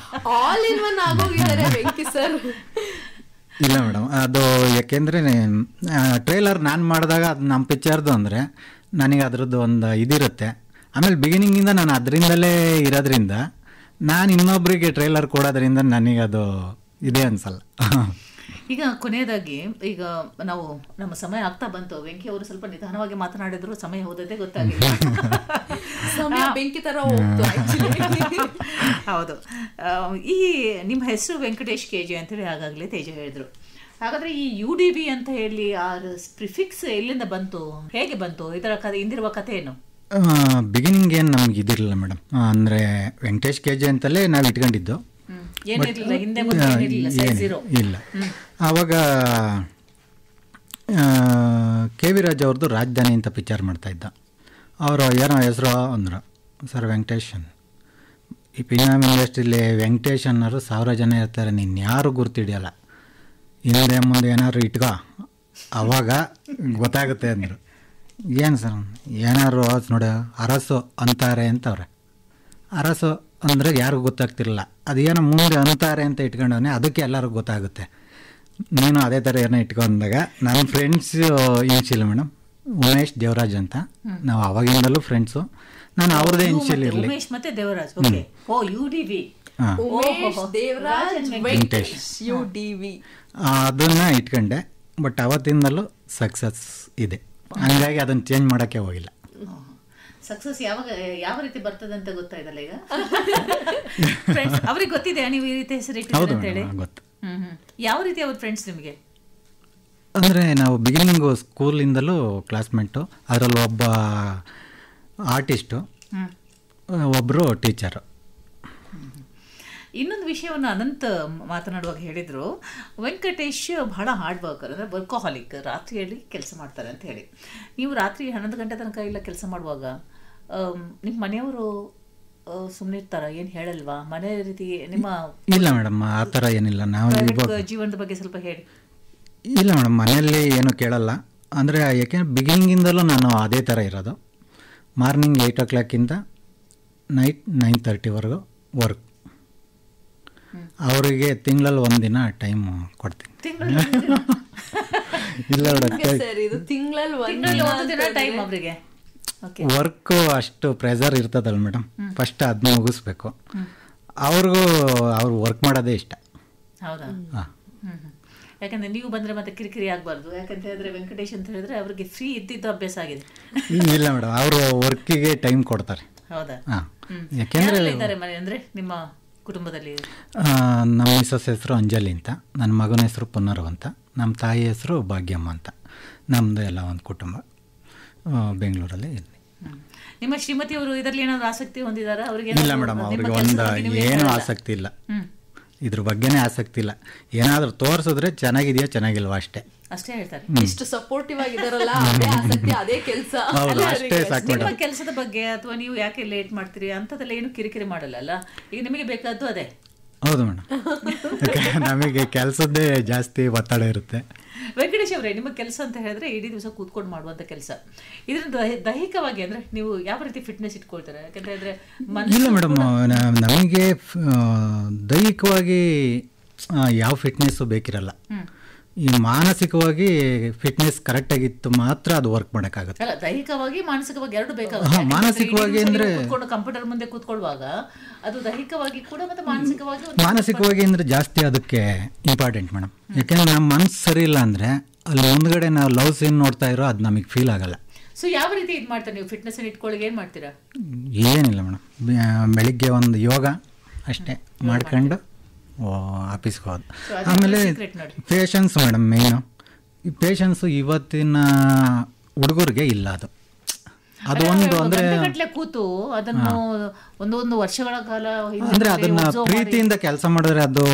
ಆಲ್ ಇನ್ ಒನ್ ಆಗೋಗಿದ್ದಾರೆ ವೆಂಕಿ ಸರ್. ಇಲ್ಲ ಮೇಡಮ್, ಅದು ಯಾಕೆಂದ್ರೆ ಟ್ರೈಲರ್ ನಾನು ಮಾಡಿದಾಗ ಅದು ನಮ್ಮ ಪಿಕ್ಚರ್ದು ಅಂದರೆ ನನಗೆ ಅದರದ್ದು ಒಂದು ಇದಿರುತ್ತೆ. ಆಮೇಲೆ ಬಿಗಿನಿಂಗಿಂದ ನಾನು ಅದರಿಂದಲೇ ಇರೋದ್ರಿಂದ ನಾನು ಇನ್ನೊಬ್ಬರಿಗೆ ಟ್ರೈಲರ್ ಕೊಡೋದ್ರಿಂದ ನನಗೆ ಅದು ಇದೇ ಅನ್ಸಲ್ಲ. ಈಗ ಕೊನೆಯದಾಗಿ, ಈಗ ನಾವು ನಮ್ಮ ಸಮಯ ಆಗ್ತಾ ಬಂತು. ವೆಂಕಿ ಅವರು ಸ್ವಲ್ಪ ನಿಧಾನವಾಗಿ ಮಾತನಾಡಿದ್ರು, ಸಮಯ ಹೋದದ್ದೇ ಗೊತ್ತಾಗಿಲ್ಲ. ಬೆಂಕಿ ತರ ಹೋಗ್ತು. ಹೌದು, ಈ ನಿಮ್ಮ ಹೆಸರು ವೆಂಕಟೇಶ್ KG ಅಂತೇಳಿ ಆಗಾಗಲೇ ತೇಜ ಹೇಳಿದ್ರು. ಹಾಗಾದ್ರೆ ಈ UDV ಅಂತ ಹೇಳಿ ಆ ಪ್ರಿಫಿಕ್ಸ್ ಎಲ್ಲಿಂದ ಬಂತು, ಹೇಗೆ ಬಂತು, ಇದರ ಹಿಂದಿರುವ ಕಥೆ ಏನು? ಬಿಗಿನಿಂಗ್ ಏನು ನಮ್ಗೆ ಇದಿರಲಿಲ್ಲ ಮೇಡಮ್. ಅಂದರೆ ವೆಂಕಟೇಶ್ KG ಅಂತಲೇ ನಾವು ಇಟ್ಕೊಂಡಿದ್ದು. ಏನಿರಲಿಲ್ಲ, ಹಿಂದೆ ಮುಂದೆ ಏನಿರಲಿಲ್ಲ, size zero. ಇಲ್ಲ. ಆವಾಗ KV ರಾಜ್ ಅವ್ರದ್ದು ರಾಜಧಾನಿ ಅಂತ ಪಿಕ್ಚರ್ ಮಾಡ್ತಾಯಿದ್ದ. ಅವರು ಏನೋ ಹೆಸರು ಅಂದರು, ಸರ್ ವೆಂಕಟೇಶನ್, ಈ ಫಿಲ್ಮ್ ಇಂಡಸ್ಟ್ರಿಲಿ ವೆಂಕಟೇಶ್ ಅನ್ನೋರು 1000 ಜನ ಇರ್ತಾರೆ, ನೀನು ಯಾರು ಗುರ್ತಿಡಿಯಲ್ಲ, ಹಿಂದೆ ಮುಂದೆ ಏನಾದ್ರು ಇಟ್ಕೋ, ಅವಾಗ ಗೊತ್ತಾಗುತ್ತೆ ಅಂದರು. ಏನು ಸರ್, ಏನಾದ್ರು ನೋಡಿ ಅರಸು ಅಂತಾರೆ ಅಂತವ್ರೆ. ಅರಸು ಅಂದರೆ ಯಾರಿಗೂ ಗೊತ್ತಾಗ್ತಿರಲಿಲ್ಲ, ಅದೇನೋ ಮುಂದೆ ಅಂತಾರೆ ಅಂತ ಇಟ್ಕೊಂಡವನೇ, ಅದಕ್ಕೆ ಎಲ್ಲರಿಗೂ ಗೊತ್ತಾಗುತ್ತೆ. ನೀನು ಅದೇ ಥರ ಏನೋ ಇಟ್ಕೊಂಡಾಗ ನನ್ನ friends initial madam Umesh Devaraj ಅಂತ, ನಾವು ಅವಾಗಿಂದಲೂ ಫ್ರೆಂಡ್ಸು. ನಾನು ಅವ್ರದ್ದೇ ಇನ್ಶಿಯಲ್ ಇರಲಿ, ಉಮೇಶ್ ಮತ್ತೆ ದೇವರಾಜ್. ಓಕೆ, ಓ UDV, ಉಮೇಶ್ ದೇವರಾಜ್ ವೆಂಕಟೇಶ್ UDV ಅದನ್ನು ಇಟ್ಕೊಂಡೆ. ಬಟ್ ಅವತ್ತಿಂದಲೂ ಸಕ್ಸಸ್ ಇದೆ, ಹಂಗಾಗಿ ಅದನ್ನು ಚೇಂಜ್ ಮಾಡೋಕ್ಕೆ ಹೋಗಿಲ್ಲ. ಸಕ್ಸಸ್ ಯಾವ ರೀತಿ ಬರ್ತದೆ ಅಂತ ಗೊತ್ತಾಯ್ತಲ್ಲ ಈಗ. ಫ್ರೆಂಡ್ಸ್ ಅವ್ರಿಗೆ ಗೊತ್ತಿದೆ ನೀವು ಈ ರೀತಿ ಹೆಸರು ಇಟ್ಟಿದ್ದೀರಿ ಅಂತ ಹೇಳಿ? ಗೊತ್ತು. ಯಾವ ರೀತಿ ಅವ್ರ ಫ್ರೆಂಡ್ಸ್ ನಿಮಗೆ? ಅಂದರೆ ನಾವು ಬಿಗಿನಿಂಗು ಸ್ಕೂಲಿಂದಲೂ ಕ್ಲಾಸ್ಮೇಟು, ಅದರಲ್ಲಿ ಒಬ್ಬ ಆರ್ಟಿಸ್ಟು, ಒಬ್ಬರು ಟೀಚರು. ಇನ್ನೊಂದು ವಿಷಯವನ್ನು ಅನಂತ್ ಮಾತನಾಡುವಾಗ ಹೇಳಿದರು, ವೆಂಕಟೇಶ್ ಬಹಳ ಹಾರ್ಡ್ ವರ್ಕರ್, ಅಂದರೆ ವರ್ಕೋಹಾಲಿಕ್, ರಾತ್ರಿಯಲ್ಲಿ ಕೆಲಸ ಮಾಡ್ತಾರೆ ಅಂತ ಹೇಳಿ. ನೀವು ರಾತ್ರಿ 11 ಗಂಟೆ ತನಕ ಇಲ್ಲ ಕೆಲಸ ಮಾಡುವಾಗ ನಿಮ್ಮ ಮನೆಯವರು ಸುಮ್ಮನೆ ಇರ್ತಾರ, ಏನು ಹೇಳಲ್ವಾ? ಮನೆ ರೀತಿ ನಿಮ್ಮ ಇಲ್ಲ ಮೇಡಮ್, ಆ ಥರ ಏನಿಲ್ಲ. ನಾವು ಜೀವನದ ಬಗ್ಗೆ ಸ್ವಲ್ಪ ಹೇಳಿ. ಇಲ್ಲ ಮೇಡಮ್, ಮನೆಯಲ್ಲಿ ಏನೂ ಕೇಳಲ್ಲ. ಅಂದರೆ ಯಾಕೆಂದರೆ ಬಿಗಿನಿಂಗಿಂದಲೂ ನಾನು ಅದೇ ಥರ ಇರೋದು. ಮಾರ್ನಿಂಗ್ 8 o'clock ನೈಟ್ 9:30ವರೆಗೂ ವರ್ಕ್. ಅವರಿಗೆ ತಿಂಗಳಲ್ಲಿ 1 ದಿನ ಟೈಮ್ ಕೊಡ್ತೀನಿ. ಇಲ್ಲ ಅವರಿಗೆ ವರ್ಕು ಅಷ್ಟು ಪ್ರೆಷರ್ ಇರ್ತದಲ್ಲ ಮೇಡಮ್, ಫಸ್ಟ್ ಅದನ್ನ ಮುಗಿಸ್ಬೇಕು. ಅವ್ರು ವರ್ಕ್ ಮಾಡೋದೇ ಇಷ್ಟ. ಹೌದಾ? ಯಾಕಂದ್ರೆ ನೀವು ಬಂದ್ರೆ ಮತ್ತೆ ಕಿರಿಕಿರಿ ಆಗಬಾರ್ದು. ಯಾಕಂತ ಹೇಳಿದ್ರೆ ವೆಂಕಟೇಶ್ ಅಂತ ಹೇಳಿದ್ರೆ ಅವ್ರಿಗೆ ಫ್ರೀ ಇದ್ದಿದ್ದು ಅಭ್ಯಾಸ ಆಗಿದೆ. ಇಲ್ಲ ಮೇಡಮ್, ಅವರು ವರ್ಕಿಗೆ ಟೈಮ್ ಕೊಡ್ತಾರೆ. ಹೌದಾ? ಯಾಕೆಂದ್ರೆ ಇದ್ದಾರೆ ಮನೆ ಅಂದ್ರೆ ನಿಮ್ಮ ಕುಟುಂಬದಲ್ಲಿ? ನಮ್ಮ ಮಿಸಸ್ ಹೆಸರು ಅಂಜಲಿ ಅಂತ, ನನ್ನ ಮಗನ ಹೆಸರು ಪುನರು ಅಂತ, ನಮ್ಮ ತಾಯಿ ಹೆಸರು ಭಾಗ್ಯಮ್ಮ ಅಂತ. ನಮ್ಮದು ಎಲ್ಲ ಒಂದು ಕುಟುಂಬ ಬೆಂಗಳೂರಲ್ಲೇ ಇದೆ. ನಿಮ್ಮ ಶ್ರೀಮತಿಯವರು ಇದರಲ್ಲಿ ಏನಾದರೂ ಆಸಕ್ತಿ ಹೊಂದಿದಾರ? ಅವರಿಗೆ ಇಲ್ಲ ಮೇಡಮ್, ಅವ್ರಿಗೆ ಏನೂ ಆಸಕ್ತಿ ಇಲ್ಲ, ಇದ್ರ ಬಗ್ಗೆನೇ ಆಸಕ್ತಿ ಇಲ್ಲ. ಏನಾದರೂ ತೋರಿಸಿದ್ರೆ ಚೆನ್ನಾಗಿದೆಯಾ ಚೆನ್ನಾಗಿಲ್ವಾ ಅಷ್ಟೇ ಹೇಳ್ತಾರೆ. ಇಷ್ಟು ಸಪೋರ್ಟಿವ್ ಆಗಿದಾರಲ್ಲ, ಅದೇ ಕೆಲಸ. ನಿಮ್ಮ ಕೆಲಸದ ಬಗ್ಗೆ ಅಥವಾ ನೀವು ಯಾಕೆ ಲೇಟ್ ಮಾಡ್ತೀರಿ ಅಂತದೆಲ್ಲ ಏನು ಕಿರಿಕಿರಿ ಮಾಡಲ್ಲ. ಈಗ ನಿಮಗೆ ಬೇಕಾದ್ದು ಅದೇ. ಹೌದು ಮೇಡಮ್, ನಮಗೆ ಕೆಲಸದ್ದೇ ಜಾಸ್ತಿ ಒತ್ತಡ ಇರುತ್ತೆ. ವೆಂಕಟೇಶ್ ಅವರೇ, ನಿಮ್ಮ ಕೆಲಸ ಅಂತ ಹೇಳಿದ್ರೆ ಇಡೀ ದಿವಸ ಕೂತ್ಕೊಂಡು ಮಾಡುವಂತ ಕೆಲಸ. ಇದರಿಂದ ದೈಹಿಕವಾಗಿ ಅಂದ್ರೆ ನೀವು ಯಾವ ರೀತಿ ಫಿಟ್ನೆಸ್ ಇಟ್ಕೊಳ್ತಾರೆ? ಯಾಕಂತ ಹೇಳಿದ್ರೆ ಇಲ್ಲ ಮೇಡಮ್, ನಮಗೆ ದೈಹಿಕವಾಗಿ ಯಾವ ಫಿಟ್ನೆಸ್ಸು ಬೇಕಿರಲ್ಲ. ಈ ಮಾನಸಿಕವಾಗಿ ಫಿಟ್ನೆಸ್ ಕರೆಕ್ಟ್ ಆಗಿತ್ತು ಮಾತ್ರ ಅದು ವರ್ಕ್ ಮಾಡೋಕ್ಕಾಗುತ್ತೆ. ಅಲ್ಲ, ದೈಹಿಕವಾಗಿ ಮಾನಸಿಕವಾಗಿ ಎರಡು ಬೇಕಾಗುತ್ತೆ. ಮಾನಸಿಕವಾಗಿ ಅಂದ್ರೆ ಕಂಪ್ಯೂಟರ್ ಮುಂದೆ ಕೂತ್ಕೊಳ್ಳುವಾಗ ಅದು ದೈಹಿಕವಾಗಿ ಕೂಡ ಮತ್ತೆ ಮಾನಸಿಕವಾಗಿ ಅಂದ್ರೆ ಜಾಸ್ತಿ ಅದಕ್ಕೆ ಇಂಪಾರ್ಟೆಂಟ್ ಮೇಡಮ್. ಯಾಕೆಂದ್ರೆ ನಮ್ಮ ಮನಸ್ಸು ಸರಿ ಇಲ್ಲ ಅಂದ್ರೆ ಅಲ್ಲಿ ಮುಂದ್ಗಡೆ ನಾವು ಲವ್ ಸೀನ್ ನೋಡ್ತಾ ಇರೋ ಅದು ನಮಗೆ ಫೀಲ್ ಆಗಲ್ಲ. ಸೊ ಯಾವ ರೀತಿ ಇದು ಮಾಡ್ತಾರೆ ನೀವು ಫಿಟ್ನೆಸ್ ಇಟ್ಕೊಳ್ಳಿ? ಏನು ಮಾಡ್ತೀರಾ? ಏನಿಲ್ಲ ಮೇಡಮ್, ಬೆಳಿಗ್ಗೆ ಒಂದು ಯೋಗ ಅಷ್ಟೇ ಮಾಡ್ಕೊಂಡು ಆಫೀಸ್ಗೆ ಹೋದ. ಆಮೇಲೆ ಪೇಷನ್ಸ್ ಮೇಡಮ್, ಮೇಯ್ನು ಈ ಪೇಷನ್ಸು ಇವತ್ತಿನ ಹುಡುಗರಿಗೆ ಇಲ್ಲ. ಅದು ಒಂದು ಅಂದರೆ ಕೂತು ಅದನ್ನು ಒಂದೊಂದು ವರ್ಷಗಳ ಕಾಲ ಅಂದರೆ ಅದನ್ನು ಪ್ರೀತಿಯಿಂದ ಕೆಲಸ ಮಾಡಿದ್ರೆ ಅದು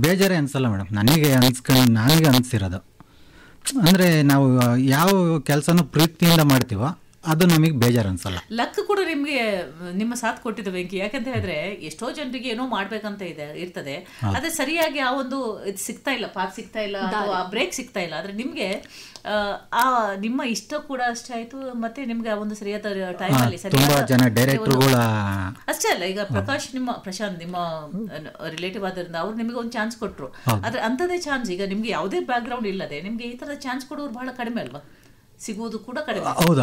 ಬೇಜಾರೇ ಅನಿಸಲ್ಲ ಮೇಡಮ್. ನನಗೆ ಅನಿಸಿರೋದು ಅಂದರೆ ನಾವು ಯಾವ ಕೆಲಸನೂ ಪ್ರೀತಿಯಿಂದ ಮಾಡ್ತೀವೋ ಅದು ನಮಗೆ ಬೇಜಾರು ಅನ್ಸಲ್ಲ. ಲಕ್ ಕೂಡ ನಿಮಗೆ ನಿಮ್ಮ ಸಾಥ್ ಕೊಟ್ಟಿದ್ದು ವೆಂಕಿ. ಯಾಕಂತ ಹೇಳಿದ್ರೆ ಎಷ್ಟೋ ಜನರಿಗೆ ಏನೋ ಮಾಡ್ಬೇಕಂತ ಇರ್ತದೆ, ಆದ್ರೆ ಸರಿಯಾಗಿ ಆ ಒಂದು ಇದು ಸಿಗ್ತಾ ಇಲ್ಲ, ಪಾತ್ ಸಿಗ್ತಾ ಇಲ್ಲ, ಆ ಬ್ರೇಕ್ ಸಿಗ್ತಾ ಇಲ್ಲ. ಆದ್ರೆ ನಿಮ್ಗೆ ಆ ನಿಮ್ಮ ಇಷ್ಟ ಕೂಡ ಅಷ್ಟೇ ಆಯ್ತು, ಮತ್ತೆ ನಿಮ್ಗೆ ಆ ಒಂದು ಸರಿಯಾದ ಟೈಮ್ ಅಲ್ಲಿ ಅಷ್ಟೇ ಅಲ್ಲ. ಈಗ ಪ್ರಶಾಂತ್ ನಿಮ್ಮ ರಿಲೇಟಿವ್ ಆದ್ರಿಂದ ಅವ್ರು ನಿಮಗೆ ಒಂದು ಚಾನ್ಸ್ ಕೊಟ್ರು. ಆದ್ರೆ ಅಂತದೇ ಚಾನ್ಸ್ ಈಗ ನಿಮ್ಗೆ ಯಾವುದೇ ಬ್ಯಾಕ್ ಗ್ರೌಂಡ್ ಇಲ್ಲದೆ ನಿಮ್ಗೆ ಈ ತರ ಚಾನ್ಸ್ ಕೊಡೋರು ಬಹಳ ಕಡಿಮೆ ಅಲ್ವಾ? ಸಿಗೋದು ಕೂಡ ಕಡಿಮೆ. ಹೌದು,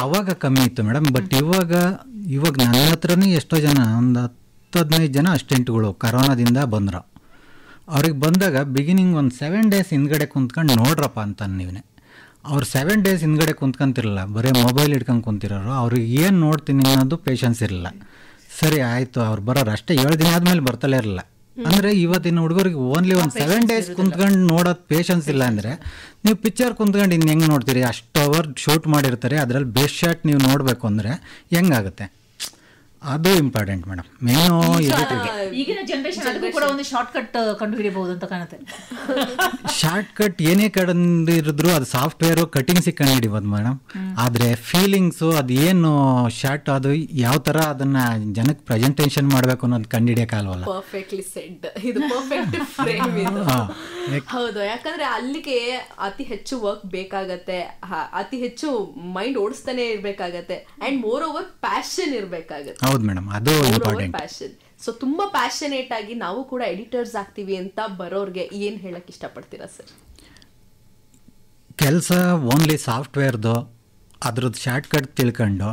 ಅವಾಗ ಕಮ್ಮಿ ಇತ್ತು ಮೇಡಮ್. ಬಟ್ ಇವಾಗ ನನ್ನ ಹತ್ರನೇ ಎಷ್ಟೋ ಜನ, ಒಂದು 10-15 ಜನ ಅಸ್ಟೆಂಟ್ಗಳು ಕರೋನಾದಿಂದ ಬಂದರು. ಅವ್ರಿಗೆ ಬಂದಾಗ ಬಿಗಿನಿಂಗ್ ಒಂದು 7 days ಹಿಂದ್ಗಡೆ ಕುಂತ್ಕೊಂಡು ನೋಡ್ರಪ್ಪ ಅಂತ ನೀವೇ. ಅವ್ರು 7 days ಹಿಂದ್ಗಡೆ ಕುಂತ್ಕೊಂತಿರಲ್ಲ, ಬರೀ ಮೊಬೈಲ್ ಹಿಡ್ಕೊಂಡು ಕುಂತಿರೋರು. ಅವ್ರಿಗೆ ಏನು ನೋಡ್ತೀನಿ ಅನ್ನೋದು ಪೇಷನ್ಸ್ ಇರಲಿಲ್ಲ. ಸರಿ ಆಯಿತು, ಅವ್ರು ಬರೋರು ಅಷ್ಟೇ. 7 ದಿನ ಆದಮೇಲೆ ಬರ್ತಲೇ ಇರಲಿಲ್ಲ. ಅಂದರೆ ಇವತ್ತಿನ ಹುಡುಗರಿಗೆ ಓನ್ಲಿ ಒಂದು 7 days ಕುಂತ್ಕೊಂಡು ನೋಡೋದು ಪೇಷನ್ಸ್ ಇಲ್ಲ ಅಂದರೆ ನೀವು ಪಿಕ್ಚರ್ ಕುಂತ್ಕೊಂಡು ಇನ್ನು ಹೆಂಗೆ ನೋಡ್ತೀರಿ? ಅಷ್ಟು ಅವರ್ ಶೂಟ್ ಮಾಡಿರ್ತಾರೆ, ಅದರಲ್ಲಿ ಬೆಸ್ಟ್ ಶಾಟ್ ನೀವು ನೋಡಬೇಕು ಅಂದರೆ ಹೆಂಗಾಗುತ್ತೆ? ಅದು ಇಂಪಾರ್ಟೆಂಟ್ ಮೇಡಮ್. ಮೇನು ಈಗಿನ ಜನರೇಷನ್ ಅದಕ್ಕೂ ಕೂಡ ಒಂದು ಶಾರ್ಟ್ ಕಟ್ ಕಂಡು ಹಿಡಿಯಬಹುದು ಅಂತ ಕಾಣುತ್ತೆ. ಶಾರ್ಟ್ ಕಟ್ ಏನೇ ಕಂಡಿರಿದ್ರು ಅದು ಸಾಫ್ಟ್ವೇರು ಕಟಿಂಗ್ಸಿಗೆ ಕಂಡು ಹಿಡಿಬೋದು ಮೇಡಮ್. ಆದರೆ ಫೀಲಿಂಗ್ಸು ಅದು ಏನು ಶಾರ್ಟ್ ಅದು ಯಾವ ಥರ ಅದನ್ನು ಜನಕ್ಕೆ ಪ್ರೆಸೆಂಟೇಷನ್ ಮಾಡಬೇಕು ಅನ್ನೋದು ಕಂಡು ಹಿಡಿಯೋಕ್ಕಾಗಲ್ವಲ್ಲ. Perfectly said. ಇದು ಪರ್ಫೆಕ್ಟ್ ಫ್ರೇಮ್ ಇದು. ಹೌದು, ಯಾಕಂದ್ರೆ ಅಲ್ಲಿಗೆ ಅತಿ ಹೆಚ್ಚು ವರ್ಕ್ ಬೇಕಾಗತ್ತೆ, ಅತಿ ಹೆಚ್ಚು ಮೈಂಡ್ ಓಡಿಸ್ತಾನೆ ಇರ್ಬೇಕಾಗತ್ತೆ, ಅಂಡ್ ಮೋರ್ ಓವರ್ ಪ್ಯಾಷನ್ ಇರ್ಬೇಕಾಗತ್ತೆ. ಹೌದು ಮೇಡಮ್, ಅದು ಇಂಪಾರ್ಟೆಂಟ್. ಪ್ಯಾಷನ್. ಸೊ ತುಂಬಾ ಪ್ಯಾಷನೇಟ್ ಆಗಿ ನಾವು ಕೂಡ ಎಡಿಟರ್ಸ್ ಆಗ್ತೀವಿ ಅಂತ ಬರೋರ್ಗೆ ಏನ್ ಹೇಳಕ್ ಇಷ್ಟಪಡ್ತೀರಾ ಸರ್? ಕೆಲಸ ಓನ್ಲಿ ಸಾಫ್ಟ್ವೇರ್ದು ಅದ್ರದ್ದು ಶಾರ್ಟ್ ಕಟ್ ತಿಳ್ಕೊಂಡು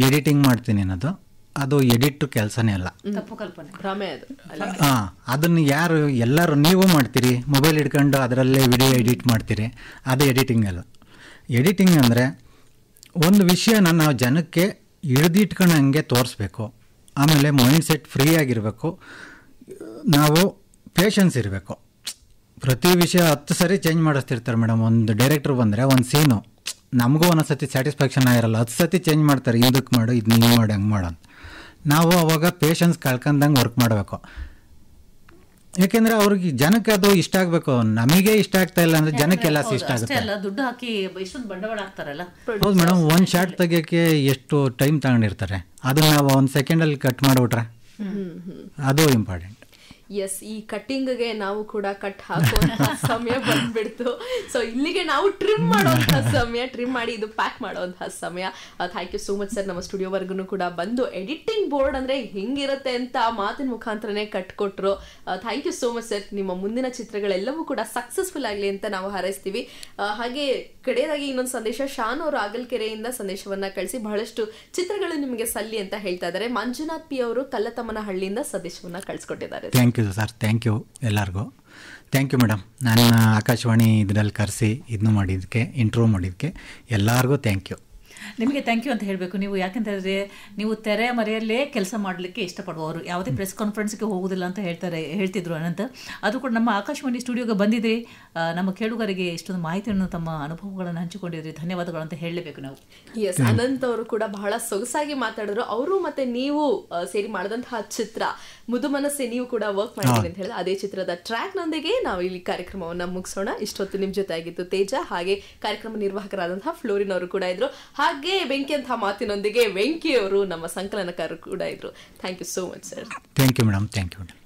ಎಡಿಟಿಂಗ್ ಮಾಡ್ತೀನಿ ಅನ್ನೋದು ಅದು ಎಡಿಟ್ ಕೆಲಸನೇ ಅಲ್ಲ, ತಪ್ಪು ಕಲ್ಪನೆ, ಭ್ರಮೆ ಅದು. ಅದನ್ನು ಯಾರು ಎಲ್ಲರೂ ನೀವು ಮಾಡ್ತೀರಿ, ಮೊಬೈಲ್ ಹಿಡ್ಕೊಂಡು ಅದರಲ್ಲೇ ವಿಡಿಯೋ ಎಡಿಟ್ ಮಾಡ್ತೀರಿ, ಅದು ಎಡಿಟಿಂಗ್ ಅಲ್ಲ. ಎಡಿಟಿಂಗ್ ಅಂದರೆ ಒಂದು ವಿಷಯನ ನಾವು ಜನಕ್ಕೆ ಹಿಡಿದಿಟ್ಕೊಂಡಂಗೆ ತೋರಿಸ್ಬೇಕು, ಆಮೇಲೆ ಮೈಂಡ್ ಸೆಟ್ ಫ್ರೀ ಆಗಿರಬೇಕು, ನಾವು ಪೇಷನ್ಸ್ ಇರಬೇಕು. ಪ್ರತಿ ವಿಷಯ 10 ಸರಿ ಚೇಂಜ್ ಮಾಡಿಸ್ತಿರ್ತಾರೆ ಮೇಡಮ್. ಒಂದು ಡೈರೆಕ್ಟ್ರ್ ಬಂದರೆ ಒಂದು ಸೀನು ನಮಗೂ ಒಂದೊಂದು ಸತಿ ಸ್ಯಾಟಿಸ್ಫ್ಯಾಕ್ಷನ್ ಆಗಿರಲ್ಲ, 10 ಸತಿ ಚೇಂಜ್ ಮಾಡ್ತಾರೆ, ಇದಕ್ಕೆ ಮಾಡು, ಇದು ನೀವು ಮಾಡಿ, ಹಂಗೆ ಮಾಡು ಅಂತ. ನಾವು ಅವಾಗ ಪೇಷನ್ಸ್ ಕಳ್ಕೊಂಡಂಗೆ ವರ್ಕ್ ಮಾಡಬೇಕು. ಯಾಕೆಂದರೆ ಅವ್ರಿಗೆ ಜನಕ್ಕೆ ಅದು ಇಷ್ಟ ಆಗಬೇಕು. ನಮಗೆ ಇಷ್ಟ ಆಗ್ತಾ ಇಲ್ಲ ಅಂದರೆ ಜನಕ್ಕೆಲ್ಲ ಇಷ್ಟ ಆಗುತ್ತೆ. ದುಡ್ಡು ಹಾಕಿ ಎಷ್ಟೊಂದು ಬಂಡವಾಳ ಹಾಕ್ತಾರಲ್ಲ. ಹೌದು ಮೇಡಮ್, ಒಂದು ಶಾರ್ಟ್ ತೆಗಿಯೋಕ್ಕೆ ಎಷ್ಟು ಟೈಮ್ ತಗೊಂಡಿರ್ತಾರೆ, ಅದನ್ನು ನಾವು 1 ಸೆಕೆಂಡಲ್ಲಿ ಕಟ್ ಮಾಡಿಬಿಟ್ರೆ ಅದು ಇಂಪಾರ್ಟೆಂಟ್. ಎಸ್, ಈ ಕಟ್ಟಿಂಗ್ಗೆ ನಾವು ಕೂಡ ಕಟ್ ಹಾಕುವಂತಹ ಸಮಯ ಬಂದ್ಬಿಡ್ತು. ಸೊ ಇಲ್ಲಿಗೆ ನಾವು ಟ್ರಿಮ್ ಮಾಡುವಂತಹ ಸಮಯ, ಟ್ರಿಮ್ ಮಾಡಿ ಇದು ಪ್ಯಾಕ್ ಮಾಡುವಂತಹ ಸಮಯ. Thank you so much sir, ನಮ್ಮ ಸ್ಟುಡಿಯೋವರೆಗೂ ಕೂಡ ಬಂದು ಎಡಿಟಿಂಗ್ ಬೋರ್ಡ್ ಅಂದ್ರೆ ಹೆಂಗಿರುತ್ತೆ ಅಂತ ಮಾತಿನ ಮುಖಾಂತರನೇ ಕಟ್ಕೊಟ್ರು. Thank you so much sir. ನಿಮ್ಮ ಮುಂದಿನ ಚಿತ್ರಗಳೆಲ್ಲವೂ ಕೂಡ ಸಕ್ಸಸ್ಫುಲ್ ಆಗಲಿ ಅಂತ ನಾವು ಹಾರೈಸ್ತೀವಿ. ಹಾಗೆ ಕಡೆಯದಾಗಿ ಇನ್ನೊಂದು ಸಂದೇಶ, ಶಾನ್ ಅವರು ಆಗಲ್ಕೆರೆಯಿಂದ ಸಂದೇಶವನ್ನ ಕಳಿಸಿ ಬಹಳಷ್ಟು ಚಿತ್ರಗಳು ನಿಮಗೆ ಸಲ್ಲಿ ಅಂತ ಹೇಳ್ತಾ ಇದ್ದಾರೆ. ಮಂಜುನಾಥ್ ಪಿ ಅವರು ಕಲ್ಲತಮ್ಮನಹಳ್ಳಿಯಿಂದ ಸಂದೇಶವನ್ನ ಕಳಿಸ್ಕೊಟ್ಟಿದ್ದಾರೆ. Thank you sir, thank you ಎಲ್ಲರಿಗೂ. ಥ್ಯಾಂಕ್ ಯು ಮೇಡಮ್, ನನ್ನ ಆಕಾಶವಾಣಿ ಇದರಲ್ಲಿ ಕರೆಸಿ ಇದನ್ನು ಮಾಡಿದ್ದಕ್ಕೆ, ಇಂಟ್ರ್ಯೂ ಮಾಡಿದ್ದಕ್ಕೆ ಎಲ್ಲರಿಗೂ ಥ್ಯಾಂಕ್ ಯು. ನಿಮಗೆ ಥ್ಯಾಂಕ್ ಯು ಅಂತ ಹೇಳಬೇಕು ನೀವು. ಯಾಕೆಂತಂದರೆ ನೀವು ತೆರೆ ಮರೆಯಲ್ಲೇ ಕೆಲಸ ಮಾಡಲಿಕ್ಕೆ ಇಷ್ಟಪಡುವವರು, ಯಾವುದೇ ಪ್ರೆಸ್ ಕಾನ್ಫರೆನ್ಸ್ಗೆ ಹೋಗೋದಿಲ್ಲ ಅಂತ ಹೇಳ್ತಿದ್ರು ಅನಂತ. ಅದು ಕೂಡ ನಮ್ಮ ಆಕಾಶವಾಣಿ ಸ್ಟುಡಿಯೋಗೆ ಬಂದಿದ್ರಿ, ನಮ್ಮ ಕೇಳುಗರಿಗೆ ಇಷ್ಟೊಂದು ಮಾಹಿತಿಯನ್ನು, ತಮ್ಮ ಅನುಭವಗಳನ್ನು ಹಂಚಿಕೊಂಡಿದ್ರಿ. ಧನ್ಯವಾದಗಳು ಅಂತ ಹೇಳಲೇಬೇಕು ನಾವು. ಎಸ್, ಅನಂತ್ ಅವರು ಕೂಡ ಬಹಳ ಸೊಗಸಾಗಿ ಮಾತಾಡಿದ್ರು. ಅವರು ಮತ್ತೆ ನೀವು ಸೇರಿ ಮಾಡಿದಂತಹ ಚಿತ್ರ ಮುದು ಮನಸ್ಸೆ, ನೀವು ಕೂಡ ವರ್ಕ್ ಮಾಡಿದ್ರಿ ಅಂತ ಹೇಳಿದ್ರೆ, ಅದೇ ಚಿತ್ರದ ಟ್ರ್ಯಾಕ್ ನೊಂದಿಗೆ ನಾವು ಇಲ್ಲಿ ಕಾರ್ಯಕ್ರಮವನ್ನ ಮುಗಿಸೋಣ. ಇಷ್ಟೊತ್ತು ನಿಮ್ ಜೊತೆ ಆಗಿತ್ತು ತೇಜ, ಹಾಗೆ ಕಾರ್ಯಕ್ರಮ ನಿರ್ವಾಹಕರಾದಂತಹ ಫ್ಲೋರಿನ್ ಅವರು ಕೂಡ ಇದ್ರು, ಹಾಗೆ ಬೆಂಕಿ ಅಂತ ಮಾತಿನೊಂದಿಗೆ ವೆಂಕಿ ಅವರು ನಮ್ಮ ಸಂಕಲನಕಾರರು ಕೂಡ ಇದ್ರು. Thank you so much sir. Thank you madam, thank you madam.